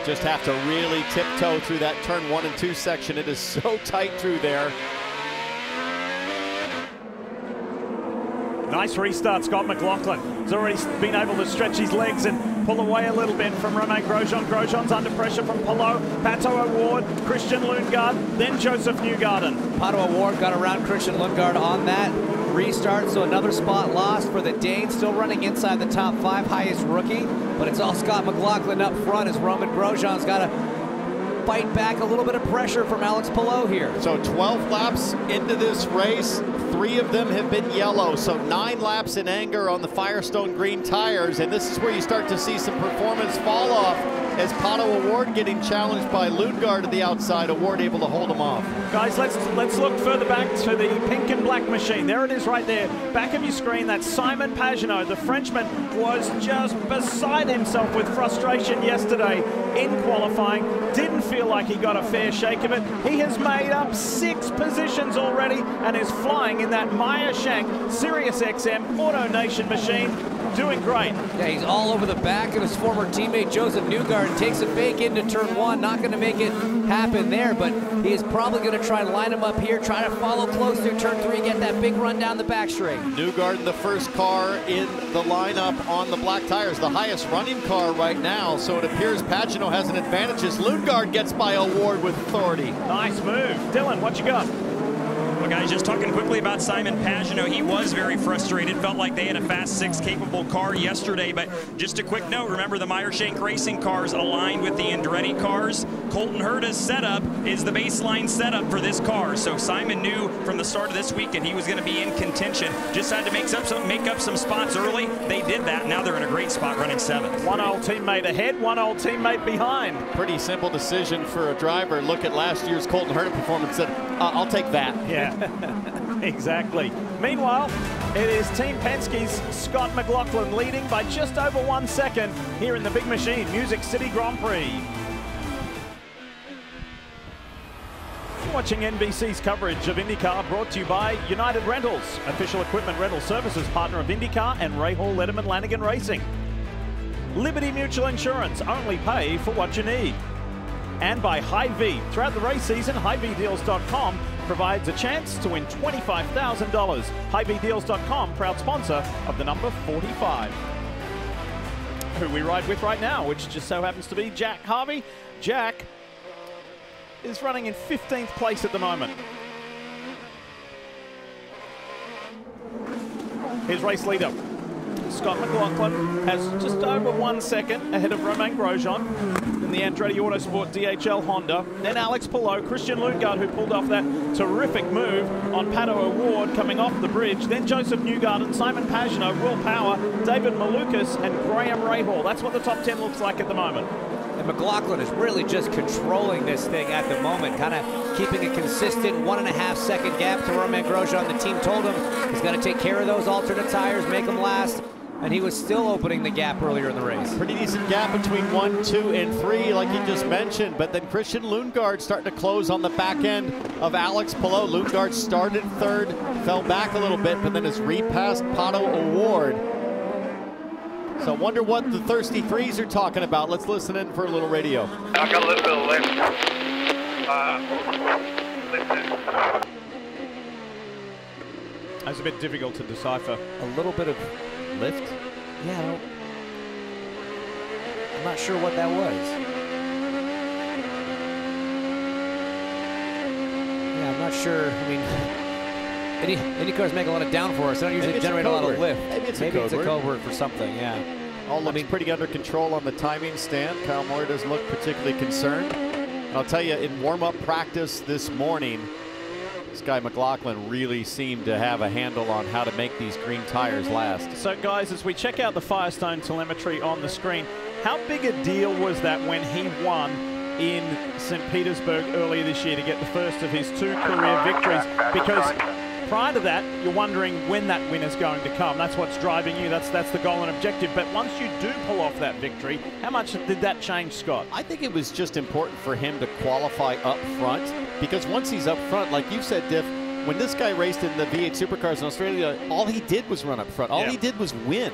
Just have to really tiptoe through that turn 1 and 2 section. It is so tight through there. Nice restart, Scott McLaughlin. He's already been able to stretch his legs and pull away a little bit from Romain Grosjean. Grosjean's under pressure from Palou, Pato Award, Christian Lundgaard, then Joseph Newgarden. Pato Award got around Christian Lundgaard on that restart, so another spot lost for the Danes, still running inside the top 5, highest rookie, but it's all Scott McLaughlin up front as Romain Grosjean's got to fight back a little bit of pressure from Alex Palou here. So 12 laps into this race, 3 of them have been yellow, so 9 laps in anger on the Firestone green tires, and this is where you start to see some performance fall off as Pato Award getting challenged by Lundgaard to the outside. Award able to hold him off. Guys, let's look further back to the pink and black machine. There it is right there, back of your screen. That's Simon Pagenaud. The Frenchman was just beside himself with frustration yesterday in qualifying. Didn't feel like he got a fair shake of it. He has made up 6 positions already and is flying in that Meyer Shank Sirius XM Auto Nation machine. Doing great. Yeah, he's all over the back of his former teammate Joseph Newgarden. Takes a fake into turn 1. Not going to make it happen there, but he is probably going to try and line him up here, try to follow close through turn 3, get that big run down the back straight. Newgarden, the first car in the lineup on the black tires, the highest running car right now, so it appears Pagenaud has an advantage as Lundgaard gets by Award with authority. Nice move. Dylan, what you got? Well, guys, just talking quickly about Simon Pagenaud, he was very frustrated. Felt like they had a Fast 6 capable car yesterday, but just a quick note, remember the Meyer-Shank Racing cars aligned with the Andretti cars. Colton Herta's setup is the baseline setup for this car, so Simon knew from the start of this weekend he was going to be in contention. Just had to make up some spots early. They did that. Now they're in a great spot running 7th. One old teammate ahead, one old teammate behind. Pretty simple decision for a driver. Look at last year's Colton Herta performance. Said, I'll take that. Yeah. Exactly. Meanwhile, it is Team Penske's Scott McLaughlin leading by just over 1 second here in the Big Machine Music City Grand Prix. You're watching NBC's coverage of IndyCar, brought to you by United Rentals, official equipment rental services partner of IndyCar and Rahal Letterman Lanigan Racing. Liberty Mutual Insurance, only pay for what you need. And by Hy-Vee. Throughout the race season, HyVeeDeals.com provides a chance to win $25,000. HyVeeDeals.com, proud sponsor of the number 45. Who we ride with right now, which just so happens to be Jack Harvey. Jack is running in 15th place at the moment. His race leader, Scott McLaughlin, has just over 1 second ahead of Romain Grosjean in the Andretti Autosport DHL Honda. Then Alex Palou, Christian Lundgaard, who pulled off that terrific move on Pato Award coming off the bridge. Then Joseph Newgarden, Simon Pagenaud, Will Power, David Malukas, and Graham Rahal. That's what the top 10 looks like at the moment. And McLaughlin is really just controlling this thing at the moment, kind of keeping a consistent 1.5 second gap to Romain Grosjean. The team told him he's got to take care of those alternate tires, make them last. And he was still opening the gap earlier in the race. Pretty decent gap between 1, 2, and 3, like you just mentioned. But then Christian Lundgaard starting to close on the back end of Alex Palou. Lundgaard started 3rd, fell back a little bit, but then has repassed Pato Award. So I wonder what the Thirsty Threes are talking about. Let's listen in for a little radio. I got a little bit of lift. That's a bit difficult to decipher. A little bit of lift? Yeah, I'm not sure what that was. Yeah, I'm not sure. I mean, IndyCars make a lot of downforce. They don't usually generate a lot of lift. Maybe it's a code word for something, yeah. All looks pretty under control on the timing stand. Kyle Moore doesn't look particularly concerned. And I'll tell you, in warm-up practice this morning, this guy McLaughlin really seemed to have a handle on how to make these green tires last. So guys, as we check out the Firestone telemetry on the screen, how big a deal was that when he won in St. Petersburg earlier this year to get the first of his 2 career victories? Because prior to that, you're wondering when that win is going to come. That's what's driving you. That's the goal and objective. But once you do pull off that victory, how much did that change, Scott? I think it was just important for him to qualify up front, because once he's up front, like you said, Diff, when this guy raced in the V8 Supercars in Australia, all he did was run up front. All he did was win.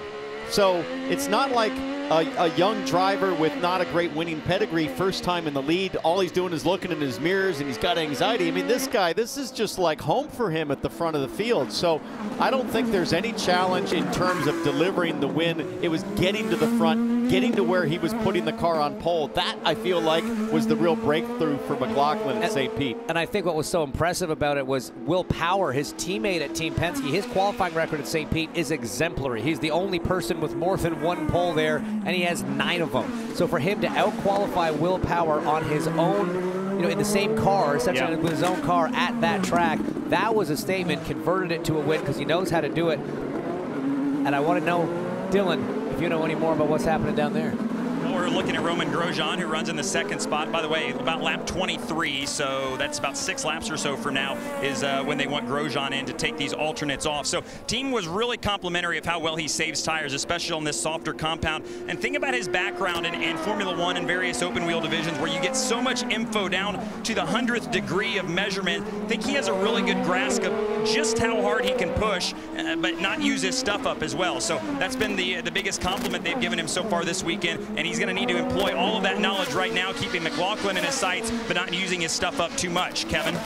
So it's not like a young driver with not a great winning pedigree, first time in the lead. All he's doing is looking in his mirrors and he's got anxiety. I mean, this guy, this is just like home for him at the front of the field. So I don't think there's any challenge in terms of delivering the win. It was getting to the front, getting to where he was putting the car on pole. That, I feel like, was the real breakthrough for McLaughlin at St. Pete. And I think what was so impressive about it was Will Power, his teammate at Team Penske. His qualifying record at St. Pete is exemplary. He's the only person with more than 1 pole there, and he has 9 of them. So for him to out-qualify Will Power on his own, in the same car, essentially with his own car at that track, that was a statement, converted it to a win because he knows how to do it. And I want to know, Dylan, if you know any more about what's happening down there. We're looking at Roman Grosjean, who runs in the 2nd spot. By the way, about lap 23, so that's about 6 laps or so from now is when they want Grosjean in to take these alternates off. So team was really complimentary of how well he saves tires, especially on this softer compound. And think about his background in Formula 1 and various open wheel divisions where you get so much info down to the 100th degree of measurement. I think he has a really good grasp of just how hard he can push, but not use his stuff up as well. So that's been the biggest compliment they've given him so far this weekend, and he's going to need to employ all of that knowledge right now, keeping McLaughlin in his sights, but not using his stuff up too much. Kevin?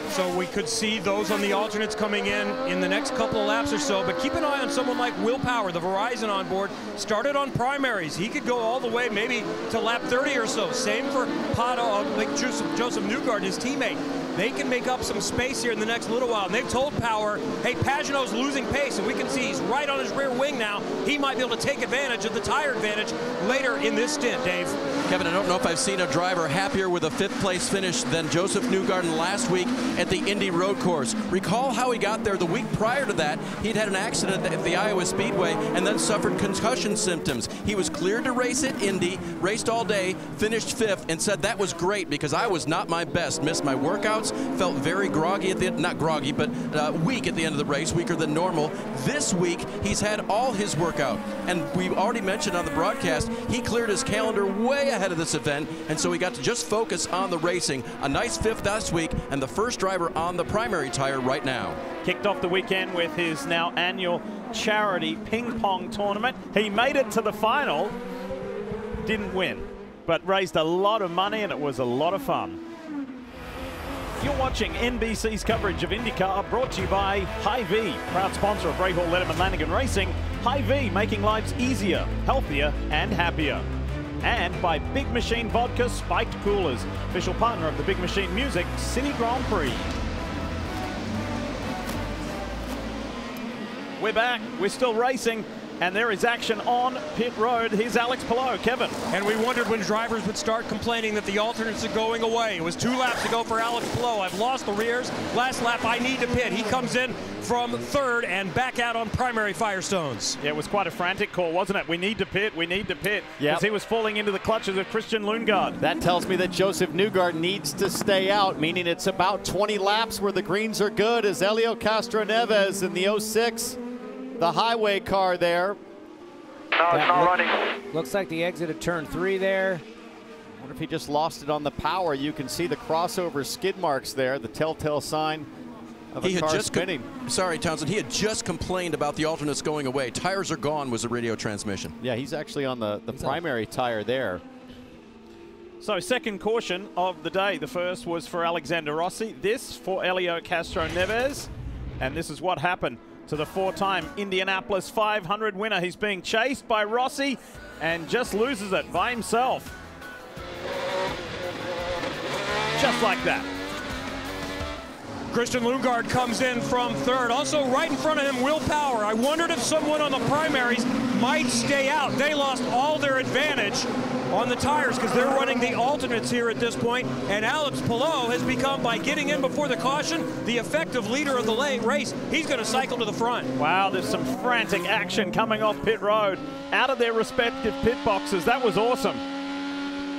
So we could see those on the alternates coming in the next couple of laps or so, but keep an eye on someone like Will Power, the Verizon on board, started on primaries. He could go all the way maybe to lap 30 or so. Same for Pato, like Joseph Newgard, his teammate. They can make up some space here in the next little while. And they've told Power, hey, Pagenaud's losing pace, and we can see he's right on his rear wing now. He might be able to take advantage of the tire advantage later in this stint, Dave. Kevin, I don't know if I've seen a driver happier with a 5th place finish than Joseph Newgarden last week at the Indy Road Course. Recall how he got there the week prior to that. He'd had an accident at the Iowa Speedway and then suffered concussion symptoms. He was cleared to race at Indy, raced all day, finished 5th, and said that was great because I was not my best. Missed my workouts, felt very groggy at the end, not groggy, but weak at the end of the race, weaker than normal. This week, he's had all his workout. And we already mentioned on the broadcast, he cleared his calendar way ahead of this event, and so he got to just focus on the racing. A nice 5th last week, and the first driver on the primary tire right now. Kicked off the weekend with his now annual charity ping pong tournament. He made it to the final, didn't win, but raised a lot of money, and it was a lot of fun. You're watching NBC's coverage of IndyCar, brought to you by Hy-Vee, proud sponsor of Rahal Letterman Lanigan Racing. Hy-Vee, making lives easier, healthier, and happier. And by Big Machine Vodka Spiked Coolers, official partner of the Big Machine Music City Grand Prix. We're back, we're still racing, and there is action on pit road. Here's Alex Palou. Kevin. And we wondered when drivers would start complaining that the alternates are going away. It was 2 laps to go for Alex Palou. I've lost the rears. Last lap, I need to pit. He comes in from 3rd and back out on primary Firestones. Yeah, it was quite a frantic call, wasn't it? We need to pit, we need to pit. Because he was falling into the clutches of Christian Lundgaard. That tells me that Joseph Newgard needs to stay out, meaning it's about 20 laps where the greens are good as Helio Castroneves in the 06, the highway car there. No, it's not running. Looks like the exit of turn 3 there. I wonder if he just lost it on the power. You can see the crossover skid marks there, the telltale sign of a car spinning. Sorry, Townsend. He had just complained about the alternates going away. Tires are gone was the radio transmission. Yeah, he's actually on the primary tire there. So second caution of the day. The first was for Alexander Rossi. This for Helio Castroneves. And this is what happened to the 4-time Indianapolis 500 winner. He's being chased by Rossi and just loses it by himself. Just like that. Christian Lundgaard comes in from third. Also right in front of him, Will Power. I wondered if someone on the primaries might stay out. They lost all their advantage on the tires because they're running the alternates here at this point. And Alex Palou has become, by getting in before the caution, the effective leader of the race. He's going to cycle to the front. Wow, there's some frantic action coming off pit road out of their respective pit boxes. That was awesome.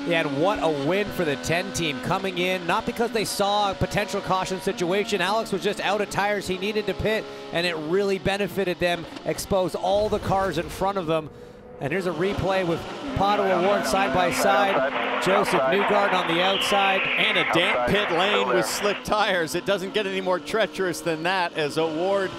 Yeah, and what a win for the 10 team coming in, not because they saw a potential caution situation. Alex was just out of tires. He needed to pit, and it really benefited them, exposed all the cars in front of them. And here's a replay with Pato O'Ward side by side. Joseph Newgarden on the outside. And a damp pit lane with slick tires. It doesn't get any more treacherous than that as O'Ward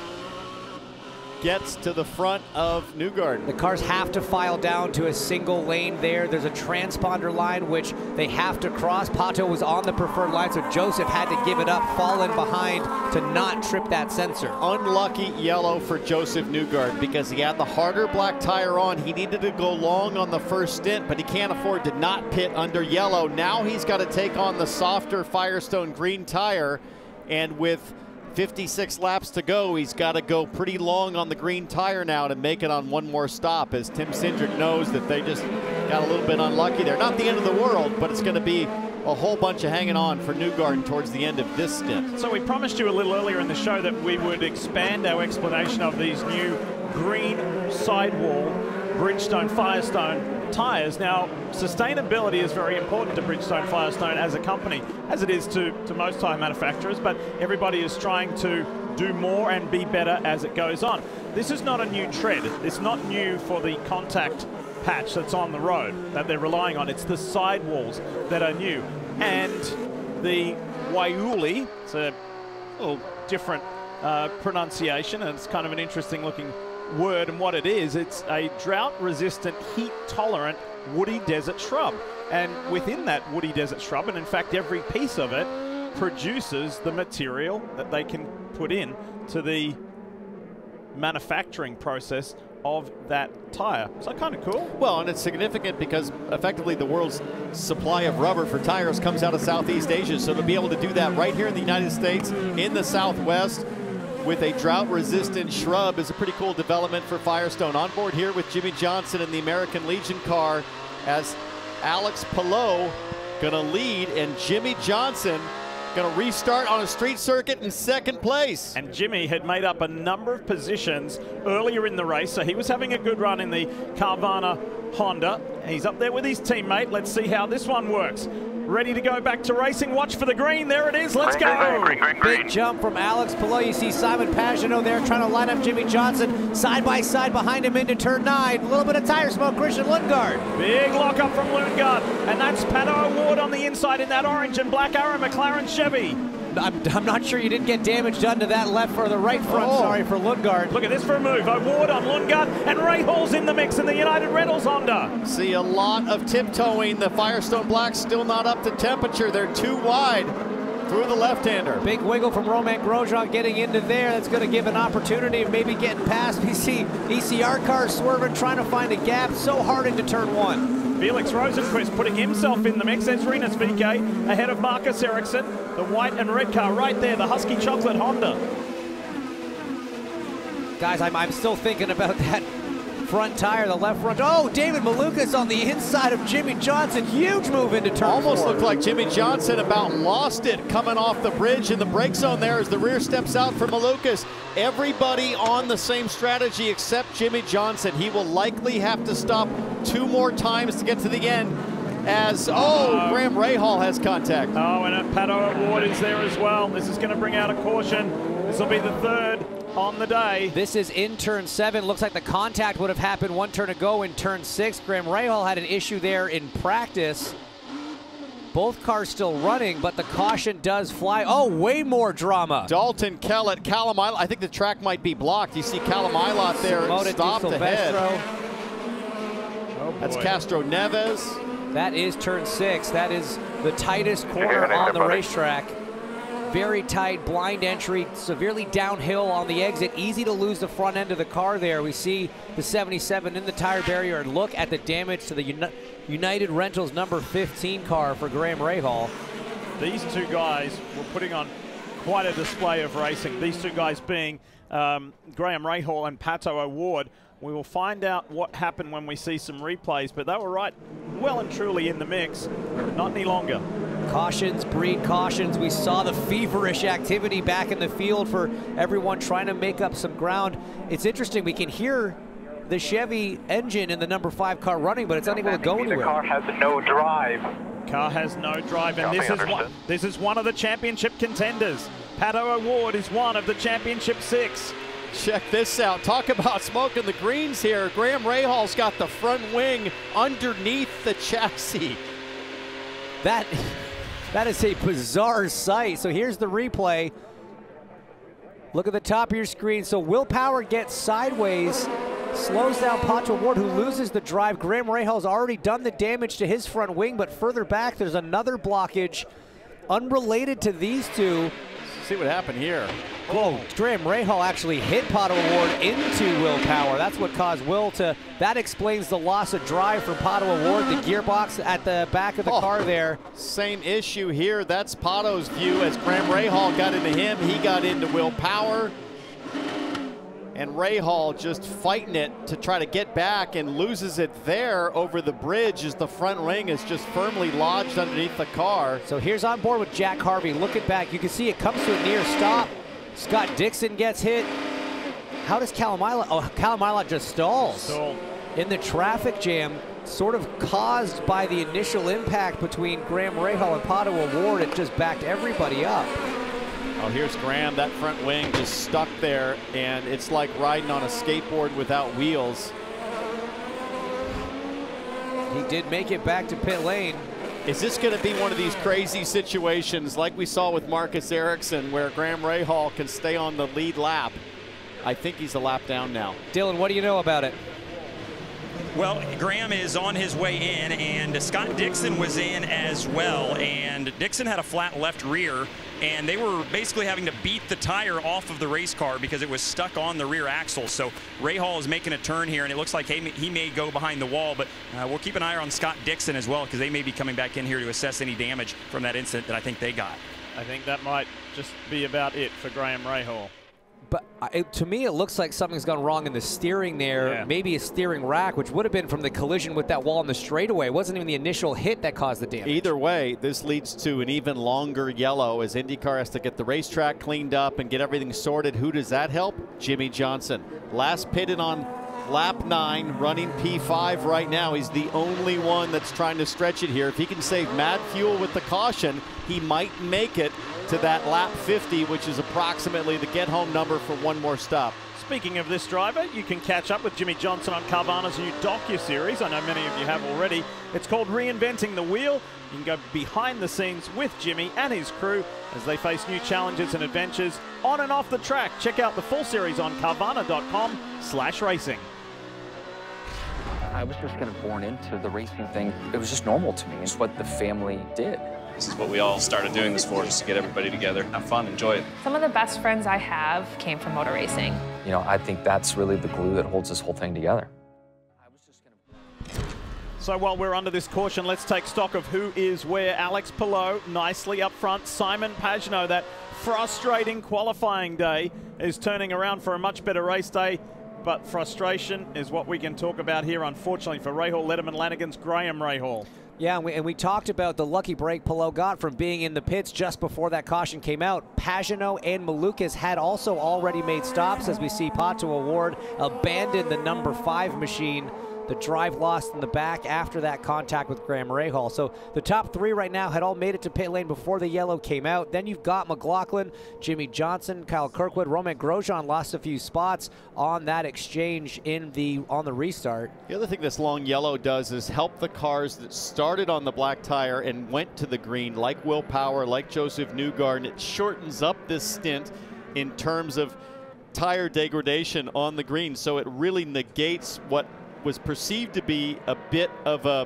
gets to the front of Newgarden. The cars have to file down to a single lane there. There's a transponder line which they have to cross. Pato was on the preferred line, so Joseph had to give it up, fall in behind to not trip that sensor. Unlucky yellow for Joseph Newgarden because he had the harder black tire on. He needed to go long on the first stint, but he can't afford to not pit under yellow. Now he's got to take on the softer Firestone green tire, and with 56 laps to go, he's got to go pretty long on the green tire now to make it on one more stop, as Tim Cindric knows that they just got a little bit unlucky there. Not the end of the world, but it's going to be a whole bunch of hanging on for Newgarden towards the end of this stint. So we promised you a little earlier in the show that we would expand our explanation of these new green sidewall Bridgestone Firestone tires. Now, sustainability is very important to Bridgestone Firestone as a company, as it is to most tire manufacturers, but everybody is trying to do more and be better as it goes on. This is not a new tread. It's not new for the contact patch that's on the road that they're relying on. It's the sidewalls that are new. And the Waiuli, it's a little different pronunciation, and it's kind of an interesting looking word, and what it is, it's a drought-resistant, heat-tolerant woody desert shrub. And within that woody desert shrub, and in fact every piece of it, produces the material that they can put in to the manufacturing process of that tire. So kind of cool. Well, and it's significant because effectively the world's supply of rubber for tires comes out of Southeast Asia, so to be able to do that right here in the United States, in the Southwest, with a drought-resistant shrub is a pretty cool development for Firestone. On board here with Jimmy Johnson in the American Legion car as Alex Palou gonna lead, and Jimmy Johnson gonna restart on a street circuit in second place. And Jimmy had made up a number of positions earlier in the race, so he was having a good run in the Carvana Honda. He's up there with his teammate. Let's see how this one works. Ready to go back to racing. Watch for the green. There it is. Let's go. Big jump from Alex Palou. You see Simon Pagenaud there trying to line up Jimmy Johnson side by side behind him into turn 9. A little bit of tire smoke. Christian Lundgaard. Big lockup from Lundgaard. And that's Pato O'Ward on the inside in that orange and black Arrow McLaren Chevy. I'm not sure you didn't get damage done to that left or the right front, sorry, for Lundgaard. Look at this for a move. O'Ward on Lundgaard, and Ray Hall's in the mix in the United Rentals Honda. See a lot of tiptoeing. The Firestone Blacks still not up to temperature. They're too wide through the left-hander. Big wiggle from Romain Grosjean getting into there. That's going to give an opportunity of maybe getting past. We see ECR cars swerving, trying to find a gap. So hard into turn 1. Felix Rosenquist putting himself in the mix. There's Rinus VeeKay ahead of Marcus Ericsson. The white and red car right there, the Husky Chocolate Honda. Guys, I'm still thinking about that front tire, the left front. Oh, David Malukas on the inside of Jimmy Johnson. Huge move into turn 4. Almost looked like Jimmy Johnson about lost it coming off the bridge in the brake zone there as the rear steps out for Malukas. Everybody on the same strategy except Jimmy Johnson. He will likely have to stop 2 more times to get to the end as, Graham Rahal has contact. Oh, and Pato O'Ward is there as well. This is going to bring out a caution. This will be the 3rd on the day. This is in turn 7. Looks like the contact would have happened 1 turn ago in turn 6. Graham Rahal had an issue there in practice. Both cars still running, but the caution does fly. Oh, way more drama. Dalton Kellett, Callum Ilott. I think the track might be blocked. You see Callum Ilott there stopped ahead. Oh, that's Castroneves. That is turn 6. That is the tightest corner on the racetrack. Very tight, blind entry, severely downhill on the exit. Easy to lose the front end of the car there. We see the 77 in the tire barrier, and look at the damage to the United Rentals number 15 car for Graham Rahal. These two guys were putting on quite a display of racing. These two guys being Graham Rahal and Pato O'Ward. We will find out what happened when we see some replays, but they were right well and truly in the mix. Not any longer. Cautions breed cautions. We saw the feverish activity back in the field for everyone trying to make up some ground. It's interesting, we can hear the Chevy engine in the number 5 car running, but it's unable to go anywhere. The car has no drive. Car has no drive, and this is one of the championship contenders. Pato O'Ward is one of the championship 6. Check this out. Talk about smoking the greens here. Graham Rahal's got the front wing underneath the chassis. That is a bizarre sight. So here's the replay. Look at the top of your screen. So Will Power gets sideways, slows down Pato O'Ward, who loses the drive. Graham Rahal's already done the damage to his front wing, but further back there's another blockage unrelated to these two. Let's see what happened here. Whoa, Graham Rahal actually hit Pato O'Ward into Will Power. That's what caused Will to, that explains the loss of drive for Pato O'Ward, the gearbox at the back of the car there. Same issue here. That's Pato's view. As Graham Rahal got into him, he got into Will Power. And Rahal just fighting it to try to get back and loses it there over the bridge as the front wing is just firmly lodged underneath the car. So here's on board with Jack Harvey. Looking back, you can see it comes to a near stop. Scott Dixon gets hit. How does Callum Ilott? Oh, Callum Ilott just stalls in the traffic jam, sort of caused by the initial impact between Graham Rahal and Pato O'Ward. It just backed everybody up. Oh, here's Graham. That front wing just stuck there, and it's like riding on a skateboard without wheels. He did make it back to pit lane. Is this going to be one of these crazy situations like we saw with Marcus Ericsson where Graham Rahal can stay on the lead lap? I think he's a lap down now. Dylan, what do you know about it? Well, Graham is on his way in, and Scott Dixon was in as well. And Dixon had a flat left rear, and they were basically having to beat the tire off of the race car because it was stuck on the rear axle. So Rahal is making a turn here, and it looks like he may go behind the wall, but we'll keep an eye on Scott Dixon as well because they may be coming back in here to assess any damage from that incident that I think they got. I think that might just be about it for Graham Rahal. But to me, it looks like something's gone wrong in the steering there. Yeah. Maybe a steering rack, which would have been from the collision with that wall in the straightaway. It wasn't even the initial hit that caused the damage. Either way, this leads to an even longer yellow as IndyCar has to get the racetrack cleaned up and get everything sorted. Who does that help? Jimmy Johnson. Last pitted on lap 9, running P5 right now. He's the only one that's trying to stretch it here. If he can save mad fuel with the caution, he might make it to that lap 50, which is approximately the get-home number for one more stop. Speaking of this driver, you can catch up with Jimmy Johnson on Carvana's new docu-series. I know many of you have already. It's called Reinventing the Wheel. You can go behind the scenes with Jimmy and his crew as they face new challenges and adventures on and off the track. Check out the full series on carvana.com/racing. I was just kind of born into the racing thing. It was just normal to me. It's what the family did. This is what we all started doing this for, just to get everybody together, have fun, enjoy it. Some of the best friends I have came from motor racing. You know, I think that's really the glue that holds this whole thing together. So while we're under this caution, let's take stock of who is where. Alex Palou nicely up front. Simon Pagenaud, that frustrating qualifying day, is turning around for a much better race day. But frustration is what we can talk about here, unfortunately, for Rahal, Letterman, Lanigan's Graham Rahal. Yeah, and we talked about the lucky break Palou got from being in the pits just before that caution came out. Pagenaud and Malukas had also already made stops as we see Pato O'Ward abandon the number 5 machine. The drive lost in the back after that contact with Graham Rahal. So the top 3 right now had all made it to pit lane before the yellow came out. Then you've got McLaughlin, Jimmy Johnson, Kyle Kirkwood, Romain Grosjean lost a few spots on that exchange on the restart. The other thing this long yellow does is help the cars that started on the black tire and went to the green, like Will Power, like Joseph Newgarden. And it shortens up this stint in terms of tire degradation on the green. So it really negates what was perceived to be a bit of a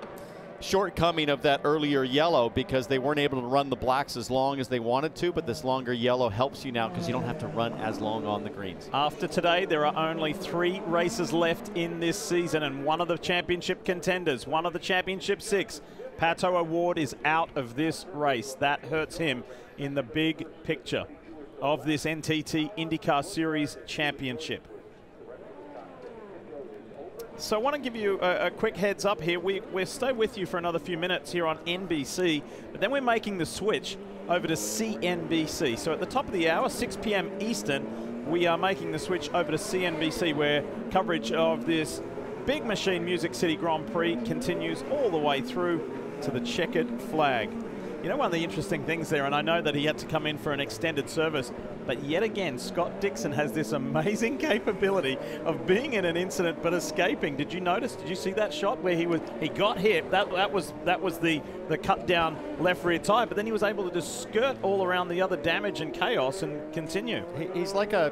shortcoming of that earlier yellow because they weren't able to run the blacks as long as they wanted to, but this longer yellow helps you now because you don't have to run as long on the greens. After today, there are only 3 races left in this season, and one of the championship contenders, one of the championship 6, Pato O'Ward, is out of this race. That hurts him in the big picture of this NTT IndyCar Series Championship. So I want to give you a quick heads up here. We'll stay with you for another few minutes here on NBC, but then we're making the switch over to CNBC. So at the top of the hour, 6 p.m. Eastern, we are making the switch over to CNBC, where coverage of this Big Machine Music City Grand Prix continues all the way through to the checkered flag. You know, one of the interesting things there, and I know that he had to come in for an extended service, but yet again, Scott Dixon has this amazing capability of being in an incident but escaping. Did you notice? Did you see that shot where he got hit? That was the cut down left rear tire, but then he was able to just skirt all around the other damage and chaos and continue. He's like a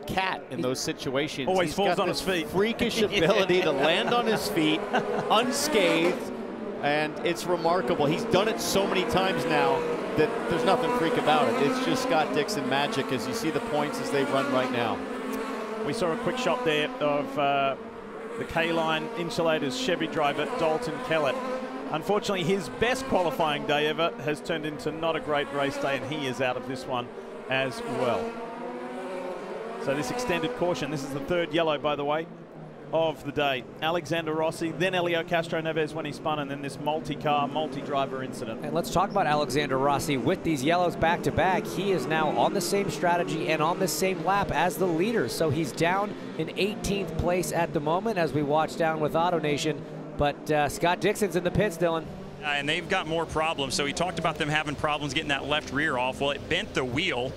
cat in those situations. Always falls on his feet. Freakish ability to land on his feet unscathed. And it's remarkable. He's done it so many times now that there's nothing freak about it. It's just Scott Dixon magic as you see the points as they run right now. We saw a quick shot there of the K-Line Insulators Chevy driver, Dalton Kellett. Unfortunately, his best qualifying day ever has turned into not a great race day, and he is out of this one as well. So this extended caution, this is the 3rd yellow, by the way, of the day. Alexander Rossi, then Elio Castro Neves when he spun, and then this multi-car, multi-driver incident. And let's talk about Alexander Rossi. With these yellows back-to-back, he is now on the same strategy and on the same lap as the leader. So he's down in 18th place at the moment as we watch down with Auto Nation. But Scott Dixon's in the pits, Dylan. And they've got more problems. So he talked about them having problems getting that left rear off. Well, it bent the wheel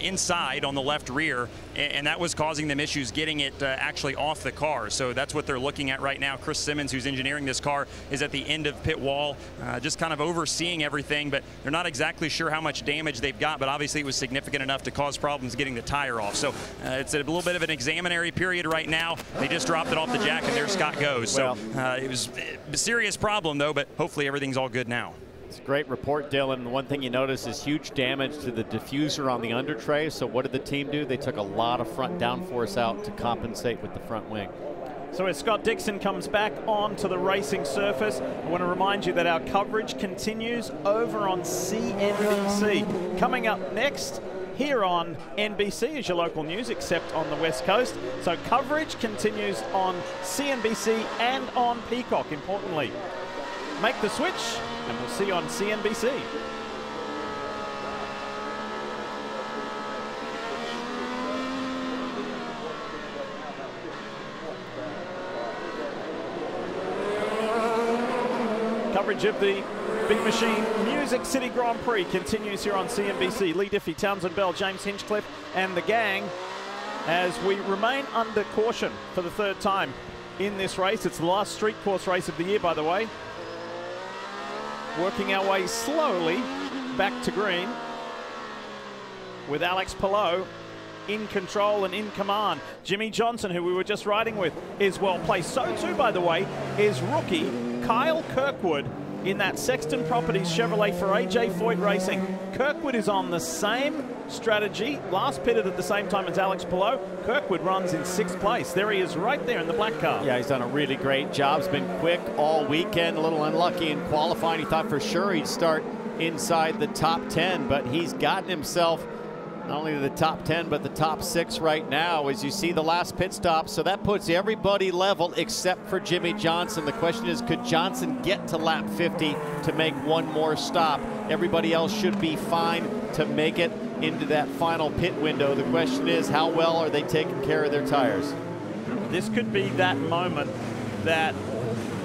inside on the left rear, and that was causing them issues getting it actually off the car. So that's what they're looking at right now. Chris Simmons, who's engineering this car, is at the end of pit wall, just kind of overseeing everything, but they're not exactly sure how much damage they've got, but obviously it was significant enough to cause problems getting the tire off. So it's a little bit of an examinary period right now. They just dropped it off the jack, and there Scott goes. So it was a serious problem, though, but hopefully everything's all good now. It's a great report, Dylan. The one thing you notice is huge damage to the diffuser on the under tray. So what did the team do? They took a lot of front downforce out to compensate with the front wing. So as Scott Dixon comes back onto the racing surface, I want to remind you that our coverage continues over on CNBC. Coming up next here on NBC is your local news, except on the West Coast. So coverage continues on CNBC and on Peacock, importantly. Make the switch, and we'll see you on CNBC. Coverage of the Big Machine Music City Grand Prix continues here on CNBC. Lee Diffie, Townsend Bell, James Hinchcliffe, and the gang as we remain under caution for the 3rd time in this race. It's the last street course race of the year, by the way. Working our way slowly back to green with Alex Palou in control and in command. Jimmy Johnson, who we were just riding with, is well placed. So too, by the way, is rookie Kyle Kirkwood in that Sexton Properties Chevrolet for AJ Foyt Racing. Kirkwood is on the same strategy, last pitted at the same time as Alex Palou. Kirkwood runs in 6th place. There he is right there in the black car. Yeah, he's done a really great job. He's been quick all weekend, a little unlucky in qualifying. He thought for sure he'd start inside the top 10, but he's gotten himself not only to the top 10, but the top 6 right now as you see the last pit stop. So that puts everybody level except for Jimmy Johnson. The question is, could Johnson get to lap 50 to make one more stop? Everybody else should be fine to make it into that final pit window. The question is, how well are they taking care of their tires? This could be that moment that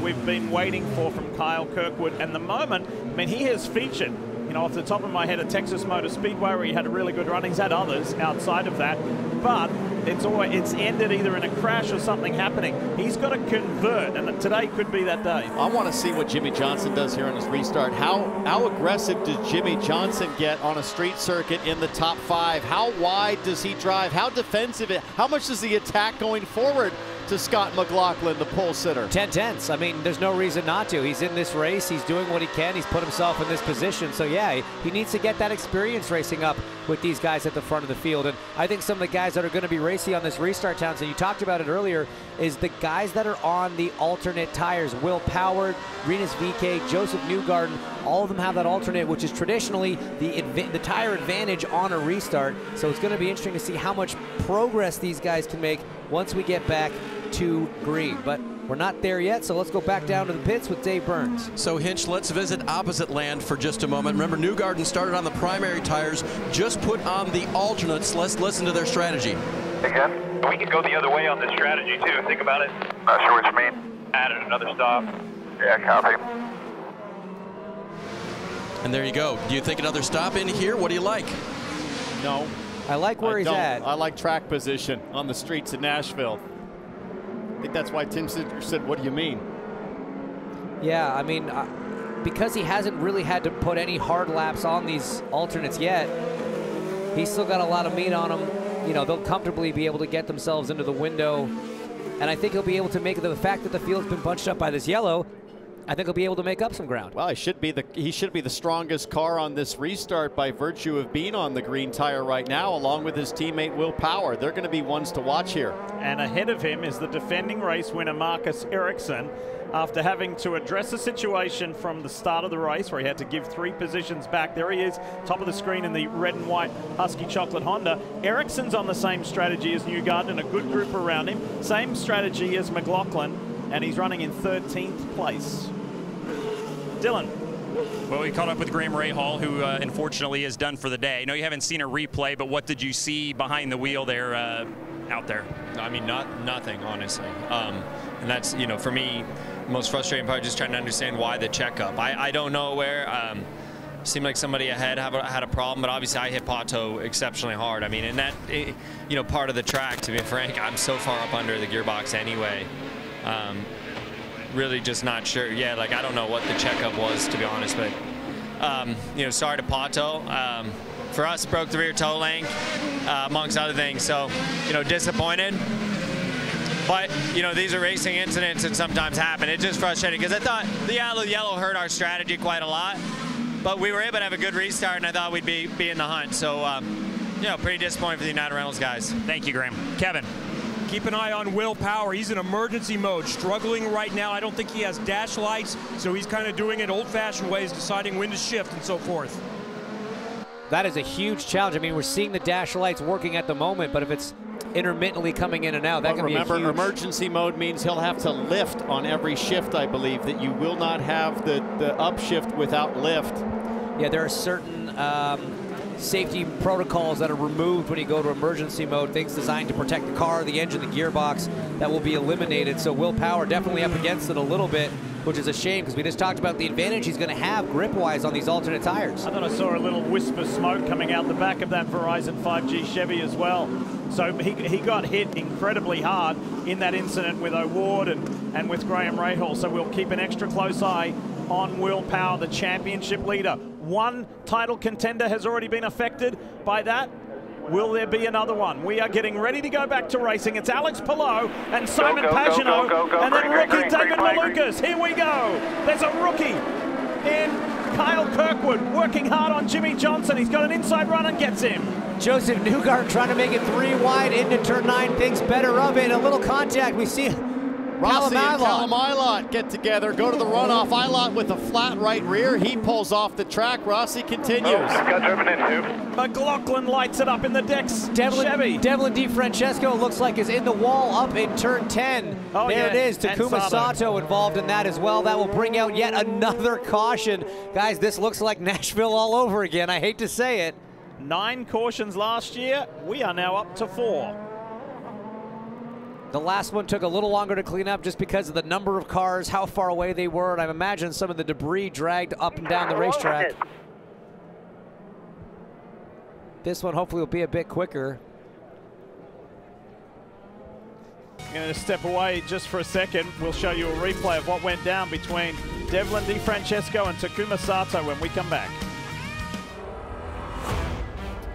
we've been waiting for from Kyle Kirkwood. And the moment, I mean, he has featured, you know, off the top of my head, at Texas Motor Speedway where he had a really good run. He's had others outside of that, but it's ended either in a crash or something happening. He's got to convert, and today could be that day. I want to see what Jimmy Johnson does here on his restart. How aggressive does Jimmy Johnson get on a street circuit in the top 5? How wide does he drive? How defensive? How much does he attack going forward? to Scott McLaughlin, the pole sitter. 10 tenths. I mean, there's no reason not to. He's in this race. He's doing what he can. He's put himself in this position. So, yeah, he needs to get that experience racing up with these guys at the front of the field. And I think some of the guys that are going to be racing on this restart, Townsend, you talked about it earlier, is the guys that are on the alternate tires. Will Power, Rinus VK, Joseph Newgarden, all of them have that alternate, which is traditionally the tire advantage on a restart. So it's going to be interesting to see how much progress these guys can make once we get back to green. But we're not there yet, so let's go back down to the pits with Dave Burns. So, Hinch, let's visit opposite land for just a moment. Remember, Newgarden started on the primary tires, just put on the alternates. Let's listen to their strategy. Again? We can go the other way on this strategy, too. Think about it. Not sure what you mean. Added another stop. Yeah, copy. And there you go. Do you think another stop in here? What do you like? No. I like where he's at. I like track position on the streets of Nashville. I think that's why Tim said, what do you mean? Yeah, I mean, because he hasn't really had to put any hard laps on these alternates yet, he's still got a lot of meat on him. You know, they'll comfortably be able to get themselves into the window. And I think he'll be able to make the fact that the field's been bunched up by this yellow, I think he'll be able to make up some ground. Well, he should be the strongest car on this restart by virtue of being on the green tire right now, along with his teammate Will Power. They're going to be ones to watch here. And ahead of him is the defending race winner Marcus Ericsson, after having to address a situation from the start of the race where he had to give 3 positions back. There he is, top of the screen in the red and white Husky Chocolate Honda. Ericsson's on the same strategy as Newgarden and a good group around him. Same strategy as McLaughlin, and he's running in 13th place. Dylan. Well, we caught up with Graham Rahal, who unfortunately is done for the day. I know you haven't seen a replay, but what did you see behind the wheel there out there? I mean, nothing, honestly. And that's, you know, for me, the most frustrating part, just trying to understand why the checkup. I don't know where. Seemed like somebody ahead had a problem, but obviously I hit Pato exceptionally hard. I mean, and that, you know, part of the track, to be frank, I'm so far up under the gearbox anyway. Really just not sure. Yeah, like I don't know what the checkup was, to be honest, but you know, sorry to Pato. For us, broke the rear toe link, amongst other things. So, you know, disappointed. But, you know, these are racing incidents that sometimes happen. It's just frustrating because I thought the yellow hurt our strategy quite a lot. But we were able to have a good restart, and I thought we'd be in the hunt. So, you know, pretty disappointing for the United Rentals guys. Thank you, Graham. Kevin. Keep an eye on Will Power. He's in emergency mode, struggling right now. I don't think he has dash lights, so he's kind of doing it old-fashioned ways, deciding when to shift and so forth. That is a huge challenge. I mean, we're seeing the dash lights working at the moment, but if it's intermittently coming in and out, that can be a huge... Remember, emergency mode means he'll have to lift on every shift, I believe, that you will not have the upshift without lift. Yeah, there are certain safety protocols that are removed when you go to emergency mode, things designed to protect the car, the engine, the gearbox, that will be eliminated. So Will Power definitely up against it a little bit, which is a shame because we just talked about the advantage he's going to have grip-wise on these alternate tires. I thought I saw a little wisp of smoke coming out the back of that Verizon 5G Chevy as well. So he got hit incredibly hard in that incident with O'Ward and with Graham Rahal. So we'll keep an extra close eye on Will Power, the championship leader. One title contender has already been affected by that. Will there be another one? We are getting ready to go back to racing. It's Alex Palou and Simon Pagenaud, and then rookie David Malukas. Here we go. There's a rookie in Kyle Kirkwood working hard on Jimmy Johnson. He's got an inside run and gets him. Joseph Newgarden trying to make it 3 wide into turn 9, thinks better of it. A little contact. We see Rossi and Callum Ilott get together, go to the runoff. Ilott with a flat right rear. He pulls off the track. Rossi continues. Got driven into. McLaughlin lights it up in the Dex Chevy. Devlin DiFrancesco looks like is in the wall up in turn 10. Oh, there yeah. it is. Takuma Sato involved in that as well. That will bring out yet another caution. Guys, this looks like Nashville all over again. I hate to say it. 9 cautions last year. We are now up to 4. The last one took a little longer to clean up just because of the number of cars, how far away they were, and I imagine some of the debris dragged up and down the racetrack. This one hopefully will be a bit quicker. I'm going to step away just for a second. We'll show you a replay of what went down between Devlin DiFrancesco and Takuma Sato when we come back.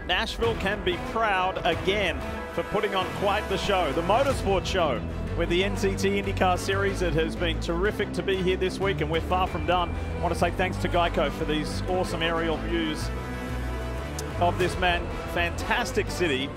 Nashville can be proud again for putting on quite the show. The motorsport show with the NCT IndyCar Series. It has been terrific to be here this week, and we're far from done. I want to say thanks to Geico for these awesome aerial views of this fantastic city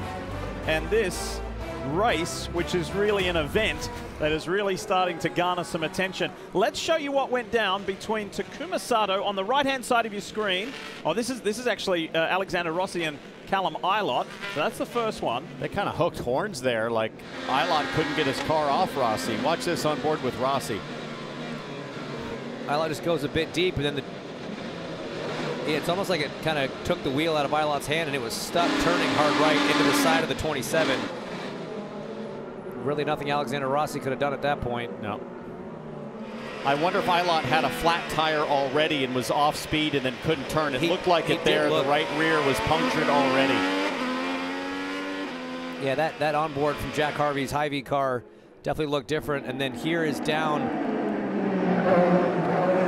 and this race, which is really an event that is really starting to garner some attention. Let's show you what went down between Takuma Sato on the right-hand side of your screen. Oh, this is actually Alexander Rossi and Callum Eilert. So that's the first one. They kind of hooked horns there, like Eilert couldn't get his car off Rossi. Watch this on board with Rossi. Eilert just goes a bit deep, and then it's almost like it kind of took the wheel out of Eilert's hand, and it was stuck turning hard right into the side of the 27. Really nothing Alexander Rossi could have done at that point. No. I wonder if Eilert had a flat tire already and was off speed and then couldn't turn. It looked like it there. The right rear was punctured already. Yeah, that onboard from Jack Harvey's Hy-Vee car definitely looked different. And then here is down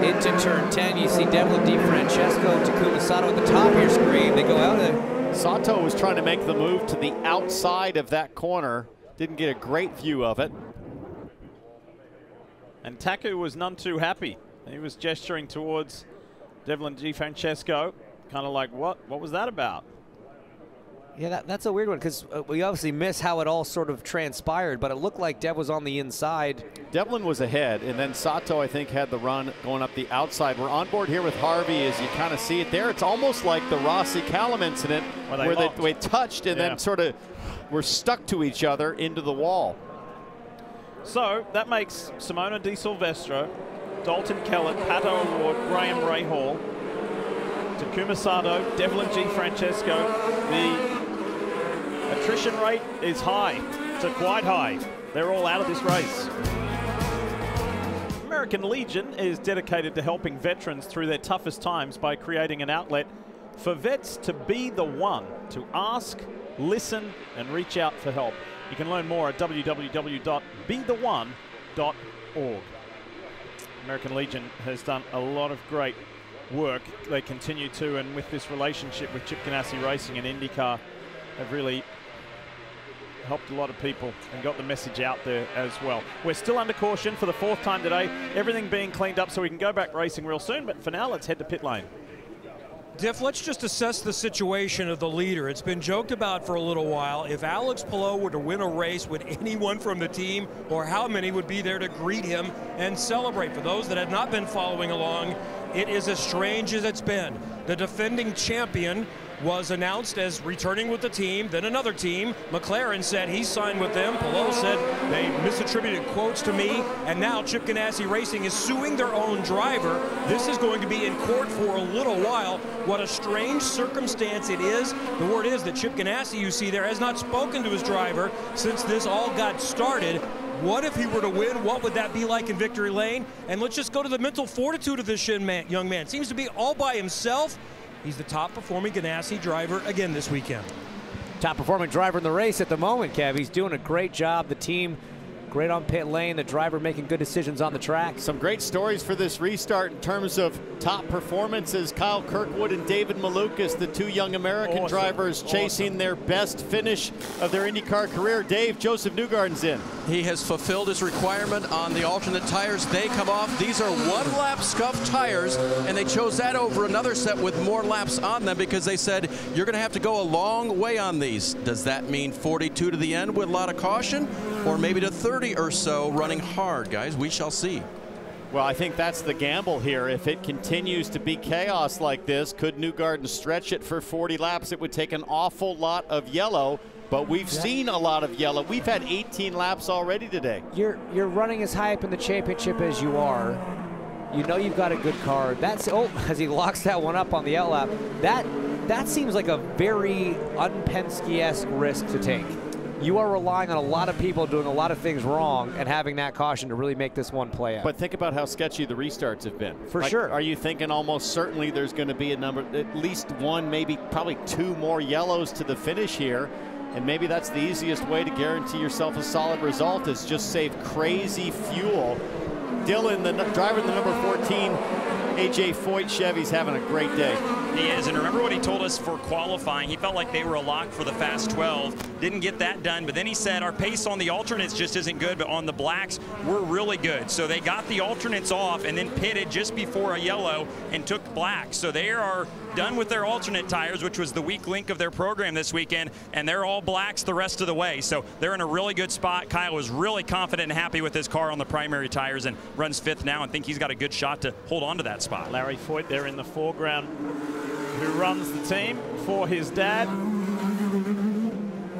into turn 10. You see Devlin DiFrancesco, Takuma Sato at the top of your screen. They go out there. Sato was trying to make the move to the outside of that corner. Didn't get a great view of it. And Taku was none too happy. He was gesturing towards Devlin DiFrancesco, kind of like, what was that about? Yeah, that's a weird one, because we obviously miss how it all sort of transpired, but it looked like Dev was on the inside. Devlin was ahead, and then Sato, I think, had the run going up the outside. We're on board here with Harvey as you kind of see it there. It's almost like the Rossi-Callum incident where they touched and then sort of were stuck to each other into the wall. So that makes Simona Di Silvestro, Dalton Kellett, Pato Award, Graham Rahal, Takuma Sato, Devlin DiFrancesco. The attrition rate is high, so quite high. They're all out of this race. American Legion is dedicated to helping veterans through their toughest times by creating an outlet for vets to be the one to ask, listen, and reach out for help. You can learn more at www.betheone.org. American Legion has done a lot of great work. They continue to, and with this relationship with Chip Ganassi Racing and IndyCar, have really helped a lot of people and got the message out there as well. We're still under caution for the 4th time today. Everything being cleaned up so we can go back racing real soon, but for now, let's head to pit lane. Diff, let's just assess the situation of the leader. It's been joked about for a little while. If Alex Palou were to win a race, would anyone from the team or how many would be there to greet him and celebrate? For those that had not been following along, it is as strange as it's been. The defending champion was announced as returning with the team. Then another team, McLaren, said he signed with them. Palou said they misattributed quotes to me. And now Chip Ganassi Racing is suing their own driver. This is going to be in court for a little while. What a strange circumstance it is. The word is that Chip Ganassi, you see there, has not spoken to his driver since this all got started. What if he were to win? What would that be like in victory lane? And let's just go to the mental fortitude of this young man. Seems to be all by himself. He's the top performing Ganassi driver again this weekend. Top performing driver in the race at the moment, Kev. He's doing a great job. The team great on pit lane. The driver making good decisions on the track. Some great stories for this restart in terms of top performances. Kyle Kirkwood and David Malukas, the 2 young American drivers chasing their best finish of their IndyCar career. Dave, Joseph Newgarden's in. He has fulfilled his requirement on the alternate tires. They come off. These are 1-lap scuffed tires, and they chose that over another set with more laps on them because they said, you're going to have to go a long way on these. Does that mean 42 to the end with a lot of caution, or maybe to 30 or so running hard, guys? We shall see. Well, I think that's the gamble here. If it continues to be chaos like this, could Newgarden stretch it for 40 laps? It would take an awful lot of yellow, but we've seen a lot of yellow. We've had 18 laps already today. You're running as high up in the championship as you are. You know you've got a good car. That's as he locks that one up on the outlap. That seems like a very un-Penske-esque risk to take. You are relying on a lot of people doing a lot of things wrong and having that caution to really make this one play out. But think about how sketchy the restarts have been. For sure. Are you thinking almost certainly there's going to be at least one, maybe probably 2 more yellows to the finish here? And maybe that's the easiest way to guarantee yourself a solid result, is just save crazy fuel. Dylan, the driver of the number 14 AJ Foyt Chevy's having a great day. He is, and remember what he told us for qualifying. He felt like they were a lock for the fast 12. Didn't get that done, but then he said our pace on the alternates just isn't good, but on the blacks, we're really good. So they got the alternates off and then pitted just before a yellow and took black. So they are done with their alternate tires, which was the weak link of their program this weekend, and they're all blacks the rest of the way. So they're in a really good spot. Kyle was really confident and happy with his car on the primary tires and runs 5th now, and think he's got a good shot to hold on to that spot. Larry Foyt there in the foreground, who runs the team for his dad.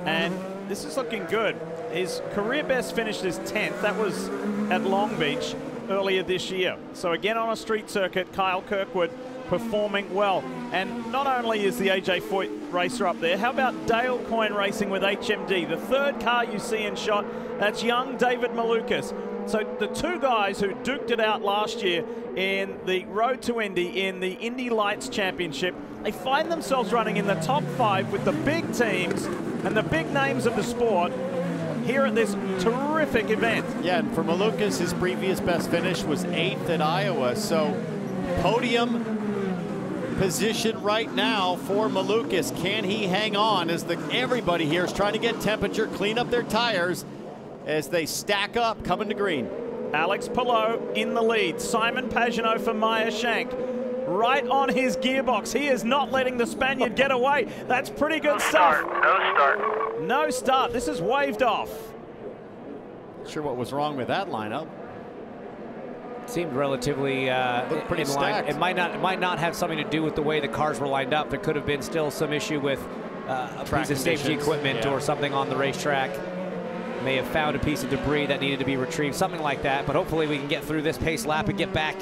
And this is looking good. His career best finished is 10th. That was at Long Beach earlier this year. So again on a street circuit, Kyle Kirkwood performing well. And not only is the AJ Foyt racer up there, how about Dale Coyne Racing with HMD, the 3rd car you see in shot? That's young David Malukas. So the 2 guys who duked it out last year in the Road to Indy, in the Indy Lights Championship, they find themselves running in the top 5 with the big teams and the big names of the sport here at this terrific event. Yeah, and for Malukas, his previous best finish was 8th at Iowa. So podium position right now for Malukas. Can he hang on as everybody here is trying to get temperature, clean up their tires as they stack up coming to green. Alex Palou in the lead. Simon Pagenaud for Meyer Shank. Right on his gearbox. He is not letting the Spaniard get away. That's pretty good stuff. No start. No start. This is waved off. Not sure what was wrong with that lineup. Seemed relatively pretty in stacked. line. It might not have something to do with the way the cars were lined up. There could have been still some issue with a piece of safety equipment or something on the racetrack. May have found a piece of debris that needed to be retrieved, something like that. But hopefully we can get through this pace lap and get back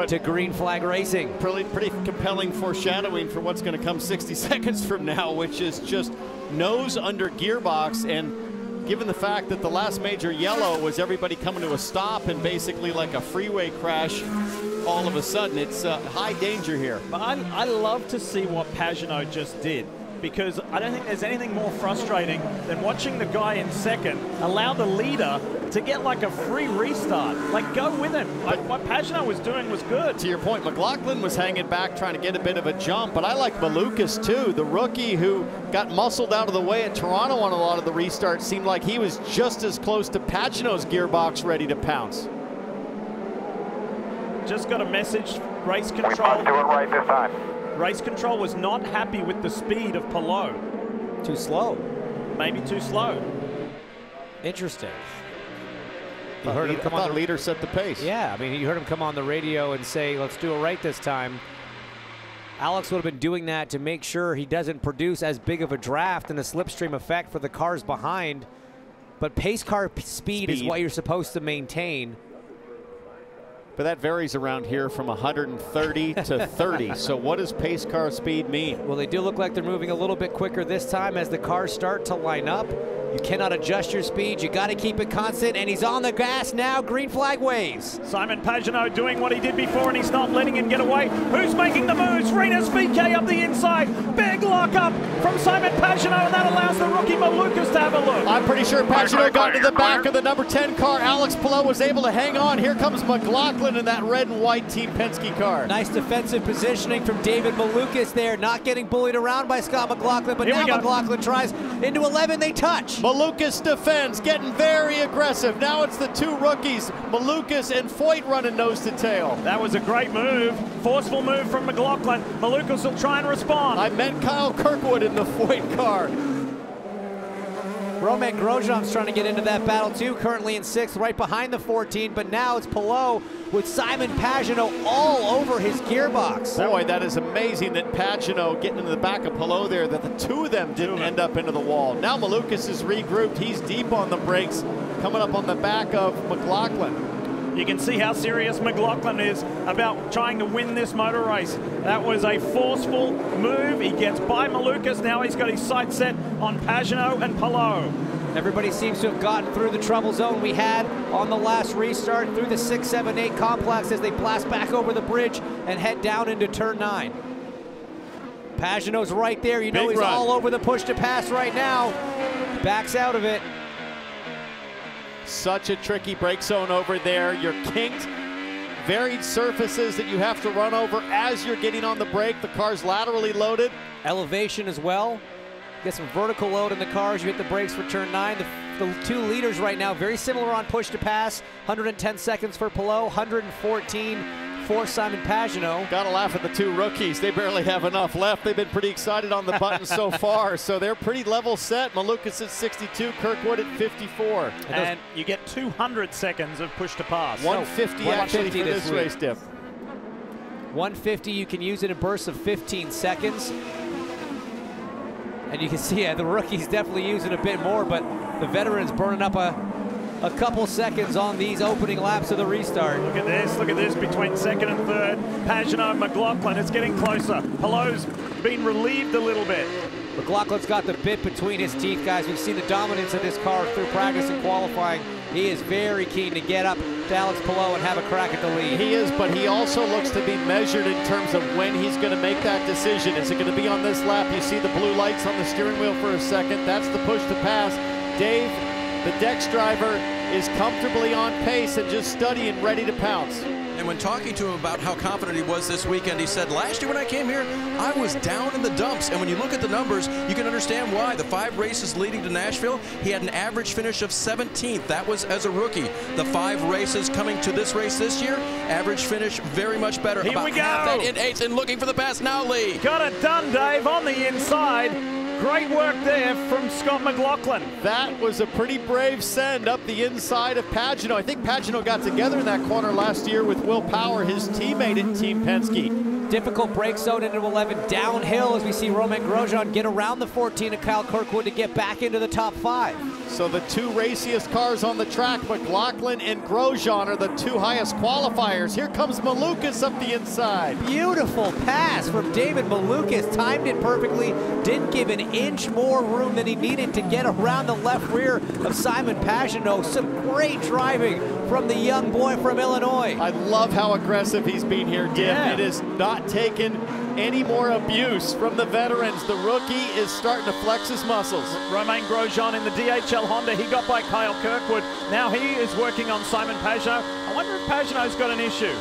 to green flag racing. Pretty compelling foreshadowing for what's going to come 60 seconds from now, which is just nose under gearbox. And given the fact that the last major yellow was everybody coming to a stop and basically like a freeway crash, all of a sudden it's high danger here. But I love to see what Pagenaud just did, because I don't think there's anything more frustrating than watching the guy in second allow the leader to get like a free restart. Like, go with him. What Pagenaud was doing was good. To your point, McLaughlin was hanging back trying to get a bit of a jump, but I like Malukas too, the rookie who got muscled out of the way at Toronto on a lot of the restarts. Seemed like he was just as close to Pagenaud's gearbox ready to pounce. Just got a message, race control. We must do it right this time. Race control was not happy with the speed of Palou. Too slow. Maybe too slow. Interesting. You heard him come on. The leader set the pace. Yeah, I mean, you heard him come on the radio and say, let's do it right this time. Alex would have been doing that to make sure he doesn't produce as big of a draft and a slipstream effect for the cars behind. But pace car speed is what you're supposed to maintain. But that varies around here from 130 to 30. So what does pace car speed mean? Well, they do look like they're moving a little bit quicker this time as the cars start to line up. You cannot adjust your speed. You got to keep it constant, and he's on the gas now. Green flag waves. Simon Pagenaud doing what he did before, and he's not letting him get away. Who's making the moves? Rinus VeeKay up the inside. Big lockup from Simon Pagenaud, and that allows the rookie Malukas to have a look. I'm pretty sure Pagenaud got to the back of the number 10 car. Alex Palou was able to hang on. Here comes McLaughlin in that red and white Team Penske car. Nice defensive positioning from David Malukas there, not getting bullied around by Scott McLaughlin, but now McLaughlin tries into 11. They touch. Malukas defends, getting very aggressive. Now it's the 2 rookies, Malukas and Foyt, running nose to tail. That was a great move. Forceful move from McLaughlin. Malukas will try and respond. I meant Kyle Kirkwood in the Foyt car. Romain Grosjean's trying to get into that battle too, currently in 6th, right behind the 14, but now it's Palou with Simon Pagenaud all over his gearbox. Boy, that is amazing that Pagenaud getting into the back of Palou there, that the 2 of them didn't end up into the wall. Now Malukas is regrouped. He's deep on the brakes, coming up on the back of McLaughlin. You can see how serious McLaughlin is about trying to win this motor race. That was a forceful move. He gets by Malukas. Now he's got his sights set on Pagenaud and Palou. Everybody seems to have gotten through the trouble zone we had on the last restart through the 6, 7, 8 complex as they blast back over the bridge and head down into turn 9. Pagenaud's right there. You know he's all over the push to pass right now. Backs out of it. Such a tricky brake zone over there. You're kinked varied surfaces that you have to run over as you're getting on the brake. The car's laterally loaded. Elevation as well. Get some vertical load in the car as you hit the brakes for turn 9. The 2 leaders right now, very similar on push to pass. 110 seconds for Palou, 114 for Simon Pagenaud. Gotta laugh at the 2 rookies. They barely have enough left. They've been pretty excited on the button so far, so they're pretty level set. Malukas at 62, Kirkwood at 54. And you get 200 seconds of push to pass. 150 actually for this race, Diff. 150, you can use it in bursts of 15 seconds. And you can see the rookies definitely using a bit more, but the veterans burning up a couple seconds on these opening laps of the restart. Look at this between second and third. Pagenaud and McLaughlin, it's getting closer. Palou's been relieved a little bit. McLaughlin's got the bit between his teeth, guys. We've seen the dominance of this car through practice and qualifying. He is very keen to get up to Alex Palou and have a crack at the lead. He is, but he also looks to be measured in terms of when he's going to make that decision. Is it going to be on this lap? You see the blue lights on the steering wheel for a second. That's the push to pass. Dave, the Dex driver, is comfortably on pace and just studying, ready to pounce. And when talking to him about how confident he was this weekend, he said, last year when I came here, I was down in the dumps. And when you look at the numbers, you can understand why. The 5 races leading to Nashville, he had an average finish of 17th. That was as a rookie. The 5 races coming to this race this year, average finish very much better. Here about we go. half that in 8th and looking for the pass now, Lee. Got it done, Dave, on the inside. Great work there from Scott McLaughlin. That was a pretty brave send up the inside of Pagenaud. I think Pagenaud got together in that corner last year with Will Power, his teammate in Team Penske. Difficult break zone into 11, downhill as we see Romain Grosjean get around the 14 of Kyle Kirkwood to get back into the top 5. So the 2 raciest cars on the track, McLaughlin and Grosjean, are the 2 highest qualifiers. Here comes Malukas up the inside. Beautiful pass from David Malukas, timed it perfectly, didn't give an inch more room than he needed to get around the left rear of Simon Pagenaud. Some great driving from the young boy from Illinois. I love how aggressive he's been here, Diff. Yeah. It is not taken any more abuse from the veterans. The rookie is starting to flex his muscles. Romain Grosjean in the DHL Honda, he got by Kyle Kirkwood. Now he is working on Simon Pagenaud. I wonder if Pagenaud's got an issue,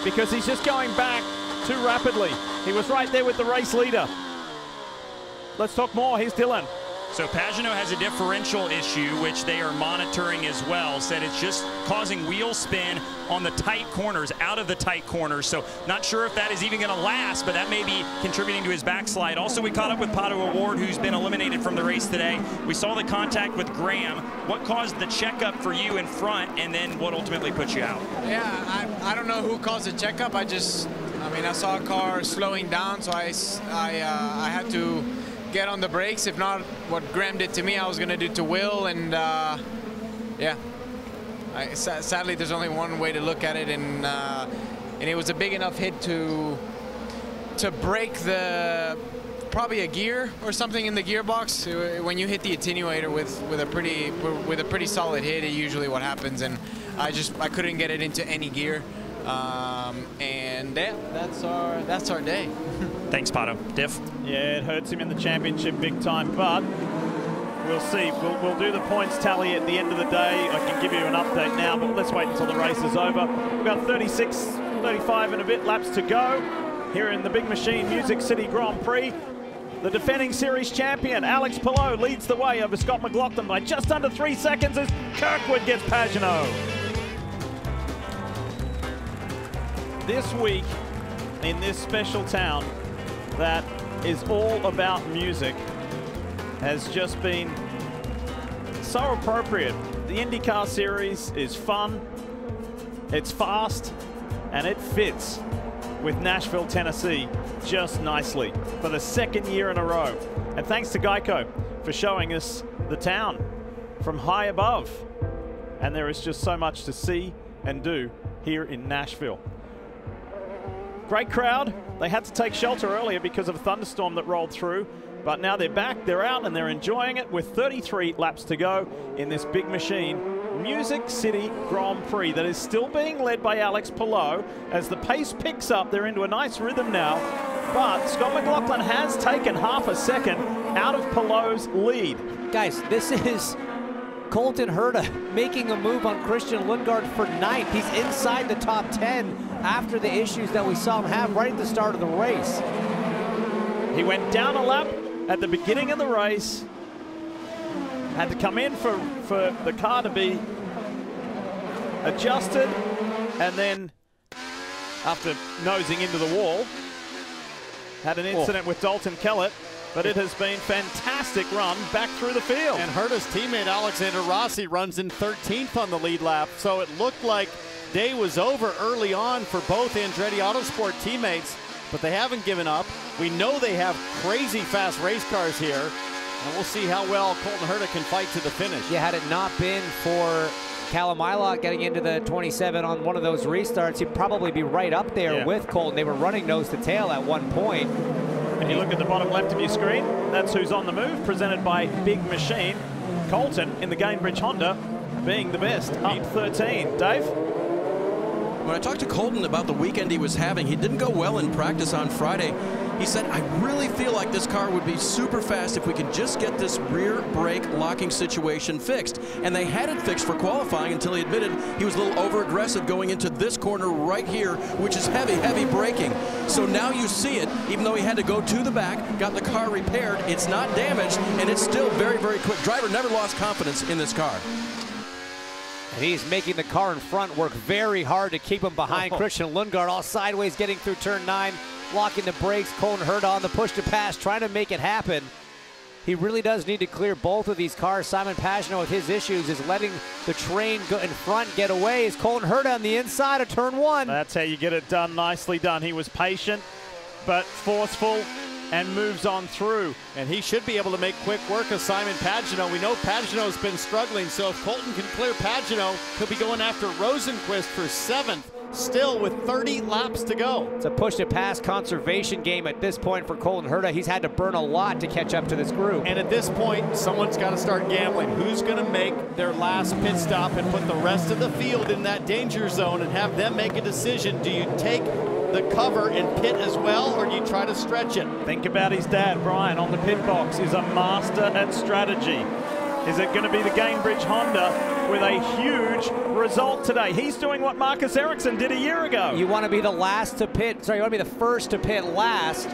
because he's just going back too rapidly. He was right there with the race leader. Let's talk more. Here's Dylan. So Pagenaud has a differential issue, which they are monitoring as well. Said it's just causing wheel spin on the tight corners, out of the tight corners. So not sure if that is even going to last, but that may be contributing to his backslide. Also, we caught up with Pato O'Ward, who's been eliminated from the race today. We saw the contact with Graham. What caused the checkup for you in front, and then what ultimately put you out? Yeah, I don't know who caused the checkup. I saw a car slowing down, so I had to get on the brakes. If not, what Graham did to me, I was going to do to Will, and yeah. Sadly, there's only one way to look at it, and it was a big enough hit to break probably a gear or something in the gearbox. When you hit the attenuator with a pretty solid hit, it usually what happens, and I couldn't get it into any gear, and yeah, that's our day. Thanks, Pato. Diff? Yeah, it hurts him in the championship big time, but we'll see. We'll do the points tally at the end of the day. I can give you an update now, but let's wait until the race is over. We've got 36, 35 and a bit laps to go here in the Big Machine Music City Grand Prix. The defending series champion, Alex Palou, leads the way over Scott McLaughlin by just under 3 seconds as Kirkwood gets Pagenaud. This week, in this special town that is all about music, has just been so appropriate. The IndyCar series is fun, it's fast, and it fits with Nashville, Tennessee just nicely for the 2nd year in a row. And thanks to Geico for showing us the town from high above. And there is just so much to see and do here in Nashville. Great crowd. They had to take shelter earlier because of a thunderstorm that rolled through, but now they're back, they're out, and they're enjoying it with 33 laps to go in this Big Machine Music City Grand Prix that is still being led by Alex Palou. As the pace picks up, they're into a nice rhythm now, but Scott McLaughlin has taken half a second out of Palou's lead. Guys, this is Colton Herta making a move on Christian Lundgaard for 9th. He's inside the top 10 after the issues that we saw him have right at the start of the race. He went down a lap at the beginning of the race, had to come in for the car to be adjusted, and then after nosing into the wall, had an incident with Dalton Kellett. But it has been fantastic run back through the field. And Herta's teammate Alexander Rossi runs in 13th on the lead lap, so it looked like day was over early on for both Andretti Autosport teammates, but they haven't given up. We know they have crazy fast race cars here, and we'll see how well Colton Herta can fight to the finish. Yeah, had it not been for Callum Ilott getting into the 27 on one of those restarts, he'd probably be right up there with Colton. They were running nose to tail at one point. And you look at the bottom left of your screen, that's who's on the move, presented by Big Machine. Colton in the Gainbridge Honda being the best, up 13. Dave? When I talked to Colton about the weekend he was having, he didn't go well in practice on Friday. He said, I really feel like this car would be super fast if we could just get this rear brake locking situation fixed. And they had it fixed for qualifying until he admitted he was a little over-aggressive going into this corner right here, which is heavy, heavy braking. So now you see it, even though he had to go to the back, got the car repaired, it's not damaged, and it's still very, very quick. Driver never lost confidence in this car. And he's making the car in front work very hard to keep him behind. Christian Lundgaard all sideways getting through turn 9, locking the brakes. Colton Herta on the push to pass, trying to make it happen. He really does need to clear both of these cars. Simon Pagenaud with his issues is letting the train go in front get away. Is Colton Herta on the inside of turn 1. That's how you get it done. Nicely done. He was patient but forceful and moves on through. And he should be able to make quick work of Simon Pagenaud. We know Pagenaud's been struggling, so if Colton can clear Pagenaud, he'll be going after Rosenquist for 7th, still with 30 laps to go. It's a push-to-pass conservation game at this point for Colton Herta. He's had to burn a lot to catch up to this group. And at this point, someone's got to start gambling. Who's going to make their last pit stop and put the rest of the field in that danger zone and have them make a decision? Do you take the cover and pit as well, or do you try to stretch it? Think about his dad, Brian, on the pit box, is a master at strategy. Is it going to be the Gainbridge Honda with a huge result today? He's doing what Marcus Ericsson did a year ago. You want to be the last to pit, sorry, you want to be the first to pit last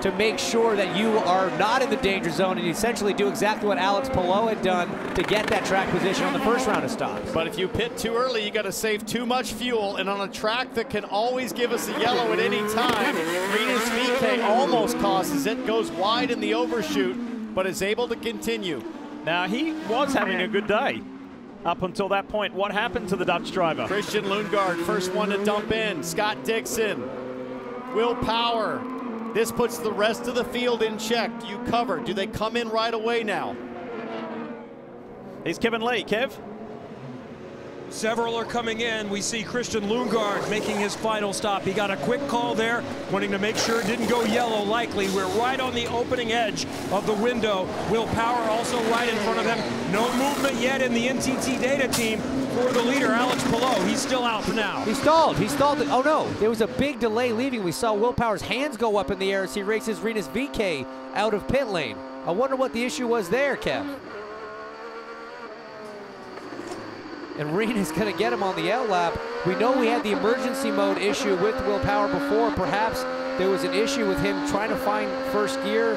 to make sure that you are not in the danger zone and essentially do exactly what Alex Palou had done to get that track position on the first round of stops. But if you pit too early, you got to save too much fuel, and on a track that can always give us a yellow at any time, Rinus VeeKay almost causes it, goes wide in the overshoot, but is able to continue. Now, he was having a good day up until that point. What happened to the Dutch driver? Christian Lundgaard, first one to dump in. Scott Dixon, Will Power. This puts the rest of the field in check. Do you cover? Do they come in right away now? Here's Kevin Lee. Kev? Several are coming in. We see Christian Lundgaard making his final stop. He got a quick call there, wanting to make sure it didn't go yellow likely. We're right on the opening edge of the window. Will Power also right in front of him. No movement yet in the NTT data team for the leader, Alex Palou. He's still out for now. He stalled. He stalled. Oh, no. There was a big delay leaving. We saw Will Power's hands go up in the air as he races Rinus VeeKay out of pit lane. I wonder what the issue was there, Kev. And Rinus going to get him on the out lap. We know we had the emergency mode issue with Will Power before. Perhaps there was an issue with him trying to find first gear.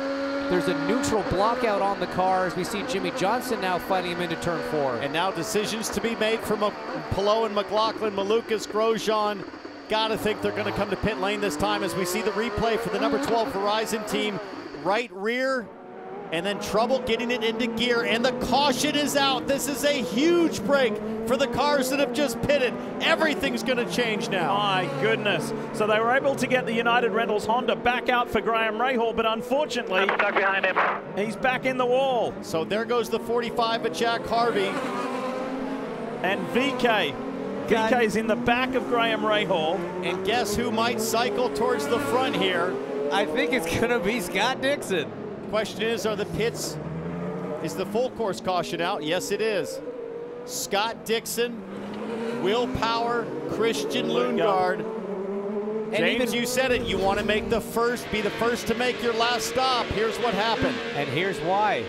There's a neutral block out on the car as we see Jimmy Johnson now fighting him into turn 4. And now decisions to be made from Palou and McLaughlin, Malukas, Grosjean. Got to think they're going to come to pit lane this time as we see the replay for the number 12 Verizon team. Right rear, and then trouble getting it into gear, and the caution is out. This is a huge break for the cars that have just pitted. Everything's going to change now. My goodness. So they were able to get the United Rentals Honda back out for Graham Rahal, but unfortunately, I'm stuck behind him. He's back in the wall. So there goes the 45 of Jack Harvey. And VeeKay. VeeKay's in the back of Graham Rahal. And guess who might cycle towards the front here? I think it's going to be Scott Dixon. Question is, are the pits, is the full course caution out? Yes, it is. Scott Dixon, Will Power, Christian Lundgaard. James, you said it. You want to make the first, be the first to make your last stop. Here's what happened. And here's why.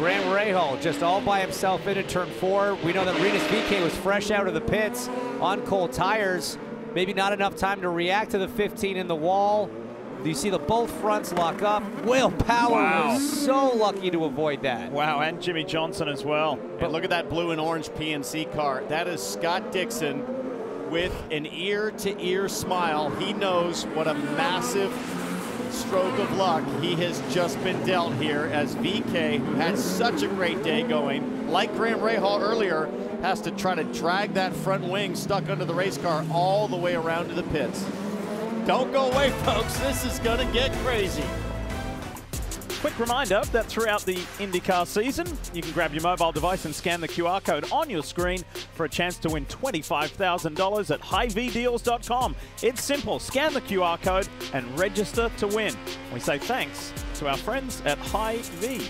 Graham Rahal just all by himself into turn 4. We know that Rinus VeeKay was fresh out of the pits on cold tires. Maybe not enough time to react to the 15 in the wall. You see the both fronts lock up. Will Power was so lucky to avoid that. Wow, and Jimmy Johnson as well. But look at that blue and orange PNC car. That is Scott Dixon with an ear-to-ear smile. He knows what a massive stroke of luck he has just been dealt here, as VeeKay, who had such a great day going, like Graham Rahal earlier, has to try to drag that front wing stuck under the race car all the way around to the pits. Don't go away, folks. This is going to get crazy. Quick reminder that throughout the IndyCar season, you can grab your mobile device and scan the QR code on your screen for a chance to win $25,000 at highvdeals.com. It's simple. Scan the QR code and register to win. We say thanks to our friends at Hy-Vee.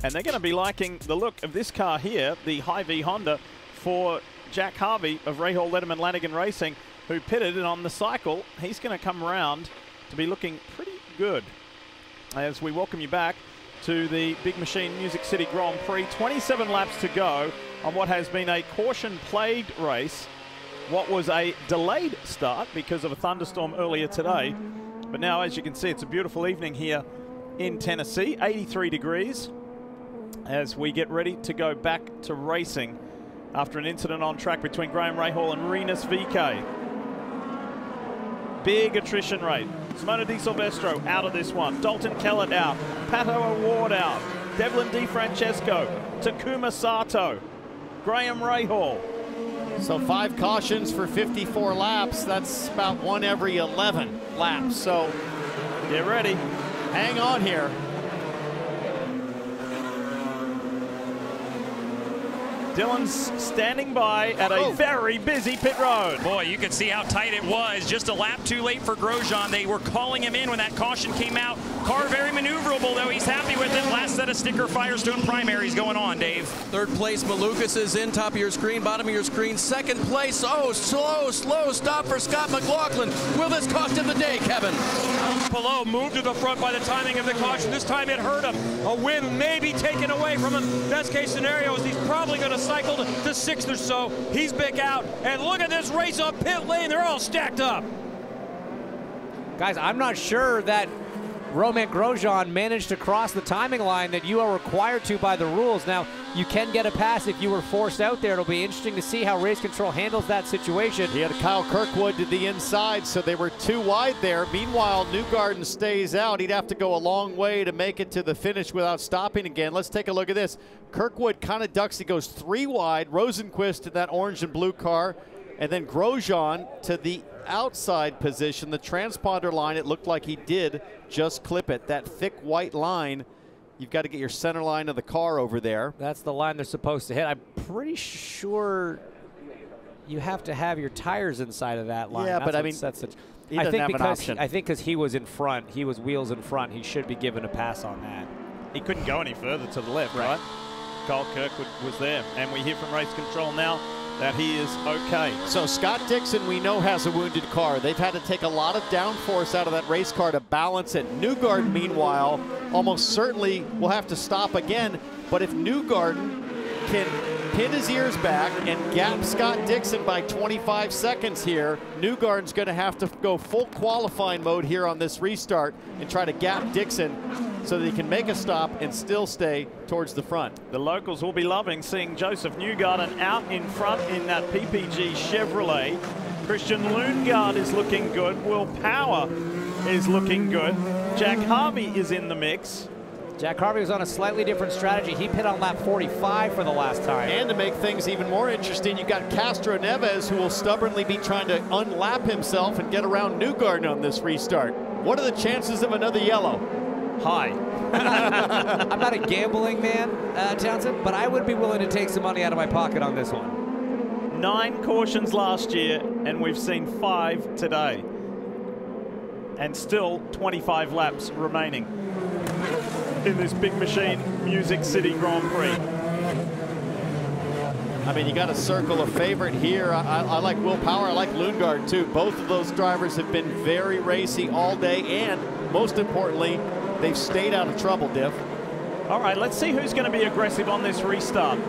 And they're going to be liking the look of this car here, the Hy-Vee Honda, for Jack Harvey of Rahal Letterman Lanigan Racing, who pitted, and on the cycle, he's going to come around to be looking pretty good. As we welcome you back to the Big Machine Music City Grand Prix, 27 laps to go on what has been a caution-plagued race. What was a delayed start because of a thunderstorm earlier today. But now, as you can see, it's a beautiful evening here in Tennessee, 83 degrees, as we get ready to go back to racing after an incident on track between Graham Rahal and Rinus VeeKay. Big attrition rate. Simona Di Silvestro out of this one. Dalton Kellett out. Pato O'Ward out. Devlin DiFrancesco. Takuma Sato. Graham Rahal. So 5 cautions for 54 laps. That's about 1 every 11 laps. So get ready. Hang on here. Dylan's standing by at a very busy pit road. Boy, you can see how tight it was. Just a lap too late for Grosjean. They were calling him in when that caution came out. Car very maneuverable, though. He's happy with it. Last set of sticker Firestone primaries going on, Dave. 3rd place, Malukas is in. Top of your screen, bottom of your screen. 2nd place, slow stop for Scott McLaughlin. Will this cost him the day, Kevin? Palou moved to the front by the timing of the caution. This time it hurt him. A win may be taken away from him. Best case scenario is he's probably going to cycle to 6th or so. He's back out. And look at this race on pit lane. They're all stacked up. Guys, I'm not sure that Romain Grosjean managed to cross the timing line that you are required to by the rules. Now, you can get a pass if you were forced out there. It'll be interesting to see how race control handles that situation. He had Kyle Kirkwood to the inside, so they were too wide there. Meanwhile, Newgarden stays out. He'd have to go a long way to make it to the finish without stopping again. Let's take a look at this. Kirkwood kind of ducks. He goes 3 wide. Rosenquist to that orange and blue car, and then Grosjean to the outside position. The transponder line, it looked like he did just clip it. That thick white line, you've got to get your center line of the car over there. That's the line they're supposed to hit. I'm pretty sure you have to have your tires inside of that line. Yeah, that's but I mean, he doesn't have an option. I think because he was in front, he was wheels in front, he should be given a pass on that. He couldn't go any further to the left, right? Kyle Kirkwood was there, and we hear from race control now that he is okay. So Scott Dixon, we know, has a wounded car. They've had to take a lot of downforce out of that race car to balance it. Newgarden, meanwhile, almost certainly will have to stop again. But if Newgarden can pin his ears back and gap Scott Dixon by 25 seconds here, Newgarden's going to have to go full qualifying mode here on this restart and try to gap Dixon so that he can make a stop and still stay towards the front. The locals will be loving seeing Joseph Newgarden out in front in that PPG Chevrolet. Christian Lundgaard is looking good. Will Power is looking good. Jack Harvey is in the mix. Jack Harvey was on a slightly different strategy. He pit on lap 45 for the last time. And to make things even more interesting, you've got Castro Neves, who will stubbornly be trying to unlap himself and get around Newgarden on this restart. What are the chances of another yellow? High. I'm not a gambling man, Townsend, but I would be willing to take some money out of my pocket on this one. 9 cautions last year, and we've seen 5 today. And still 25 laps remaining in this Big Machine Music City Grand Prix. I mean, you got to circle a favorite here. I like Will Power. I like Lundgaard, too. Both of those drivers have been very racy all day, and most importantly, they've stayed out of trouble, Diff. All right, let's see who's going to be aggressive on this restart.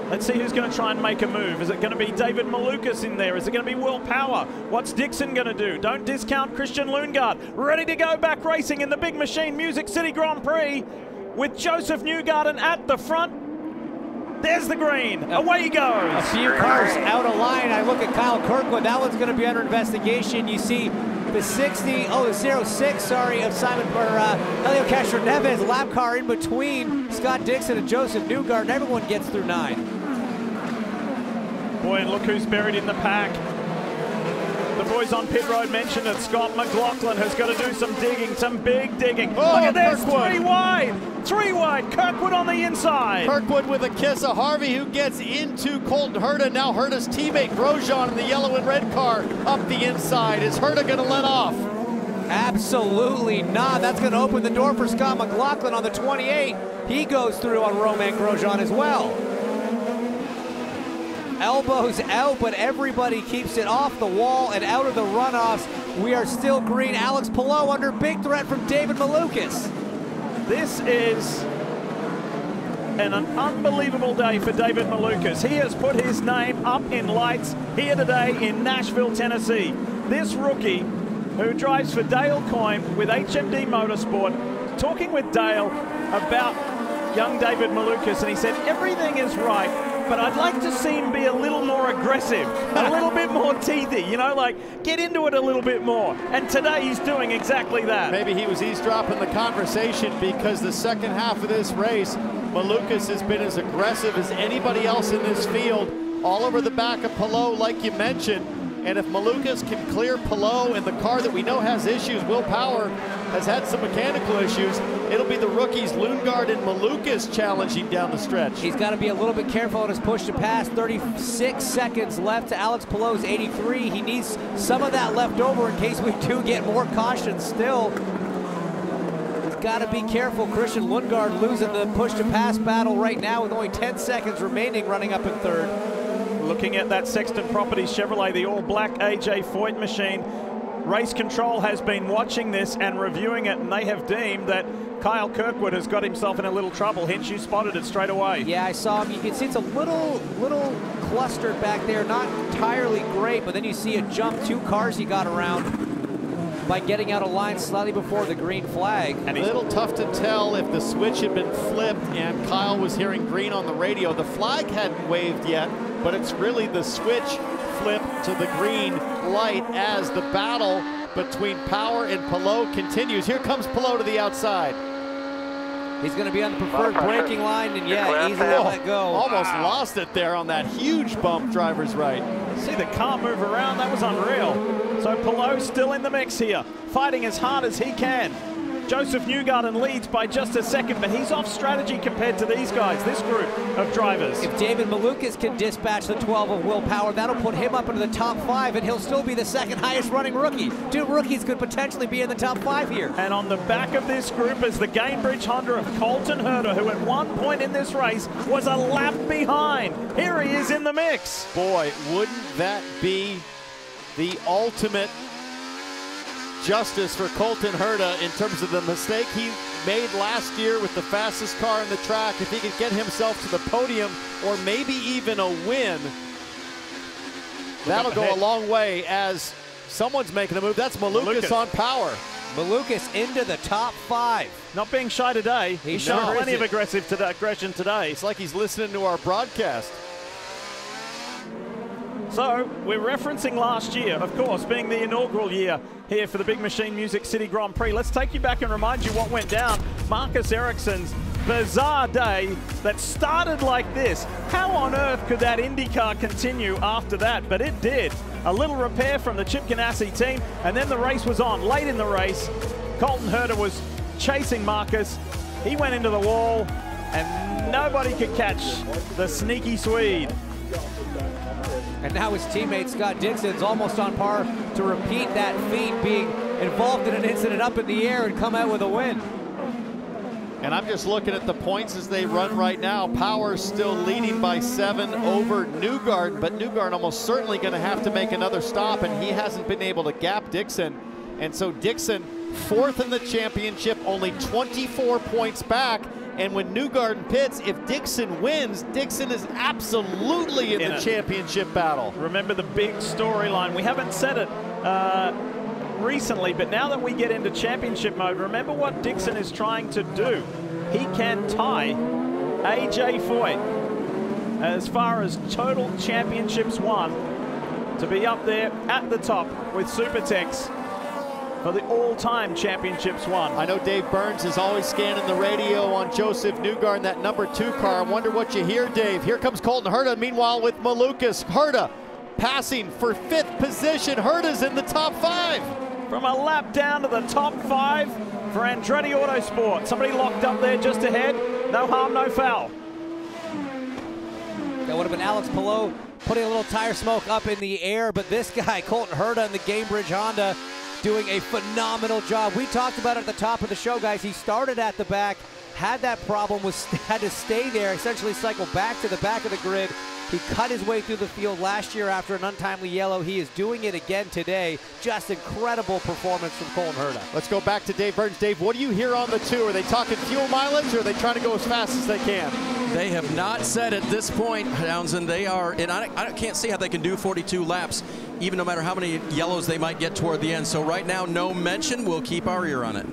Let's see who's going to try and make a move. Is it going to be David Malukas in there? Is it going to be Will Power? What's Dixon going to do? Don't discount Christian Lundgaard. Ready to go back racing in the Big Machine Music City Grand Prix with Joseph Newgarden at the front. There's the green. Away he goes. A few cars out of line. I look at Kyle Kirkwood. That one's going to be under investigation. You see the 06, of Simon Helio Castro-Neves lap car in between Scott Dixon and Joseph Newgarden. Everyone gets through 9. Boy, and look who's buried in the pack. The boys on pit road mentioned that Scott McLaughlin has got to do some digging, some big digging. Look at this, three wide. Kirkwood on the inside. Kirkwood with a kiss of Harvey, who gets into Colton Herta. Now Herta's teammate Grosjean in the yellow and red car up the inside. Is Herta going to let off? Absolutely not. That's going to open the door for Scott McLaughlin on the 28. He goes through on Romain Grosjean as well. Elbows out, but everybody keeps it off the wall and out of the runoffs. We are still green. Alex Palou under big threat from David Malukas. This is an unbelievable day for David Malukas. He has put his name up in lights here today in Nashville, Tennessee. This rookie who drives for Dale Coyne with HMD Motorsport, talking with Dale about young David Malukas, and he said everything is right, but I'd like to see him be a little more aggressive, a little bit more teethy, you know, like get into it a little bit more. And today he's doing exactly that. Maybe he was eavesdropping the conversation, because the second half of this race, Malukas has been as aggressive as anybody else in this field, all over the back of Palou, like you mentioned. And if Malukas can clear Palou in the car that we know has issues, Will Power has had some mechanical issues, it'll be the rookies Lundgaard and Malukas challenging down the stretch. He's got to be a little bit careful on his push to pass. 36 seconds left to Alex Palou's 83. He needs some of that left over in case we do get more caution still. He's got to be careful. Christian Lundgaard losing the push to pass battle right now with only 10 seconds remaining, running up in third. Looking at that Sexton Properties Chevrolet, the all-black AJ Foyt machine. Race Control has been watching this and reviewing it, and they have deemed that Kyle Kirkwood has got himself in a little trouble. Hence, you spotted it straight away. Yeah, I saw him. You can see it's a little clustered back there, not entirely great, but then you see a jump. 2 cars he got around by getting out of line slightly before the green flag. And a little tough to tell if the switch had been flipped and Kyle was hearing green on the radio. The flag hadn't waved yet, but it's really the switch flip to the green light as the battle between Power and Palou continues. Here comes Palou to the outside. He's going to be on the preferred braking line, and yeah, easily let go. Almost lost it there on that huge bump, driver's right. See the car move around, that was unreal. So Palou still in the mix here, fighting as hard as he can. Joseph Newgarden leads by just a second, but he's off strategy compared to these guys, this group of drivers. If David Malukas can dispatch the 12 of Will Power, that'll put him up into the top 5, and he'll still be the second highest running rookie. 2 rookies could potentially be in the top 5 here. And on the back of this group is the Gainbridge Honda of Colton Herta, who at one point in this race was a lap behind. Here he is in the mix. Boy, wouldn't that be the ultimate justice for Colton Herta in terms of the mistake he made last year with the fastest car in the track. If he could get himself to the podium or maybe even a win, that'll go a long way as someone's making a move. That's Malukas on Power. Malukas into the top 5. Not being shy today. He's shown plenty of aggression today. It's like he's listening to our broadcast. So, we're referencing last year, of course, being the inaugural year here for the Big Machine Music City Grand Prix. Let's take you back and remind you what went down. Marcus Ericsson's bizarre day that started like this. How on earth could that IndyCar continue after that? But it did. A little repair from the Chip Ganassi team, and then the race was on. Late in the race, Colton Herta was chasing Marcus. He went into the wall, and nobody could catch the sneaky Swede. And now his teammate Scott Dixon's almost on par to repeat that feat, being involved in an incident up in the air and come out with a win. And I'm just looking at the points as they run right now. Power's still leading by 7 over Newgarden, but Newgarden almost certainly going to have to make another stop, and he hasn't been able to gap Dixon. And so Dixon, 4th in the championship, only 24 points back. And when Newgarden pits, if Dixon wins, Dixon is absolutely in the championship battle. Remember the big storyline. We haven't said it recently, but now that we get into championship mode, remember what Dixon is trying to do. He can tie AJ Foyt as far as total championships won, to be up there at the top with Supertex for the all-time championships won. I know Dave Burns is always scanning the radio on Joseph Newgarden, that #2 car. I wonder what you hear, Dave. Here comes Colton Herta, meanwhile with Malukas. Herta passing for 5th position. Herta's in the top 5. From a lap down to the top 5 for Andretti Autosport. Somebody locked up there just ahead. No harm, no foul. That would have been Alex Palou putting a little tire smoke up in the air, but this guy, Colton Herta in the Gamebridge Honda, doing a phenomenal job. We talked about it at the top of the show, guys. He started at the back, had that problem, had to stay there, essentially cycle back to the back of the grid. He cut his way through the field last year after an untimely yellow. He is doing it again today. Just incredible performance from Colton Herta. Let's go back to Dave Burns. Dave, what do you hear on the 2? Are they talking fuel mileage, or are they trying to go as fast as they can? They have not said at this point, Townsend. They are, and I can't see how they can do 42 laps, even no matter how many yellows they might get toward the end. So right now, no mention. We'll keep our ear on it.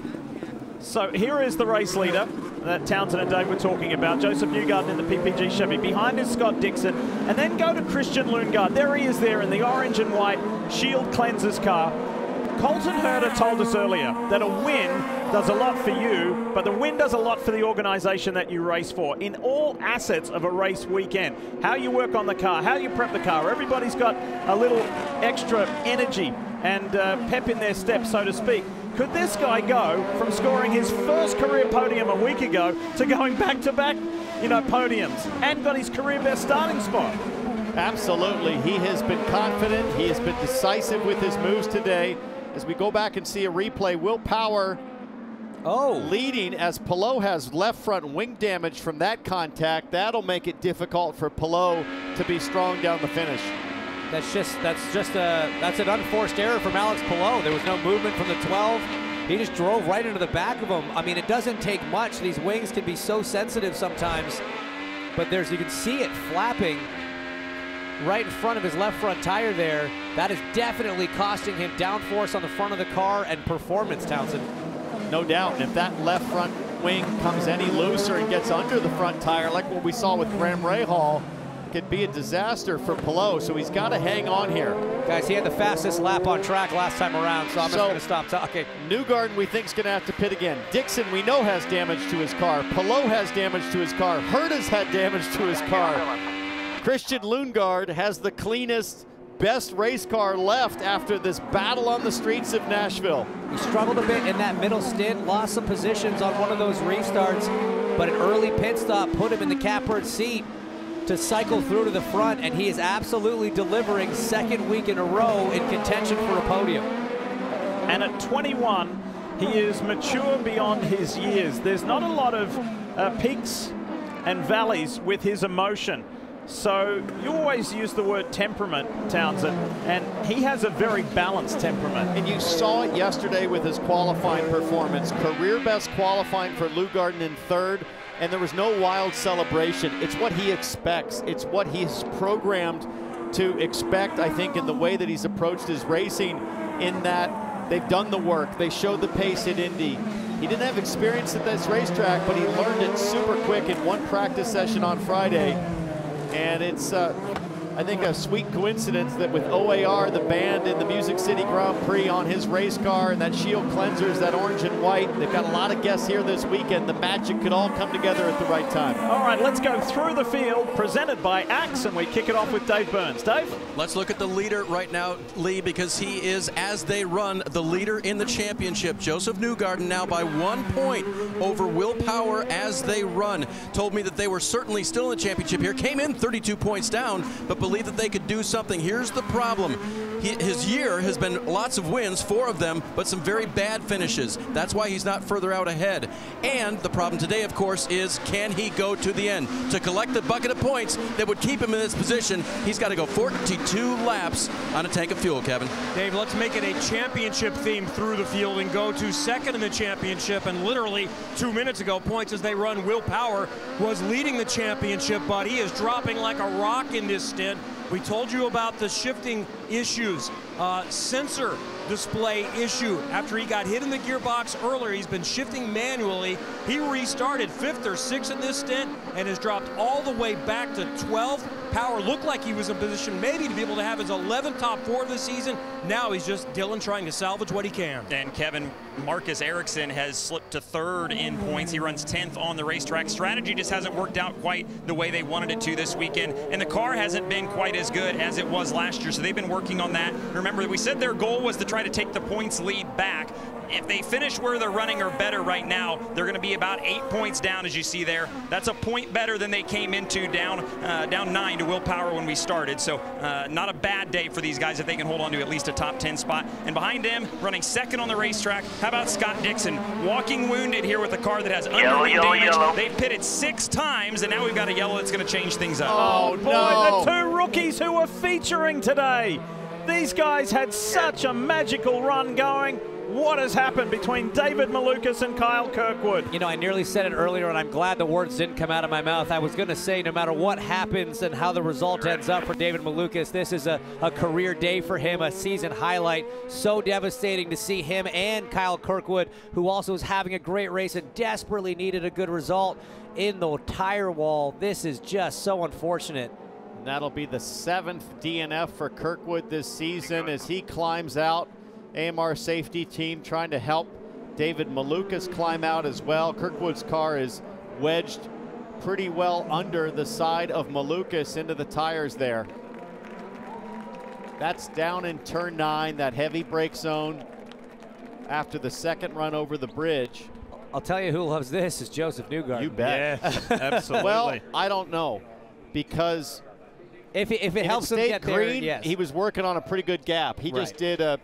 So here is the race leader that Townsend and Dave were talking about. Joseph Newgarden in the PPG Chevy. Behind is Scott Dixon. And then go to Christian Lundgaard. There he is there in the orange and white Shield Cleansers car. Colton Herta told us earlier that a win does a lot for you, but the win does a lot for the organization that you race for in all assets of a race weekend. How you work on the car, how you prep the car. Everybody's got a little extra energy and pep in their step, so to speak. Could this guy go from scoring his first career podium a week ago to going back-to-back, podiums, and got his career best starting spot? Absolutely. He has been confident. He has been decisive with his moves today. As we go back and see a replay, Will Power leading as Palou has left front wing damage from that contact. That'll make it difficult for Palou to be strong down the finish. That's an unforced error from Alex Palou. There was no movement from the 12. He just drove right into the back of him. I mean, it doesn't take much. These wings can be so sensitive sometimes, but you can see it flapping right in front of his left front tire there. That is definitely costing him downforce on the front of the car and performance, Townsend. No doubt, and if that left front wing comes any looser and gets under the front tire, like what we saw with Graham Rahal, it could be a disaster for Palou, so he's got to hang on here. Guys, he had the fastest lap on track last time around, so I'm just going to stop talking. Newgarden, we think, is going to have to pit again. Dixon, we know, has damage to his car. Palou has damage to his car. Herta's had damage to his car. Christian Lundgaard has the cleanest, best race car left after this battle on the streets of Nashville. He struggled a bit in that middle stint, lost some positions on one of those restarts, but an early pit stop put him in the catbird seat to cycle through to the front, and he is absolutely delivering second week in a row in contention for a podium. And at 21, he is mature beyond his years. There's not a lot of peaks and valleys with his emotion. So you always use the word temperament, Townsend, and he has a very balanced temperament. And you saw it yesterday with his qualifying performance. Career best qualifying for Newgarden in 3rd, and there was no wild celebration. It's what he expects. It's what he's programmed to expect, I think, in the way that he's approached his racing, in that they've done the work. They showed the pace at Indy. He didn't have experience at this racetrack, but he learned it super quick in one practice session on Friday. And it's, I think, a sweet coincidence that with OAR, the band in the Music City Grand Prix on his race car, and that Shield Cleansers, that orange and white, they've got a lot of guests here this weekend. The magic could all come together at the right time. All right, let's go through the field, presented by Axe, and we kick it off with Dave Burns. Dave? Let's look at the leader right now, Lee, because he is, as they run, the leader in the championship. Joseph Newgarden now by 1 point over Will Power as they run. Told me that they were certainly still in the championship here. Came in 32 points down, but believed that they could do something. Here's the problem. his year has been lots of wins, 4 of them, but some very bad finishes. That's why he's not further out ahead. And the problem today, of course, is can he go to the end? To collect the bucket of points that would keep him in this position, he's got to go 42 laps on a tank of fuel, Kevin. Dave, let's make it a championship theme through the field and go to second in the championship. And literally 2 minutes ago, points as they run, Will Power was leading the championship, but he is dropping like a rock in this stint. We told you about the shifting issues, sensor display issue. After he got hit in the gearbox earlier, he's been shifting manually. He restarted 5th or 6th in this stint and has dropped all the way back to 12th. Power looked like he was in position maybe to be able to have his 11th top 4 of the season. Now he's just Dylan trying to salvage what he can. And Kevin, Marcus Ericsson has slipped to 3rd in points. He runs 10th on the racetrack. Strategy just hasn't worked out quite the way they wanted it to this weekend. And the car hasn't been quite as good as it was last year. So they've been working on that. Remember, we said their goal was to try to take the points lead back. If they finish where they're running or better right now, they're going to be about 8 points down, as you see there. That's a point better than they came into down 9 to Will Power when we started. So not a bad day for these guys if they can hold on to at least a top 10 spot. And behind them, running 2nd on the racetrack, how about Scott Dixon, walking wounded here with a car that has underwing damage. They've pitted 6 times, and now we've got a yellow that's going to change things up. Oh, boy, the 2 rookies who are featuring today. These guys had such a magical run going. What has happened between David Malukas and Kyle Kirkwood? You know, I nearly said it earlier, and I'm glad the words didn't come out of my mouth. I was going to say, no matter what happens and how the result ends up for David Malukas, this is a career day for him, a season highlight. So devastating to see him and Kyle Kirkwood, who also is having a great race and desperately needed a good result in the tire wall. This is just so unfortunate. And that'll be the 7th DNF for Kirkwood this season as he climbs out. AMR safety team trying to help David Malukas climb out as well. Kirkwood's car is wedged pretty well under the side of Malukas into the tires there. That's down in turn 9, that heavy brake zone after the 2nd run over the bridge. I'll tell you who loves this is Joseph Newgarden. You bet. Yes, absolutely. Well, I don't know, because if it helps him get green, there, yes. He was working on a pretty good gap. He just did a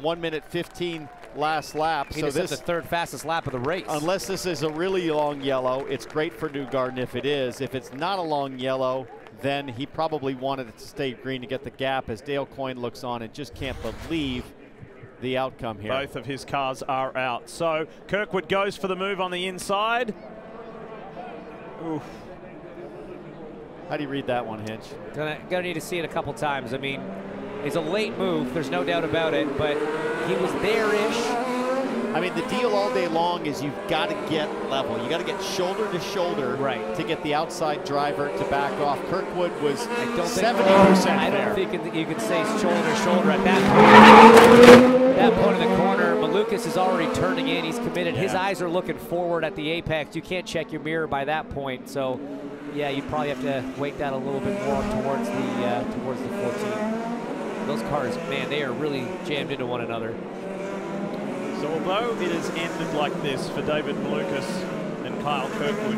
1 minute 15 last lap. He so just this the 3rd fastest lap of the race. Unless this is a really long yellow, it's great for Newgarden if it is. If it's not a long yellow, then he probably wanted it to stay green to get the gap as Dale Coyne looks on and just can't believe the outcome here. Both of his cars are out. So Kirkwood goes for the move on the inside. Oof. How do you read that one, Hinch? Gonna need to see it a couple times. I mean, it's a late move, there's no doubt about it, but he was there-ish. I mean, the deal all day long is you've got to get level. You got to get shoulder to shoulder to get the outside driver to back off. Kirkwood was 70%. I don't think you can say shoulder to shoulder at that point in the corner. Malukas is already turning in. He's committed. His eyes are looking forward at the apex. You can't check your mirror by that point. So, yeah, you'd probably have to weight that a little bit more towards the 14. Those cars, man, they are really jammed into one another. So although it has ended like this for David Malukas and Kyle Kirkwood,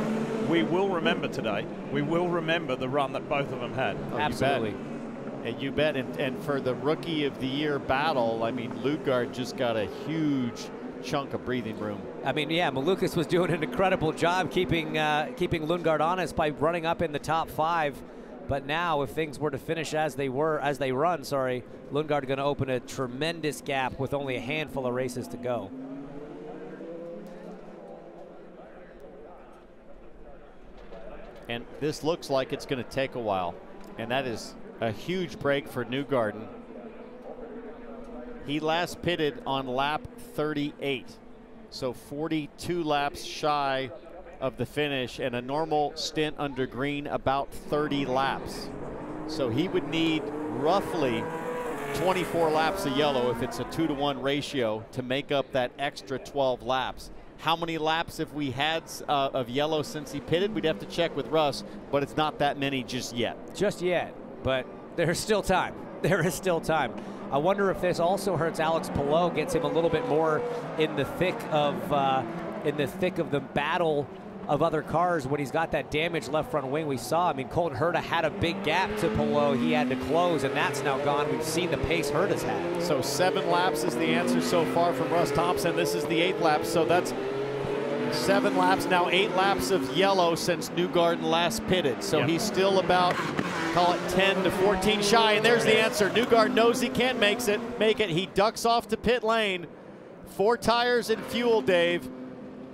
we will remember today. We will remember the run that both of them had. Absolutely. And you bet. And for the Rookie of the Year battle, I mean, Lundgaard just got a huge chunk of breathing room. I mean, yeah, Malukas was doing an incredible job keeping Lundgaard honest by running up in the top 5. But now, if things were to finish as they run, Lundgaard going to open a tremendous gap with only a handful of races to go. And this looks like it's going to take a while. And that is a huge break for Newgarden. He last pitted on lap 38. So 42 laps shy of the finish, and a normal stint under green about 30 laps. So he would need roughly 24 laps of yellow if it's a 2-to-1 ratio to make up that extra 12 laps. How many laps have we had of yellow since he pitted? We'd have to check with Russ, but it's not that many just yet. Just yet, but there's still time. There is still time. I wonder if this also hurts Alex Palou, gets him a little bit more in the thick of the battle of other cars when he's got that damaged left front wing we saw. I mean, Colton Herta had a big gap to Palou. He had to close, and that's now gone. We've seen the pace Herta's had. So 7 laps is the answer so far from Russ Thompson. This is the 8th lap, so that's 7 laps, now 8 laps of yellow since Newgarden last pitted. So he's still about, call it 10 to 14 shy, and there's the answer. Newgarden knows he can't make it. He ducks off to pit lane. 4 tires and fuel, Dave.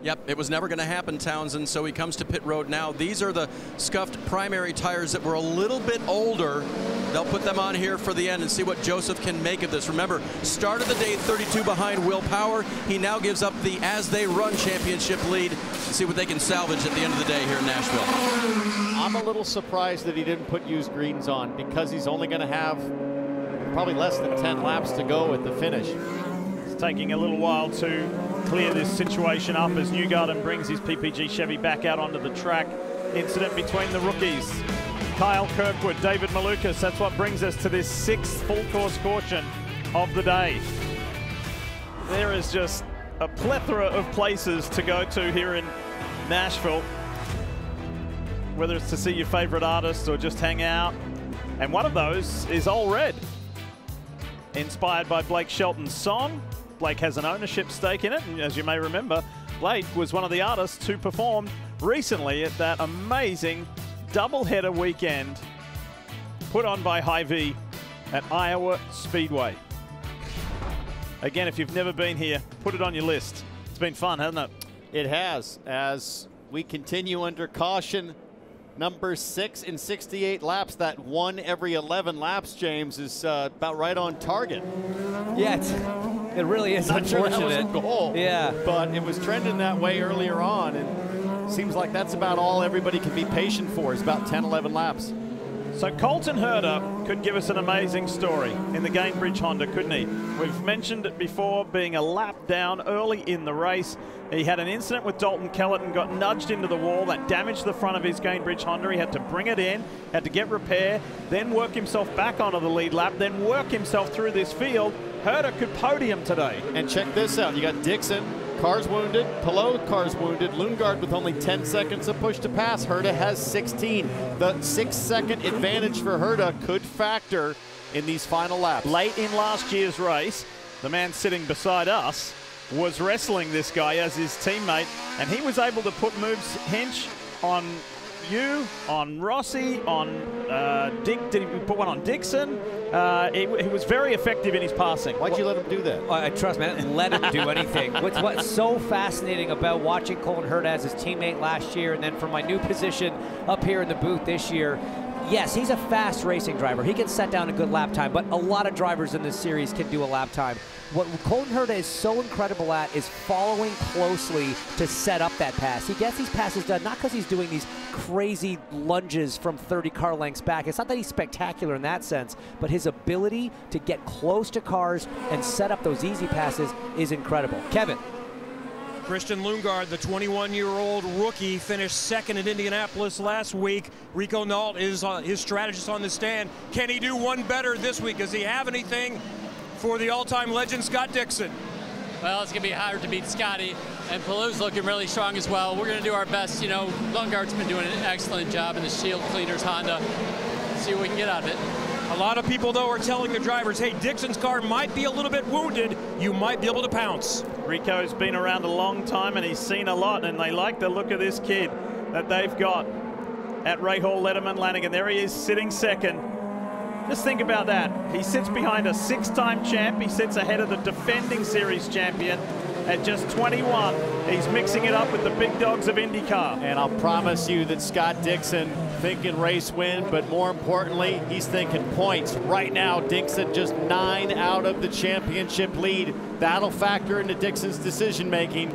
Yep, it was never going to happen, Townsend, so he comes to pit road now. These are the scuffed primary tires that were a little bit older. They'll put them on here for the end and see what Joseph can make of this. Remember, start of the day 32 behind Will Power. He now gives up the As They Run championship lead. See what they can salvage at the end of the day here in Nashville. I'm a little surprised that he didn't put used greens on because he's only going to have probably less than 10 laps to go at the finish. It's taking a little while to clear this situation up as Newgarden brings his PPG Chevy back out onto the track. Incident between the rookies. Kyle Kirkwood, David Malukas, that's what brings us to this 6th full course caution of the day. There is just a plethora of places to go to here in Nashville, whether it's to see your favorite artists or just hang out. And one of those is All Red, inspired by Blake Shelton's song. Blake has an ownership stake in it, and as you may remember, Blake was one of the artists who performed recently at that amazing doubleheader weekend put on by Hy-Vee at Iowa Speedway. Again, if you've never been here, put it on your list. It's been fun, hasn't it? It has. As we continue under caution, number 6 in 68 laps. That 1 every 11 laps, James, is about right on target. Yeah, it really is Not sure unfortunate. that was a goal, yeah, but it was trending that way earlier on, and seems like that's about all everybody can be patient for is about 10, 11 laps. So Colton Herta could give us an amazing story in the Gainbridge Honda, couldn't he? We've mentioned it before, being a lap down early in the race. He had an incident with Dalton Kellett and got nudged into the wall. That damaged the front of his Gainbridge Honda. He had to bring it in, had to get repair, then work himself back onto the lead lap, then work himself through this field. Herta could podium today. And check this out. You got Dixon, car's wounded. Palou, car's wounded. Lundgaard with only 10 seconds of push to pass. Herta has 16. The 6-second advantage for Herta could factor in these final laps. Late in last year's race, the man sitting beside us was wrestling this guy as his teammate, and he was able to put moves, Hinch, on you, on Rossi, on Dick. Did he put one on Dixon? He was very effective in his passing. Why'd you let him do that? I trust, man. Let him do anything. What's so fascinating about watching Colton Herta as his teammate last year, and then from my new position up here in the booth this year, yes, he's a fast racing driver. He can set down a good lap time, but a lot of drivers in this series can do a lap time. What Colton Herta is so incredible at is following closely to set up that pass. He gets these passes done not because he's doing these crazy lunges from 30 car lengths back. It's not that he's spectacular in that sense, but his ability to get close to cars and set up those easy passes is incredible. Kevin. Christian Lundgaard, the 21-year-old rookie, finished second at Indianapolis last week. Rico Nault is his strategist on the stand. Can he do one better this week? Does he have anything for the all-time legend Scott Dixon? Well, it's going to be hard to beat Scotty, and Palou's looking really strong as well. We're going to do our best. You know, Lundgaard's been doing an excellent job in the Shield Cleaners Honda. See what we can get out of it. A lot of people, though, are telling the drivers, hey, Dixon's car might be a little bit wounded. You might be able to pounce. Rico's been around a long time, and he's seen a lot, and they like the look of this kid that they've got at Ray Hall, Letterman, Lanigan. There he is, sitting second. Just think about that. He sits behind a 6-time champ. He sits ahead of the defending series champion. At just 21, he's mixing it up with the big dogs of IndyCar. And I'll promise you that Scott Dixon thinking race win, but more importantly, he's thinking points. Right now, Dixon just 9 out of the championship lead. That'll factor into Dixon's decision-making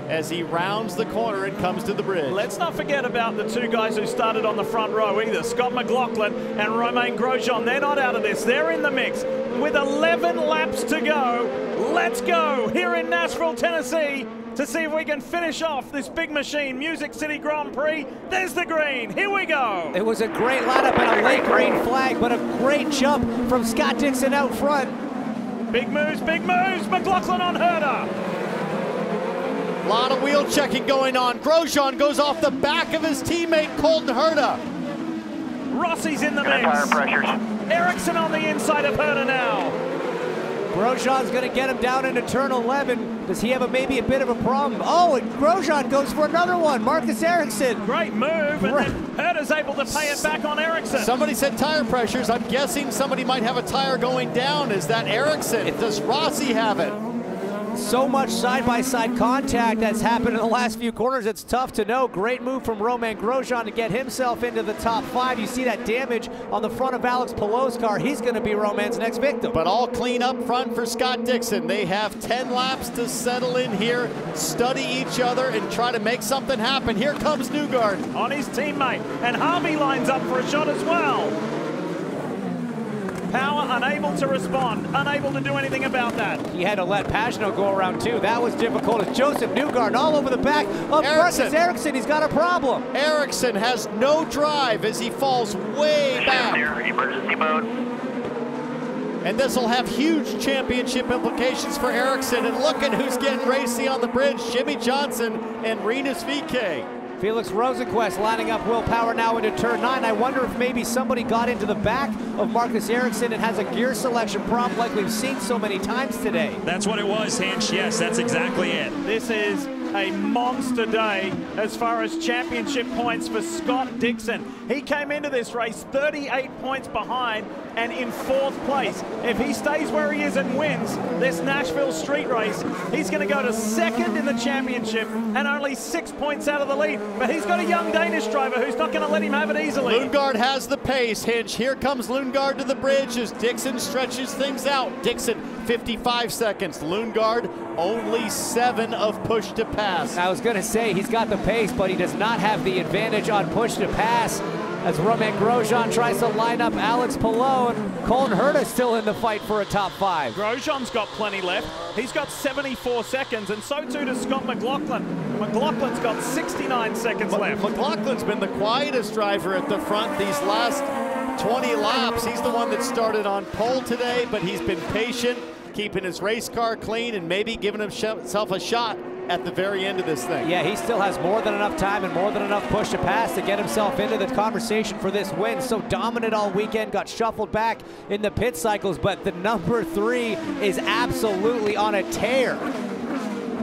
as he rounds the corner and comes to the bridge. Let's not forget about the 2 guys who started on the front row either, Scott McLaughlin and Romain Grosjean. They're not out of this. They're in the mix. With 11 laps to go, let's go here in Nashville, Tennessee, to see if we can finish off this big machine, Music City Grand Prix. There's the green. Here we go. It was a great lineup and a late green flag, but a great jump from Scott Dixon out front. Big moves, McLaughlin on Herta. A lot of wheel checking going on. Grosjean goes off the back of his teammate Colton Herta. Rossi's in the mix. Tire pressures. Ericsson on the inside of Herta now. Grosjean's going to get him down into turn 11. Does he have maybe a bit of a problem? Oh, and Grosjean goes for another one. Marcus Ericsson. Great move, and then Herta's able to pay it back on Ericsson. Somebody said tire pressures. I'm guessing somebody might have a tire going down. Is that Ericsson? Does Rossi have it? So much side-by-side contact that's happened in the last few corners, it's tough to know. Great move from Romain Grosjean to get himself into the top 5. You see that damage on the front of Alex Palou's car. He's going to be Romain's next victim. But all clean up front for Scott Dixon. They have 10 laps to settle in here, study each other, and try to make something happen. Here comes Newgarden. On his teammate, and Harvey lines up for a shot as well. Power unable to respond, unable to do anything about that. He had to let Pagenaud go around too. That was difficult. As Joseph Newgarden all over the back of Marcus Ericsson. He's got a problem. Ericsson has no drive as he falls way back. Emergency mode. And this will have huge championship implications for Ericsson. And look at who's getting racy on the bridge. Jimmy Johnson and Rinus VeeKay. Felix Rosenqvist lining up Will Power now into turn 9. I wonder if maybe somebody got into the back of Marcus Ericsson and has a gear selection problem like we've seen so many times today. That's what it was, Hinch. Yes, that's exactly it. This is a monster day as far as championship points for Scott Dixon. He came into this race 38 points behind and in 4th place. If he stays where he is and wins this Nashville street race, he's going to go to 2nd in the championship and only 6 points out of the lead. But he's got a young Danish driver who's not going to let him have it easily. Lundgaard has the pace, Hinch. Here comes Lundgaard to the bridge as Dixon stretches things out. Dixon 55 seconds. Lundgaard only 7 of push to pass. I was going to say he's got the pace, but he does not have the advantage on push to pass as Romain Grosjean tries to line up Alex Palou, and Colton Herta still in the fight for a top 5. Grosjean's got plenty left. He's got 74 seconds, and so too does Scott McLaughlin. McLaughlin's got 69 seconds left. McLaughlin's been the quietest driver at the front these last 20 laps. He's the one that started on pole today, but he's been patient, keeping his race car clean and maybe giving himself a shot at the very end of this thing. Yeah, he still has more than enough time and more than enough push to pass to get himself into the conversation for this win. So dominant all weekend, got shuffled back in the pit cycles, but the number 3 is absolutely on a tear.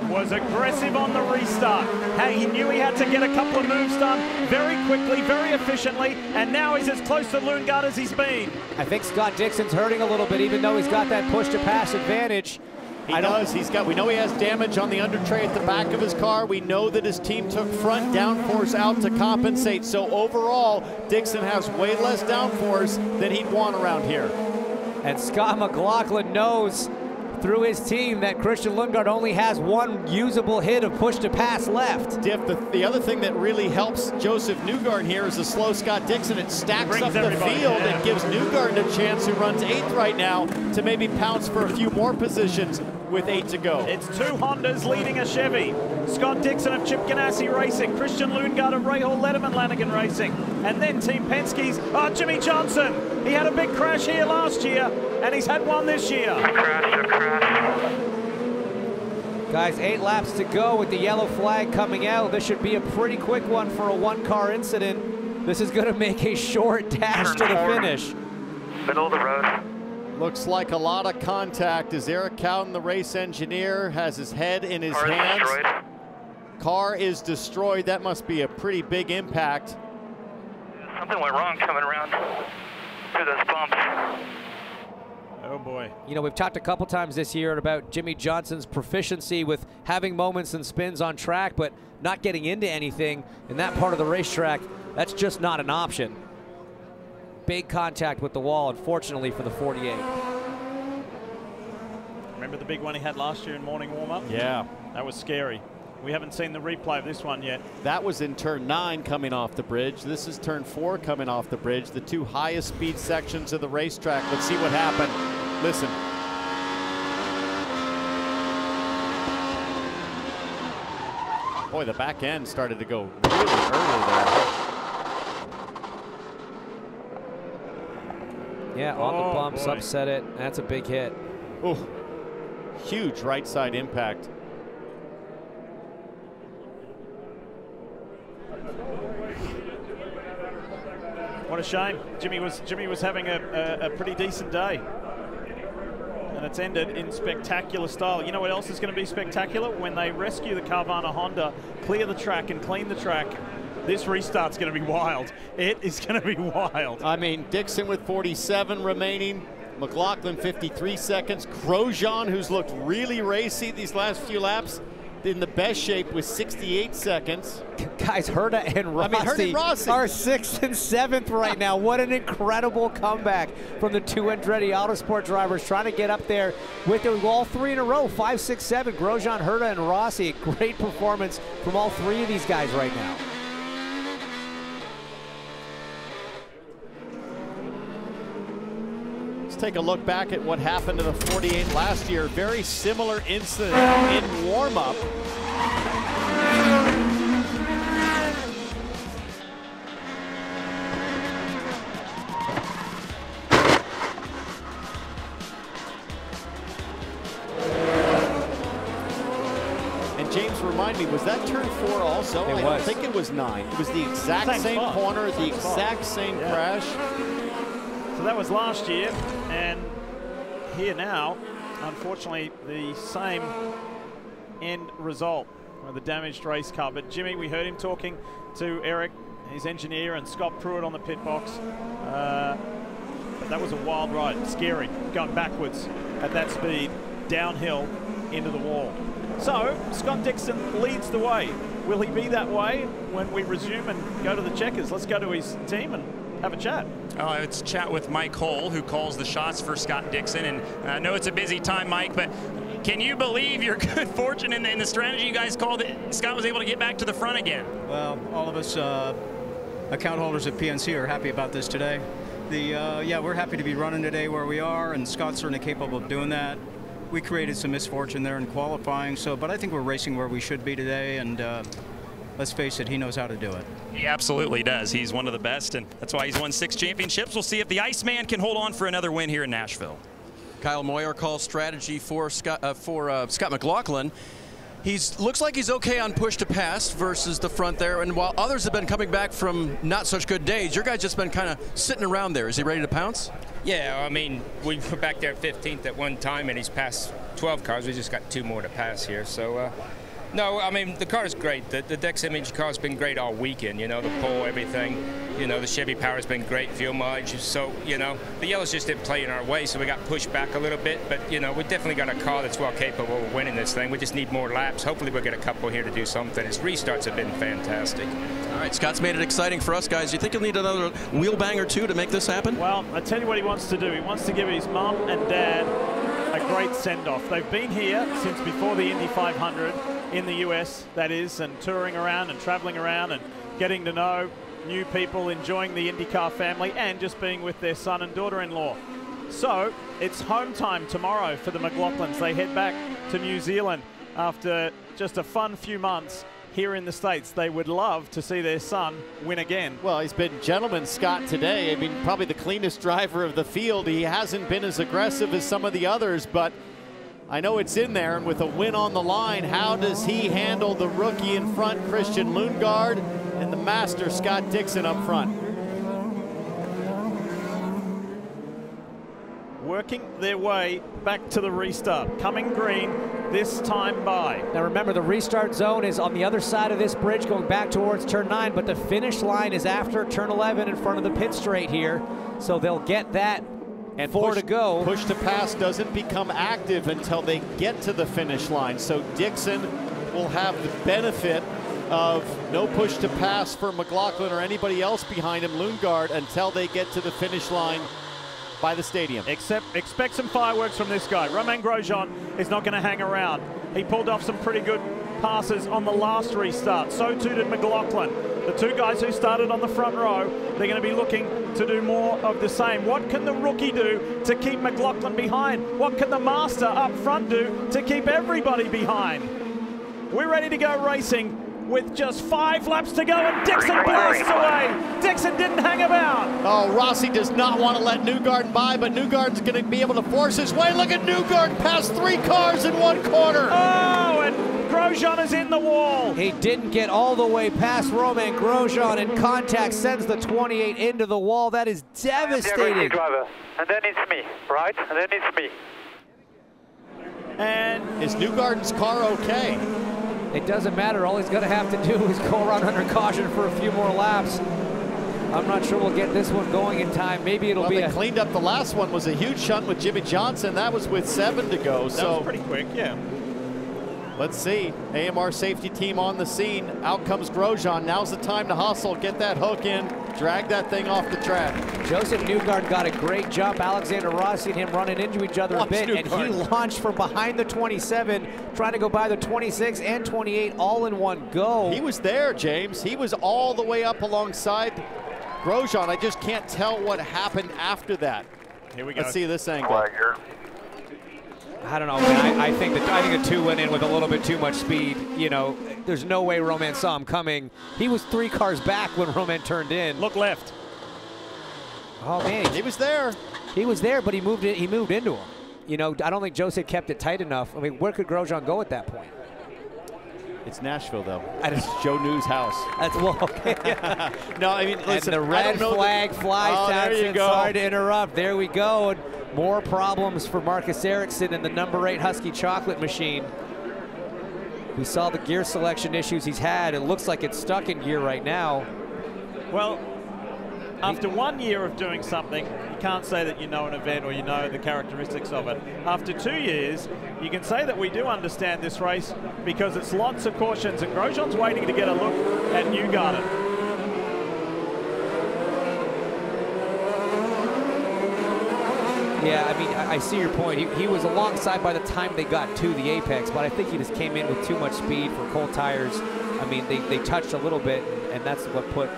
Was aggressive on the restart. Hey, he knew he had to get a couple of moves done very quickly, very efficiently, and now he's as close to Lundgaard as he's been. I think Scott Dixon's hurting a little bit, even though he's got that push to pass advantage. He does. We know he has damage on the under tray at the back of his car. We know that his team took front downforce out to compensate. So overall, Dixon has way less downforce than he'd want around here. And Scott McLaughlin knows through his team that Christian Lundgaard only has 1 usable hit of push to pass left. Diff, the other thing that really helps Joseph Newgarden here is the slow Scott Dixon. It stacks up the field and gives Newgarden a chance, who runs 8th right now, to maybe pounce for a few more positions with 8 to go. It's 2 Hondas leading a Chevy. Scott Dixon of Chip Ganassi Racing, Christian Lundgaard of Rahal Letterman Lanigan Racing, and then Team Penske's Jimmy Johnson. He had a big crash here last year, and he's had one this year. Guys, 8 laps to go with the yellow flag coming out. This should be a pretty quick one for a 1-car incident. This is going to make a short dash to the finish. Middle of the road. Looks like a lot of contact as Eric Cowden, the race engineer, has his head in his hands. Car is destroyed. That must be a pretty big impact. Something went wrong coming around through those bumps. Oh boy. You know, we've talked a couple times this year about Jimmy Johnson's proficiency with having moments and spins on track, but not getting into anything in that part of the racetrack. That's just not an option. Big contact with the wall, unfortunately, for the 48. Remember the big one he had last year in morning warm-up? Yeah. That was scary. We haven't seen the replay of this one yet. That was in turn 9 coming off the bridge. This is turn 4 coming off the bridge, the 2 highest speed sections of the racetrack. Let's see what happened. Listen. Boy, the back end started to go really early there. Yeah, on the bumps, upset it. That's a big hit. Oh, huge right side impact. What a shame. Jimmy was having a pretty decent day. And it's ended in spectacular style. You know what else is going to be spectacular? When they rescue the Carvana Honda, clear the track and clean the track. This restart's going to be wild. It is going to be wild. I mean, Dixon with 47 remaining. McLaughlin 53 seconds. Grosjean, who's looked really racy these last few laps, in the best shape with 68 seconds. Guys, Herta and Rossi, are 6th and 7th right now. What an incredible comeback from the two Andretti Autosport drivers trying to get up there with all three in a row, 5, 6, 7. Grosjean, Herta, and Rossi. Great performance from all three of these guys right now. Let's take a look back at what happened to the 48 last year. Very similar incident in warm-up. And James, remind me, was that turn 4 also? I don't think it was 9. It was the exact same corner, the exact same crash. So that was last year, and here now, unfortunately, the same end result with the damaged race car. But Jimmy, we heard him talking to Eric, his engineer, and Scott Pruitt on the pit box. But that was a wild ride, scary, going backwards at that speed, downhill into the wall. So Scott Dixon leads the way. Will he be that way when we resume and go to the checkers? Let's go to his team and have a chat. It's a chat with Mike Hull, who calls the shots for Scott Dixon. And I know it's a busy time, Mike, but can you believe your good fortune in the strategy you guys called that Scott was able to get back to the front again? Well, all of us account holders at PNC are happy about this today. Yeah, we're happy to be running today where we are, and Scott's certainly capable of doing that. We created some misfortune there in qualifying, but I think we're racing where we should be today, and let's face it, he knows how to do it. He absolutely does. He's one of the best, and that's why he's won 6 championships. We'll see if the Iceman can hold on for another win here in Nashville. Kyle Moyer calls strategy for Scott McLaughlin. Looks like he's okay on push to pass versus the front there, and while others have been coming back from not such good days, your guy's just been kind of sitting around there. Is he ready to pounce? Yeah, I mean, we were back there at 15th at one time, and he's passed 12 cars. We just got 2 more to pass here, so no, I mean, the car is great. The Dex Image car has been great all weekend, you know, the pole, everything. You know, the Chevy power has been great, fuel mileage. So, you know, the yellows just didn't play in our way, so we got pushed back a little bit. But, you know, we definitely got a car that's well capable of winning this thing. We just need more laps. Hopefully we'll get a couple here to do something. His restarts have been fantastic. All right, Scott's made it exciting for us guys. Do you think he'll need another wheel bang or two to make this happen? Well, I tell you what he wants to do. He wants to give his mum and dad a great send-off. They've been here since before the Indy 500 in the US, that is, and touring around and traveling around and getting to know new people, enjoying the IndyCar family, and just being with their son and daughter-in-law. So it's home time tomorrow for the McLaughlins. They head back to New Zealand after just a fun few months here in the States. They would love to see their son win again. Well, he's been gentleman Scott today. I mean, probably the cleanest driver of the field. He hasn't been as aggressive as some of the others, but I know it's in there, and with a win on the line, how does he handle the rookie in front, Christian Lundgaard, and the master, Scott Dixon, up front? Working their way back to the restart, coming green this time by. Now remember, the restart zone is on the other side of this bridge going back towards turn 9, but the finish line is after turn 11 in front of the pit straight here, so they'll get that. And 4 to go. Push to pass doesn't become active until they get to the finish line. So Dixon will have the benefit of no push to pass for McLaughlin or anybody else behind him, Lundgaard, until they get to the finish line by the stadium. Expect some fireworks from this guy. Romain Grosjean is not going to hang around. He pulled off some pretty good passes on the last restart. So too did McLaughlin. The two guys who started on the front row, they're going to be looking to do more of the same. What can the rookie do to keep McLaughlin behind? What can the master up front do to keep everybody behind? We're ready to go racing with just 5 laps to go, and Dixon blasts away. Dixon didn't hang about. Oh, Rossi does not want to let Newgarden by, but Newgarden's going to be able to force his way. Look at Newgarden pass 3 cars in 1 corner. Oh, and Grosjean Grosjean is in the wall. He didn't get all the way past Romain Grosjean, and contact sends the 28 into the wall. That is devastating. Driver. And then it's me, right? And then it's me. And is Newgarden's car okay? It doesn't matter. All he's going to have to do is go around under caution for a few more laps. I'm not sure we'll get this one going in time. Maybe it'll be they cleaned up the last one. Was a huge shunt with Jimmy Johnson. That was with 7 to go. That was pretty quick, yeah. Let's see. AMR safety team on the scene. Out comes Grosjean. Now's the time to hustle. Get that hook in. Drag that thing off the track. Joseph Newgarden got a great jump. Alexander Rossi and him running into each other a bit, and he launched from behind the 27, trying to go by the 26 and 28 all in one go. He was there, James. He was all the way up alongside Grosjean. I just can't tell what happened after that. Here we go. Let's see this angle. I don't know, man. I think the 2 went in with a little bit too much speed. You know, there's no way Romain saw him coming. He was 3 cars back when Romain turned in. Look left. Oh man, he was there. He was there, but he moved into him. You know, I don't think Joseph kept it tight enough. I mean, where could Grosjean go at that point? It's Nashville, though. It's Joe New's house. That's well, okay. No, I mean, listen. And the red flag flies down. There you go. Sorry to interrupt. There we go. And more problems for Marcus Ericsson in the number 8 Husky Chocolate Machine. We saw the gear selection issues he's had. It looks like it's stuck in gear right now. Well, after 1 year of doing something, you can't say that you know an event or you know the characteristics of it. After 2 years, you can say that we do understand this race because it's lots of cautions, and Grosjean's waiting to get a look at Newgarden. Yeah, I mean, I see your point. He was alongside by the time they got to the apex, but I think he just came in with too much speed for cold tires. I mean, they touched a little bit, and that's what put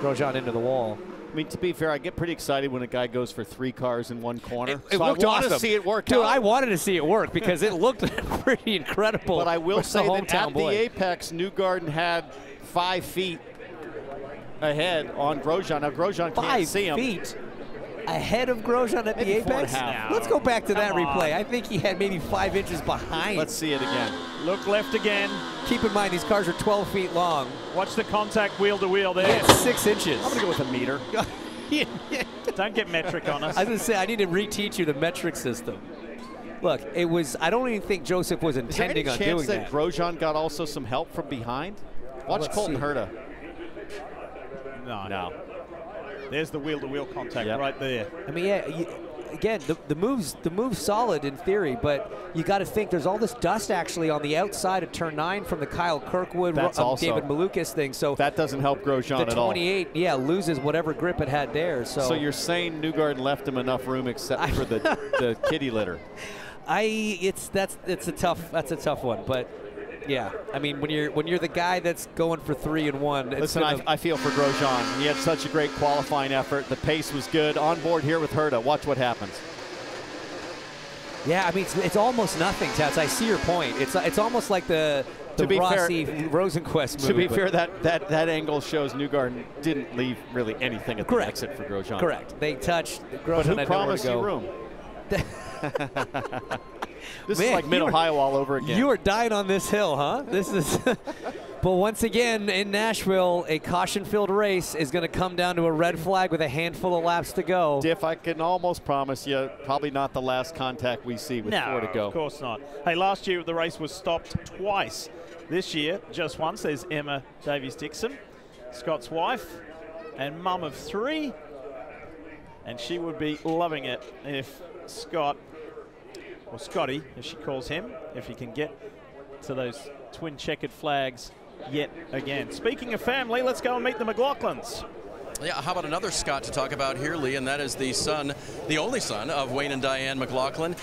Grosjean into the wall. I mean, to be fair, I get pretty excited when a guy goes for 3 cars in one corner. It looked I want awesome. to see it work Dude, out. I wanted to see it work because it looked pretty incredible. But I will say that at boy. the apex, Newgarden had 5 feet ahead on Grosjean. Now, Grosjean can't see him. 5 feet ahead of Grosjean at the apex? Let's go back to that replay. I think he had maybe 5 inches behind. Let's see it again. Look left again. Keep in mind, these cars are 12 feet long. Watch the contact wheel to wheel there. It's 6 inches. I'm going to go with a meter. Don't get metric on us. I was going to say, I need to reteach you the metric system. Look, it was, I don't even think Joseph was intending on doing that. Is there any chance that Grosjean got also some help from behind? Watch Colton Herta. No. There's the wheel-to-wheel contact right there. I mean, yeah, again, the move's solid in theory, but you got to think there's all this dust actually on the outside of turn 9 from the Kyle Kirkwood, David Malukas thing. So that doesn't help Grosjean at all. The 28, yeah, loses whatever grip it had there. So you're saying Newgarden left him enough room except for the kitty litter? That's a tough one, but. Yeah, I mean, when you're the guy that's going for 3 and 1. Listen, I feel for Grosjean. He had such a great qualifying effort. The pace was good. On board here with Herta. Watch what happens. Yeah, I mean, it's almost nothing, Tats. I see your point. It's almost like the Rossi Rosenquist move. To be fair, that angle shows Newgarden didn't leave really anything at the exit for Grosjean. Correct. They touched Grosjean. But who had promised you nowhere to room? This Man, is like Mid-Ohio all over again. You are dying on this hill, huh? This is. But once again, in Nashville, a caution-filled race is going to come down to a red flag with a handful of laps to go. Diff, I can almost promise you, probably not the last contact we see with 4 to go. Of course not. Hey, last year the race was stopped twice. This year, just once. There's Emma Davies-Dixon, Scott's wife, and mum of 3. And she would be loving it if Scott, or Scotty, as she calls him, if he can get to those twin checkered flags yet again. Speaking of family, let's go and meet the McLaughlins. Yeah, how about another Scott to talk about here, Lee, and that is the son, the only son of Wayne and Diane McLaughlin.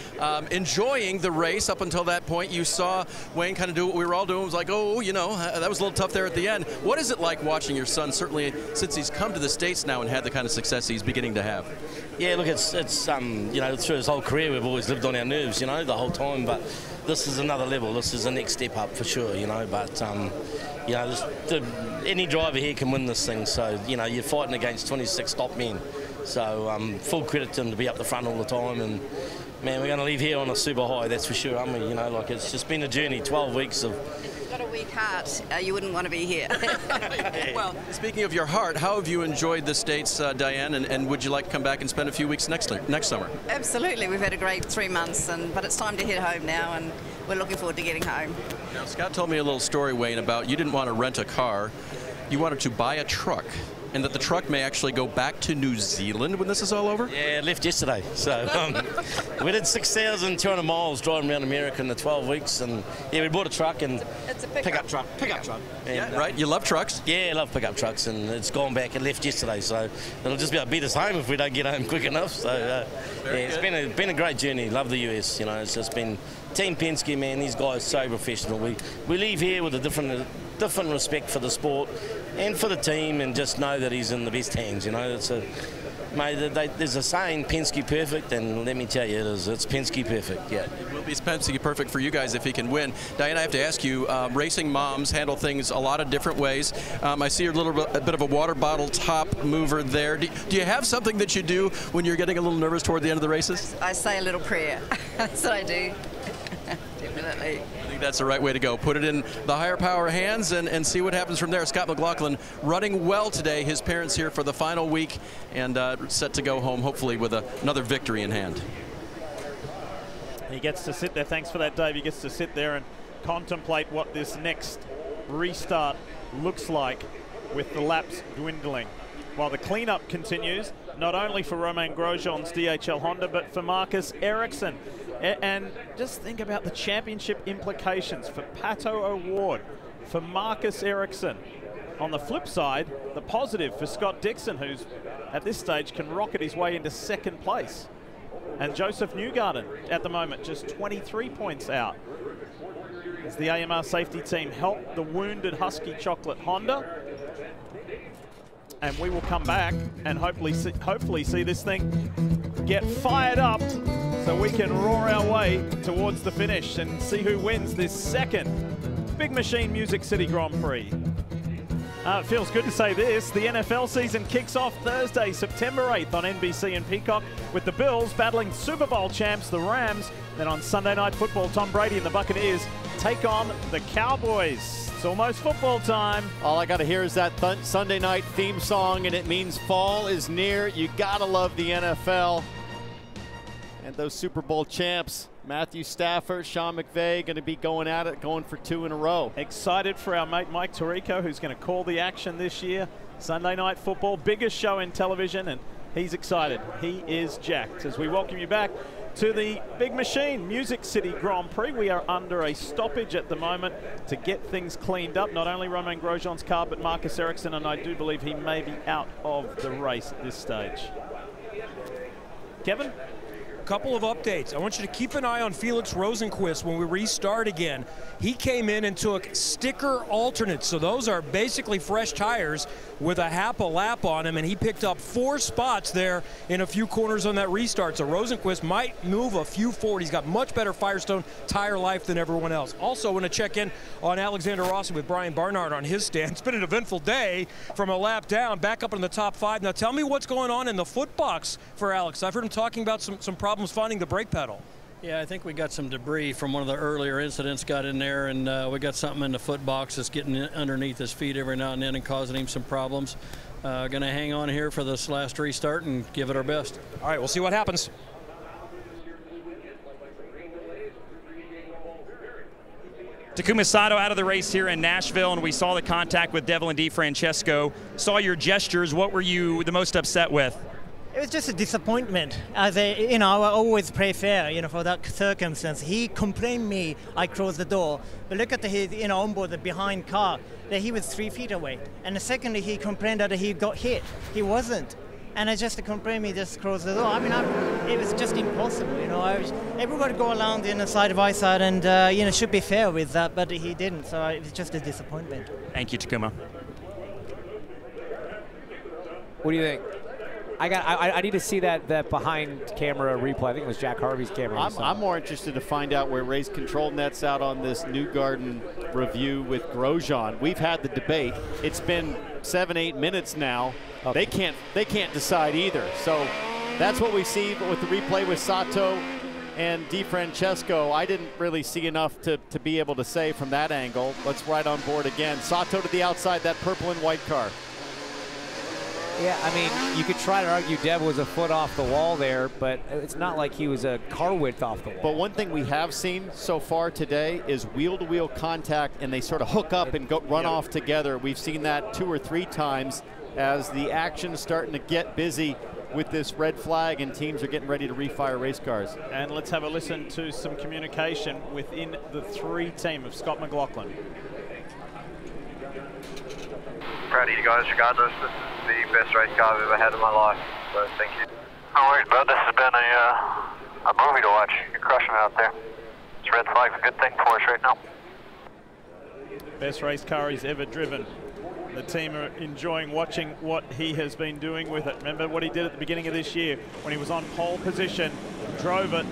Enjoying the race up until that point. You saw Wayne kind of do what we were all doing. It was like, oh, you know, that was a little tough there at the end. What is it like watching your son, certainly since he's come to the States now and had the kind of success he's beginning to have? Yeah, look, it's you know, through his whole career we've always lived on our nerves, you know, the whole time, but this is another level. This is the next step up for sure, you know, but you know, any driver here can win this thing, so, you know, you're fighting against 26 top men. So full credit to him to be up the front all the time, and, man, we're going to leave here on a super high, that's for sure, aren't we? You know, like, it's just been a journey, 12 weeks of weak heart, you wouldn't want to be here. Well, speaking of your heart, how have you enjoyed the States, Diane, and would you like to come back and spend a few weeks next summer? Absolutely. We've had a great 3 months, but it's time to head home now, and we're looking forward to getting home. Now, Scott told me a little story, Wayne, about you didn't want to rent a car. You wanted to buy a truck, and that the truck may actually go back to New Zealand when this is all over? Yeah, it left yesterday. So we did 6,200 miles driving around America in the 12 weeks. And yeah, we bought a truck and it's a pickup truck. And, yeah, right. You love trucks? Yeah, I love pickup trucks, and it's gone back. It left yesterday, so it'll just about beat us home if we don't get home quick enough. So yeah, it's been a great journey. Love the US. You know, it's just been Team Penske, man. These guys so professional. We leave here with a different respect for the sport and for the team, and just know that he's in the best hands. You know, there's a saying, Penske perfect, and let me tell you, it's Penske perfect. Yeah, it will be Penske perfect for you guys if he can win. Diane, I have to ask you, racing moms handle things a lot of different ways. I see a bit of a water bottle top mover there. Do you have something that you do when you're getting a little nervous toward the end of the races? I say a little prayer. That's what I do. Definitely. I think that's the right way to go. Put it in the higher power hands and see what happens from there. Scott McLaughlin running well today. His parents here for the final week and set to go home, hopefully with another victory in hand. He gets to sit there. Thanks for that, Dave. He gets to sit there and contemplate what this next restart looks like with the laps dwindling. While the cleanup continues, not only for Romain Grosjean's DHL Honda, but for Marcus Ericsson. And just think about the championship implications for Pato O'Ward, for Marcus Ericsson. On the flip side, the positive for Scott Dixon, who's at this stage can rocket his way into second place. And Joseph Newgarden at the moment just 23 points out. As the AMR safety team help the wounded Husky Chocolate Honda. And we will come back and hopefully see this thing get fired up so we can roar our way towards the finish and see who wins this second Big Machine Music City Grand Prix. It feels good to say this. The NFL season kicks off Thursday, September 8th on NBC and Peacock, with the Bills battling Super Bowl champs, the Rams. Then on Sunday Night Football, Tom Brady and the Buccaneers take on the Cowboys. It's almost football time. All I got to hear is that Sunday night theme song, and it means fall is near. You got to love the NFL. And those Super Bowl champs, Matthew Stafford, Sean McVay, going to be going at it, going for 2 in a row. Excited for our mate Mike Tirico, who's going to call the action this year. Sunday Night Football, biggest show in television, and he's excited. He is jacked. As we welcome you back to the Big Machine Music City Grand Prix. We are under a stoppage at the moment to get things cleaned up. Not only Romain Grosjean's car, but Marcus Ericsson, and I do believe he may be out of the race at this stage. Kevin? Couple of updates. I want you to keep an eye on Felix Rosenqvist when we restart again. He came in and took sticker alternates, so those are basically fresh tires with a half a lap on him, and he picked up 4 spots there in a few corners on that restart. So Rosenqvist might move a few forward. He's got much better Firestone tire life than everyone else. Also want to check in on Alexander Rossi with Brian Barnard on his stand. It's been an eventful day from a lap down, back up in the top 5. Now tell me what's going on in the foot box for Alex. I've heard him talking about some problems finding the brake pedal. Yeah, I think we got some debris from one of the earlier incidents got in there, and we got something in the foot box that's getting underneath his feet every now and then and causing him some problems. Going to hang on here for this last restart and give it our best. All right, we'll see what happens. Takuma Sato out of the race here in Nashville, and we saw the contact with Devlin DiFrancesco. Saw your gestures. What were you the most upset with? It was just a disappointment. As I always play fair, for that circumstance. He complained me I closed the door, but look at his, onboard the behind car, that he was 3 feet away. And secondly, he complained that he got hit. He wasn't. And I just complained me just closed the door. I mean, it was just impossible, everybody go around in the side by side and, should be fair with that, but he didn't. So it was just a disappointment. Thank you, Takuma. What do you think? I need to see that behind camera replay. I think it was Jack Harvey's camera. I'm more interested to find out where race control nets out on this Newgarden review with Grosjean. We've had the debate. It's been 7-8 minutes now. Okay. They can't decide either. So that's what we see. But with the replay with Sato, and DiFrancesco, I didn't really see enough to be able to say from that angle. Let's ride on board again. Sato to the outside, that purple and white car. Yeah, I mean, you could try to argue Deb was a foot off the wall there, but it's not like he was a car width off the wall. But one thing we have seen so far today is wheel-to-wheel contact, and they sort of hook up and run off together. We've seen that 2 or 3 times as the action's starting to get busy with this red flag, and teams are getting ready to refire race cars. And let's have a listen to some communication within the 3 team of Scott McLaughlin. Proud of you guys, regardless. This is the best race car I've ever had in my life, so thank you. No worries, bud. This has been a movie to watch. You're crushing it out there. This red flag's a good thing for us right now. Best race car he's ever driven. The team are enjoying watching what he has been doing with it. Remember what he did at the beginning of this year when he was on pole position, drove it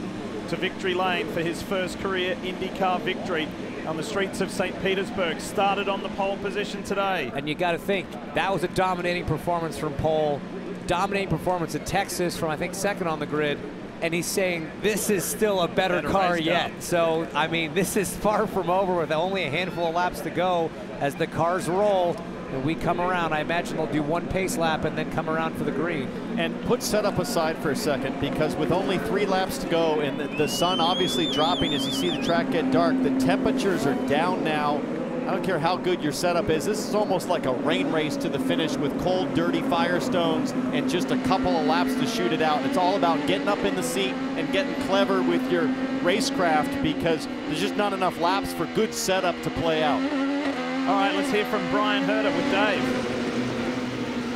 to victory lane for his first career IndyCar victory on the streets of St. Petersburg. Started on the pole position today. And you got to think, that was a dominating performance from pole, dominating performance at Texas from, I think, second on the grid. And he's saying this is still a better car yet. So, I mean, this is far from over with only a handful of laps to go as the cars roll. And we come around, I imagine they'll do 1 pace lap and then come around for the green. And put setup aside for a second, because with only 3 laps to go and the sun obviously dropping as you see the track get dark, the temperatures are down now. I don't care how good your setup is. This is almost like a rain race to the finish with cold, dirty Firestones and just a couple of laps to shoot it out. It's all about getting up in the seat and getting clever with your racecraft, because there's just not enough laps for good setup to play out. All right, let's hear from Brian Herter with Dave.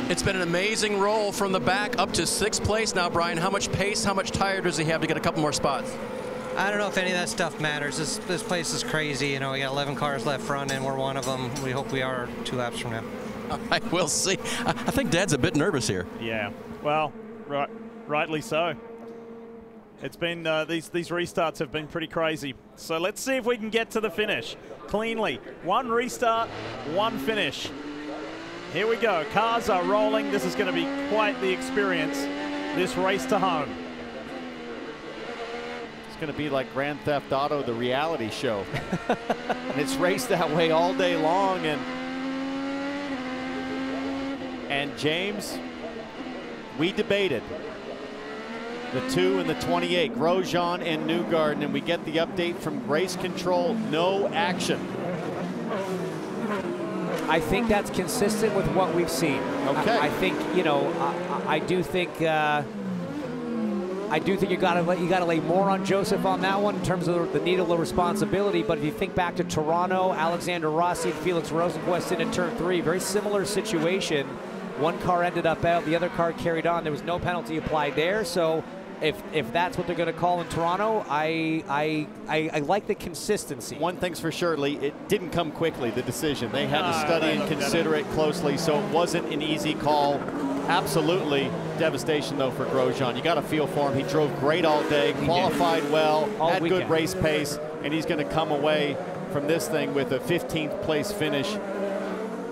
It's been an amazing roll from the back up to 6th place now, Brian. How much pace, how much tire does he have to get a couple more spots? I don't know if any of that stuff matters. This place is crazy. You know, we got 11 cars left front, and we're one of them. We hope we are 2 laps from now. All right, we'll see. I think Dad's a bit nervous here. Yeah, well, rightly so. It's been, these restarts have been pretty crazy. So let's see if we can get to the finish cleanly. 1 restart, 1 finish. Here we go. Cars are rolling. This is going to be quite the experience, this race to home. It's going to be like Grand Theft Auto, the reality show. And it's raced that way all day long. And James, we debated the 2 and the 28, Grosjean and Newgarden, and we get the update from race control, no action. I think that's consistent with what we've seen. Okay. I think, you know, I do think you gotta lay more on Joseph on that one in terms of the needle of responsibility. But if you think back to Toronto, Alexander Rossi and Felix Rosenqvist in turn 3, very similar situation. One car ended up out, the other car carried on. There was no penalty applied there. So if that's what they're going to call in Toronto, I like the consistency. One thing's for sure, Lee, it didn't come quickly, the decision. They had to study and consider it closely, so it wasn't an easy call. Absolutely devastation, though, for Grosjean. You got to feel for him. He drove great all day, qualified well, had good race pace, and he's going to come away from this thing with a 15th place finish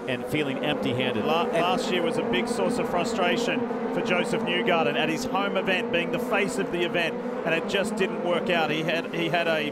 and feeling empty-handed. Last year was a big source of frustration for Joseph Newgarden at his home event, being the face of the event, and it just didn't work out. He had a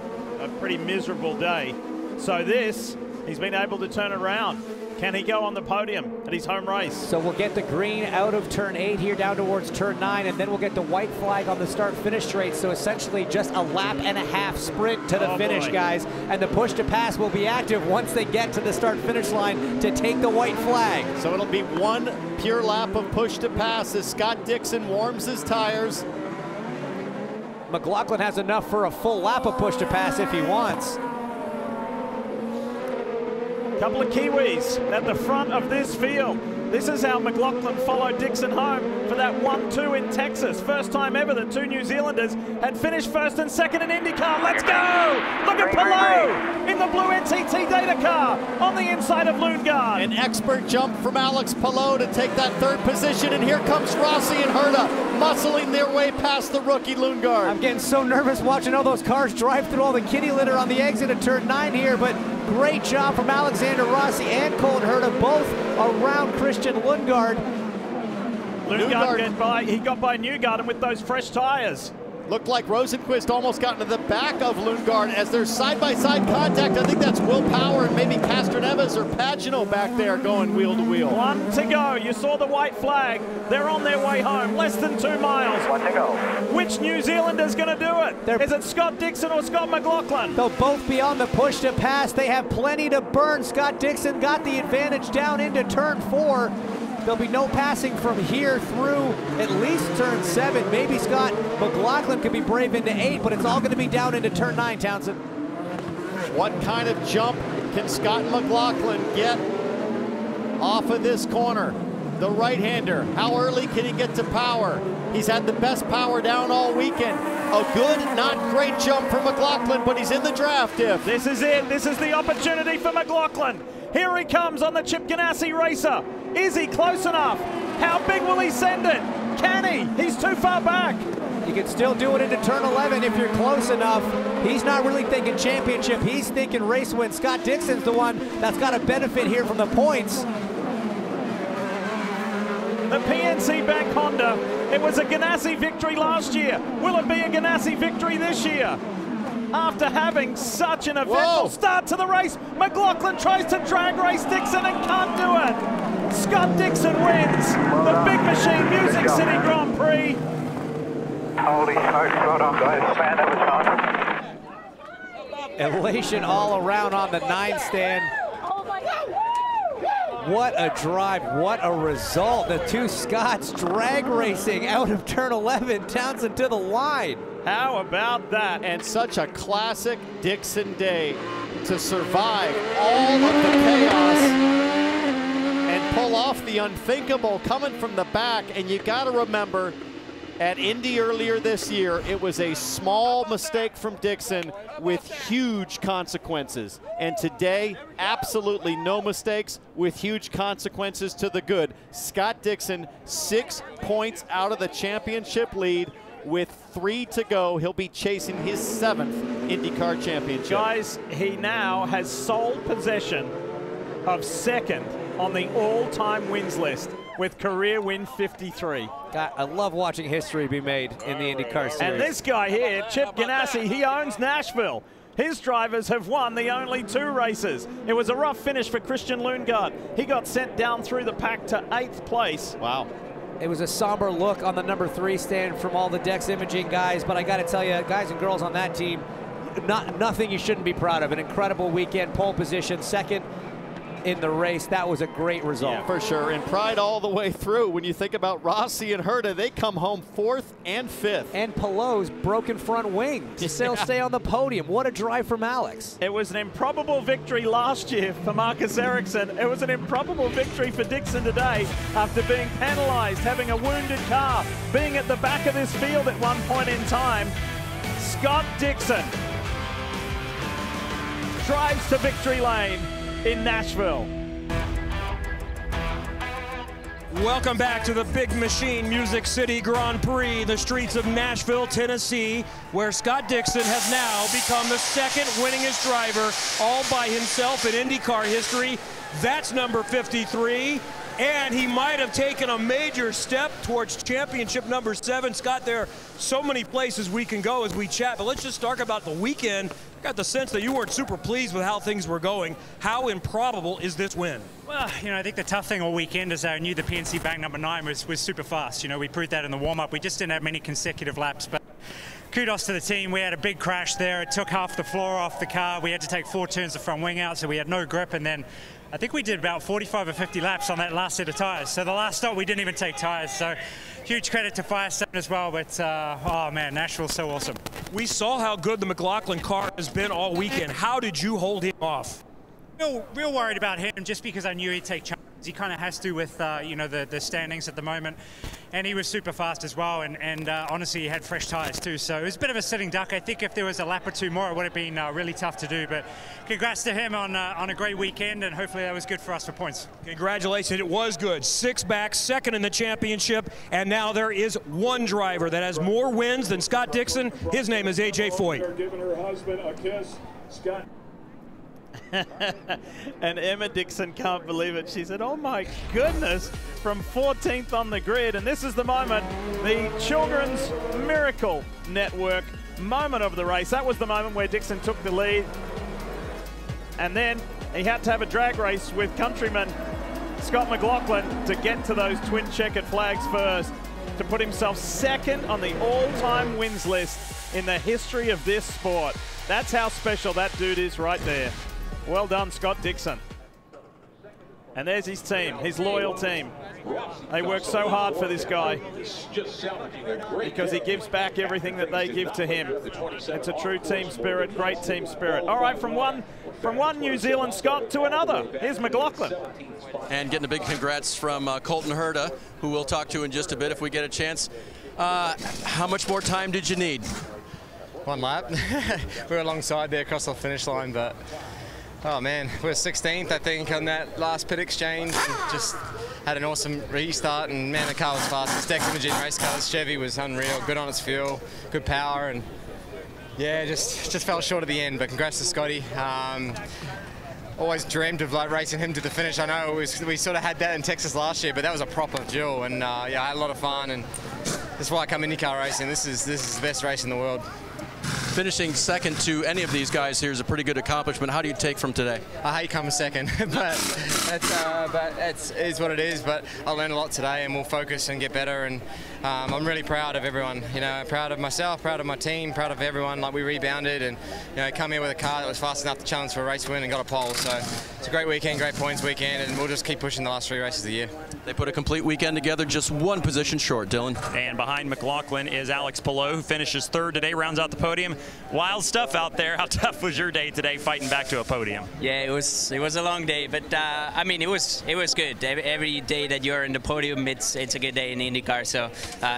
pretty miserable day. So this, he's been able to turn around. Can he go on the podium at his home race? So we'll get the green out of turn 8 here down towards turn 9, and then we'll get the white flag on the start-finish straight. So essentially just a lap and a half sprint to the finish, guys. And the push to pass will be active once they get to the start-finish line to take the white flag. So it'll be 1 pure lap of push to pass as Scott Dixon warms his tires. McLaughlin has enough for a full lap of push to pass if he wants. Couple of Kiwis at the front of this field. This is how McLaughlin followed Dixon home for that 1-2 in Texas. First time ever that 2 New Zealanders had finished first and second in IndyCar. Let's go! Look at Palou in the blue NTT data car on the inside of Lundgaard. An expert jump from Alex Palou to take that 3rd position, and here comes Rossi and Herta muscling their way past the rookie Lundgaard. I'm getting so nervous watching all those cars drive through all the kitty litter on the exit of turn 9 here, but great job from Alexander Rossi and Colton Herta, both around Christian Lundgaard. He got by Newgarden with those fresh tires. Looked like Rosenquist almost got into the back of Lundgaard as there's side-by-side contact. I think that's Will Power and maybe Castroneves or Pagano back there going wheel to wheel. 1 to go. You saw the white flag. They're on their way home. Less than 2 miles. 1 to go. Which New Zealander's going to do it? Is it Scott Dixon or Scott McLaughlin? They'll both be on the push to pass. They have plenty to burn. Scott Dixon got the advantage down into turn 4. There'll be no passing from here through at least turn 7. Maybe Scott McLaughlin could be brave into 8, but it's all going to be down into turn 9, Townsend. What kind of jump can Scott McLaughlin get off of this corner? The right-hander, how early can he get to power? He's had the best power down all weekend. A good, not great jump for McLaughlin, but he's in the draft, If. This is it. This is the opportunity for McLaughlin. Here he comes on the Chip Ganassi racer. Is he close enough? How big will he send it? Can he? He's too far back. You can still do it into turn 11 if you're close enough. He's not really thinking championship. He's thinking race win. Scott Dixon's the one that's got a benefit here from the points. The PNC Bank Honda, it was a Ganassi victory last year. Will it be a Ganassi victory this year? After having such an eventful start to the race, McLaughlin tries to drag race Dixon and can't do it. Scott Dixon wins the Big Machine Music City Grand Prix. Holy smokes, well done, guys. Man, that was hard. Elation all around on the 9 stand. What a drive, what a result. The two Scotts drag racing out of turn 11, Townsend to the line. How about that? And such a classic Dixon day to survive all of the chaos and pull off the unthinkable coming from the back. And you got to remember, at Indy earlier this year, it was a small mistake from Dixon with huge consequences. And today, absolutely no mistakes with huge consequences to the good. Scott Dixon, 6 points out of the championship lead. With 3 to go, he'll be chasing his 7th IndyCar championship. Guys, he now has sole possession of 2nd on the all-time wins list with career win 53. God, I love watching history be made in the IndyCar series. And this guy here, Chip Ganassi, he owns Nashville. His drivers have won the only 2 races. It was a rough finish for Christian Lundgaard. He got sent down through the pack to 8th place. Wow. It was a somber look on the number 3 stand from all the Dex Imaging guys, but I got to tell you, guys and girls on that team, nothing you shouldn't be proud of. An incredible weekend, pole position, 2nd in the race. That was a great result. Yeah, for sure, and pride all the way through. When you think about Rossi and Herta, they come home 4th and 5th. And Pelot's broken front wing to still stay on the podium. What a drive from Alex. It was an improbable victory last year for Marcus Ericsson. It was an improbable victory for Dixon today after being penalized, having a wounded car, being at the back of this field at one point in time. Scott Dixon drives to victory lane in Nashville. Welcome back to the Big Machine Music City Grand Prix, the streets of Nashville, Tennessee, where Scott Dixon has now become the 2nd winningest driver all by himself in IndyCar history. That's number 53. And he might have taken a major step towards championship number 7. Scott, there are so many places we can go as we chat, but let's just talk about the weekend. I got the sense that you weren't super pleased with how things were going. How improbable is this win? Well, I think the tough thing all weekend is I knew the PNC Bank number 9 was super fast. We proved that in the warm-up. We just didn't have many consecutive laps, but kudos to the team. We had a big crash there. It took half the floor off the car. We had to take 4 turns the front wing out, so we had no grip, and then I think we did about 45 or 50 laps on that last set of tires. So the last stop, we didn't even take tires. So huge credit to Firestone as well. But, oh, man, Nashville's so awesome. We saw how good the McLaughlin car has been all weekend. How did you hold him off? Real worried about him just because I knew he'd take chances. He kind of has to with, the standings at the moment. And he was super fast as well. And honestly, he had fresh tires too. So it was a bit of a sitting duck. I think if there was a lap or 2 more, it would have been really tough to do. But congrats to him on a great weekend. And hopefully that was good for us for points. Congratulations. It was good. 6 back, 2nd in the championship. And now there is one driver that has more wins than Scott Dixon. His name is A.J. Foyt. Giving her husband a kiss. Scott. And Emma Dixon can't believe it. She said, oh my goodness, from 14th on the grid. And this is the moment, the Children's Miracle Network moment of the race. That was the moment where Dixon took the lead. And then he had to have a drag race with countryman Scott McLaughlin to get to those twin checkered flags first, to put himself second on the all-time wins list in the history of this sport. That's how special that dude is right there. Well done, Scott Dixon. And there's his team, his loyal team. They work so hard for this guy because he gives back everything that they give to him. It's a true team spirit, great team spirit. All right, from one New Zealand Scot to another. Here's McLaughlin. And getting a big congrats from Colton Herta, who we'll talk to in just a bit if we get a chance. How much more time did you need? One lap. We were alongside there across the finish line, but oh man, we were 16th, I think, on that last pit exchange. Just had an awesome restart, and man, the car was fast. It's Dex Imaging race cars. Chevy was unreal, good on its fuel, good power, and yeah, just fell short at the end. But congrats to Scotty. Always dreamed of like racing him to the finish. I know we sort of had that in Texas last year, but that was a proper duel, and yeah, I had a lot of fun, and that's why I come IndyCar racing. This is the best race in the world. Finishing second to any of these guys here is a pretty good accomplishment. How do you take from today? I hate coming second, but it is what it is. But I learned a lot today, and we'll focus and get better. And I'm really proud of everyone. You know, proud of myself, proud of my team, proud of everyone. Like, we rebounded, and you know, come here with a car that was fast enough to challenge for a race win and got a pole. So it's a great weekend, great points weekend, and we'll just keep pushing the last 3 races of the year. They put a complete weekend together, just 1 position short, Dylan. And behind McLaughlin is Alex Palou, who finishes 3rd today, rounds out the podium. Wild stuff out there. How tough was your day today, fighting back to a podium? Yeah, it was a long day, but I mean, it was good. Every day that you're in the podium, it's a good day in IndyCar. So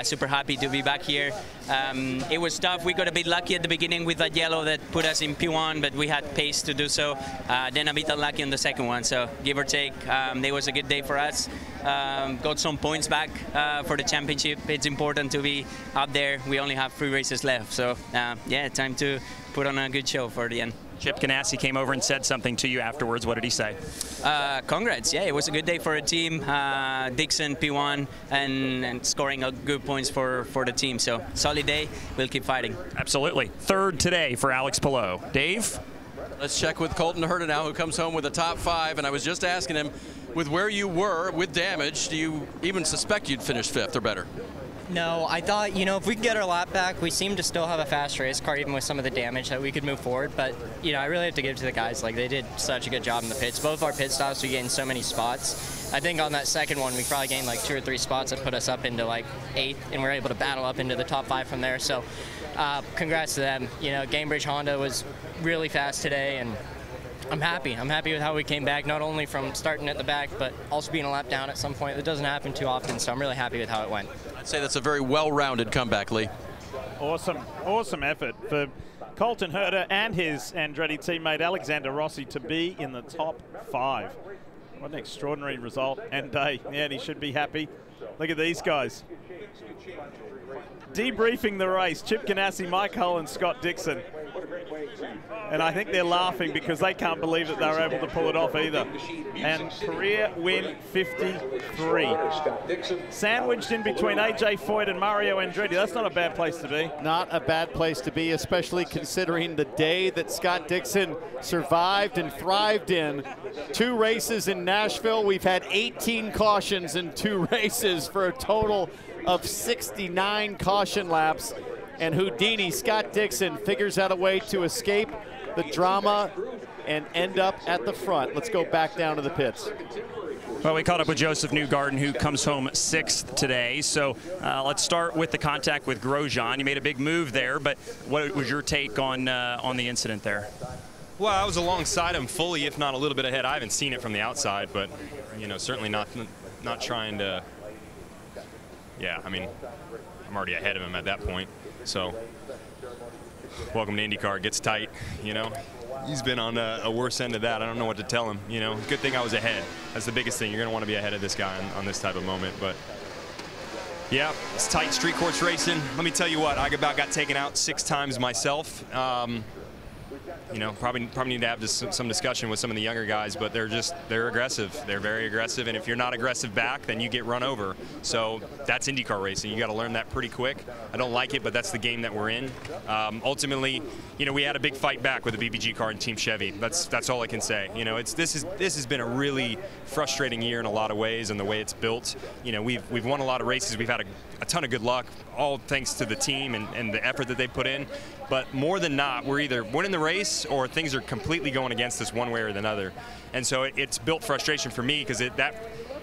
super happy to be back here. It was tough. We got a bit lucky at the beginning with that yellow that put us in P1, but we had pace to do so. Then a bit unlucky on the second one. So give or take, it was a good day for us. Got some points back for the championship. It's important to be up there. We only have 3 races left, so yeah, time to put on a good show for the end. Chip Ganassi came over and said something to you afterwards. What did he say? Congrats. Yeah, it was a good day for a team. Dixon P1 and scoring good points for the team. So solid day. We'll keep fighting. Absolutely. 3rd today for Alex Palou. Dave? Let's check with Colton Herta now, who comes home with a top 5. And I was just asking him, with where you were with damage, do you even suspect you'd finish 5th or better? No, I thought, you know, if we could get our lap back, we seem to still have a fast race car, even with some of the damage, that we could move forward. But, you know, I really have to give it to the guys. Like, they did such a good job in the pits. Both our pit stops, we gained so many spots. I think on that second one, we probably gained like 2 or 3 spots that put us up into like 8th, and we were able to battle up into the top 5 from there. So, congrats to them. You know, Gamebridge Honda was really fast today, and I'm happy. I'm happy with how we came back, not only from starting at the back, but also being a lap down at some point. That doesn't happen too often, so I'm really happy with how it went. I'd say that's a very well-rounded comeback, Lee. Awesome effort for Colton Herta and his Andretti teammate Alexander Rossi to be in the top 5. What an extraordinary result and day. Yeah, and he should be happy. Look at these guys. Debriefing the race, Chip Ganassi, Mike Hull, and Scott Dixon. And I think they're laughing because they can't believe that they were able to pull it off either. And career win 53. Sandwiched in between AJ Foyt and Mario Andretti. That's not a bad place to be. Not a bad place to be, especially considering the day that Scott Dixon survived and thrived in. 2 races in Nashville. We've had 18 cautions in 2 races for a total of 69 caution laps. And Houdini, Scott Dixon, figures out a way to escape the drama and end up at the front. Let's go back down to the pits. Well, we caught up with Joseph Newgarden, who comes home 6th today. So let's start with the contact with Grosjean. You made a big move there, but what was your take on the incident there? Well, I was alongside him fully, if not a little bit ahead. I haven't seen it from the outside, but you know, certainly not trying to. Yeah, I mean, I'm already ahead of him at that point. So, welcome to IndyCar. It gets tight, you know. He's been on a worse end of that. I don't know what to tell him, you know. Good thing I was ahead. That's the biggest thing. You're going to want to be ahead of this guy on this type of moment. But, yeah, it's tight street course racing. Let me tell you what, I about got taken out 6 times myself. you know, probably need to have some discussion with some of the younger guys, but they're aggressive. They're very aggressive, and if you're not aggressive back, then you get run over. So that's IndyCar racing. You got to learn that pretty quick. I don't like it, but that's the game that we're in. Ultimately, you know, we had a big fight back with the BBG car and Team Chevy. That's all I can say. You know, this has been a really frustrating year in a lot of ways, and the way it's built. You know, we've won a lot of races. We've had a ton of good luck, all thanks to the team and the effort that they put in. But more than not, we're either winning the race or things are completely going against us one way or another. And so it's built frustration for me, because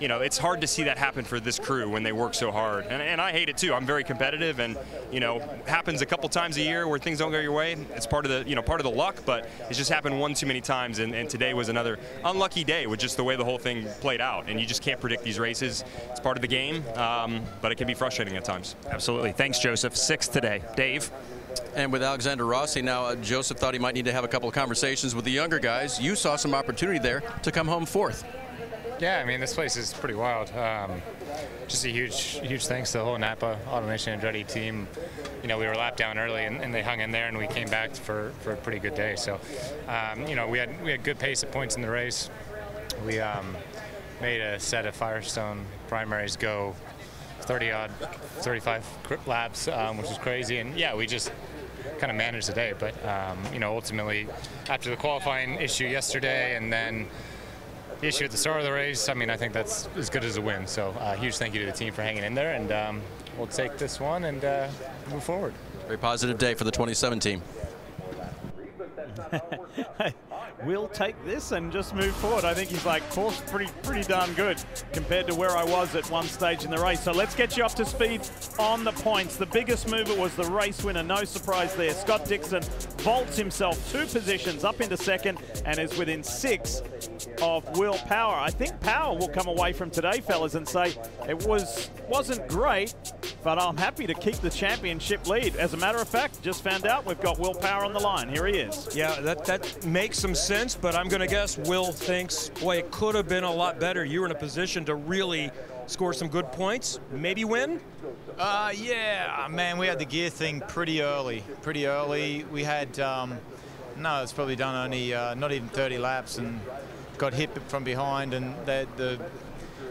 you know, it's hard to see that happen for this crew when they work so hard. And I hate it too. I'm very competitive, and, you know, happens a couple times a year where things don't go your way. It's part of the, you know, part of the luck, but it's just happened one too many times, and today was another unlucky day with just the way the whole thing played out. And you just can't predict these races. It's part of the game, but it can be frustrating at times. Absolutely. Thanks, Joseph. 6th today. Dave? And with Alexander Rossi now, Joseph thought he might need to have a couple of conversations with the younger guys. You saw some opportunity there to come home 4th. Yeah, I mean, this place is pretty wild. Just a huge thanks to the whole Napa Automation Andretti team. You know, we were lapped down early, and they hung in there, and we came back for a pretty good day. So, you know, we had good pace of points in the race. We made a set of Firestone primaries go 35 laps, which was crazy. And yeah, we just kind of managed the day. But you know, ultimately, after the qualifying issue yesterday, and then the issue at the start of the race, I mean, I think that's as good as a win. So huge thank you to the team for hanging in there, and we'll take this one and move forward. Very positive day for the 2017 team. We'll take this and just move forward. I think he's like, course pretty darn good compared to where I was at one stage in the race. So let's get you up to speed on the points. The biggest mover was the race winner. No surprise there. Scott Dixon vaults himself 2 positions up into 2nd and is within 6 of Will Power. I think Power will come away from today, fellas, and say it wasn't great, but I'm happy to keep the championship lead. As a matter of fact, just found out we've got Will Power on the line. Here he is. Yeah, that makes some sense, but I'm going to guess Will thinks, boy, it could have been a lot better. You were in a position to really score some good points, maybe win? Yeah, man, we had the gear thing pretty early. We had, no, it's probably done only not even 30 laps, and got hit from behind, and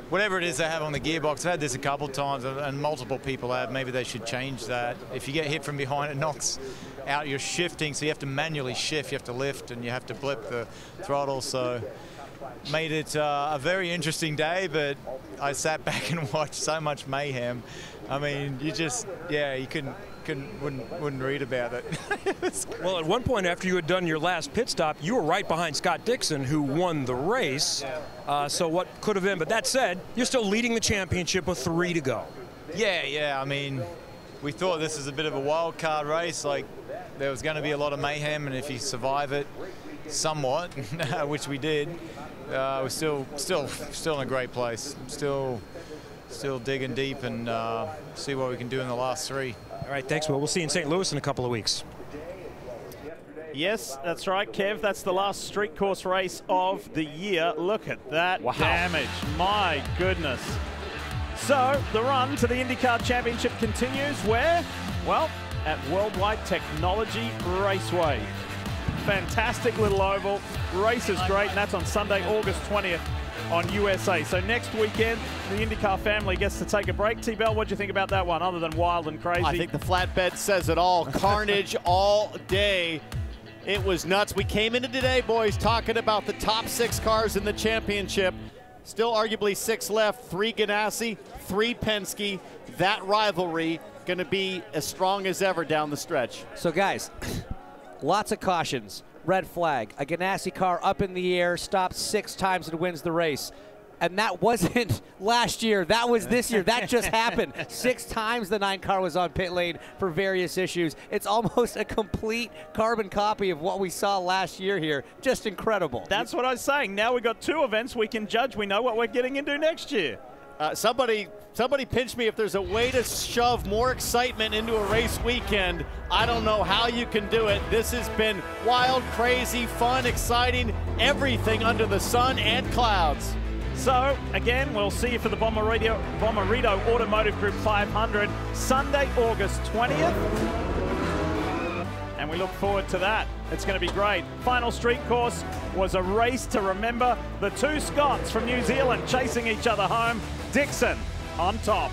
whatever it is they have on the gearbox, I've had this a couple times, and multiple people have. Maybe they should change that. If you get hit from behind, it knocks out your shifting, so you have to manually shift, you have to lift, and you have to blip the throttle. So made it a very interesting day, but I sat back and watched so much mayhem. I mean, you just, yeah, you wouldn't read about it. Well, at one point after you had done your last pit stop, you were right behind Scott Dixon, who won the race. So what could have been, but that said, you're still leading the championship with 3 to go. Yeah, I mean, we thought this was a bit of a wild card race. Like, there was going to be a lot of mayhem, and if you survive it somewhat, which we did, we're still in a great place. Still digging deep, and see what we can do in the last 3. All right, thanks, Will. We'll see you in St. Louis in a couple of weeks. Yes, that's right, Kev. That's the last street course race of the year. Look at that damage. My goodness. So the run to the IndyCar Championship continues where? Well, at Worldwide Technology Raceway. Fantastic little oval. Race is great, and that's on Sunday, August 20th on USA. So next weekend, the IndyCar family gets to take a break. T-Bell, what do you think about that one, other than wild and crazy? I think the flatbed says it all. Carnage all day. It was nuts. We came into today, boys, talking about the top 6 cars in the championship. Still arguably 6 left, 3 Ganassi, 3 Penske. That rivalry going to be as strong as ever down the stretch. So guys, lots of cautions. Red flag, a Ganassi car up in the air, stops 6 times and wins the race. And that wasn't last year, that was this year. That just happened. 6 times the 9 car was on pit lane for various issues. It's almost a complete carbon copy of what we saw last year here. Just incredible. That's what I was saying. Now we've got 2 events we can judge. We know what we're getting into next year. Somebody pinch me if there's a way to shove more excitement into a race weekend. I don't know how you can do it. This has been wild, crazy, fun, exciting, everything under the sun and clouds. So, again, we'll see you for the Bommarito Automotive Group 500, Sunday, August 20th. and we look forward to that. It's going to be great. Final street course was a race to remember. The two Scots from New Zealand chasing each other home. Dixon on top.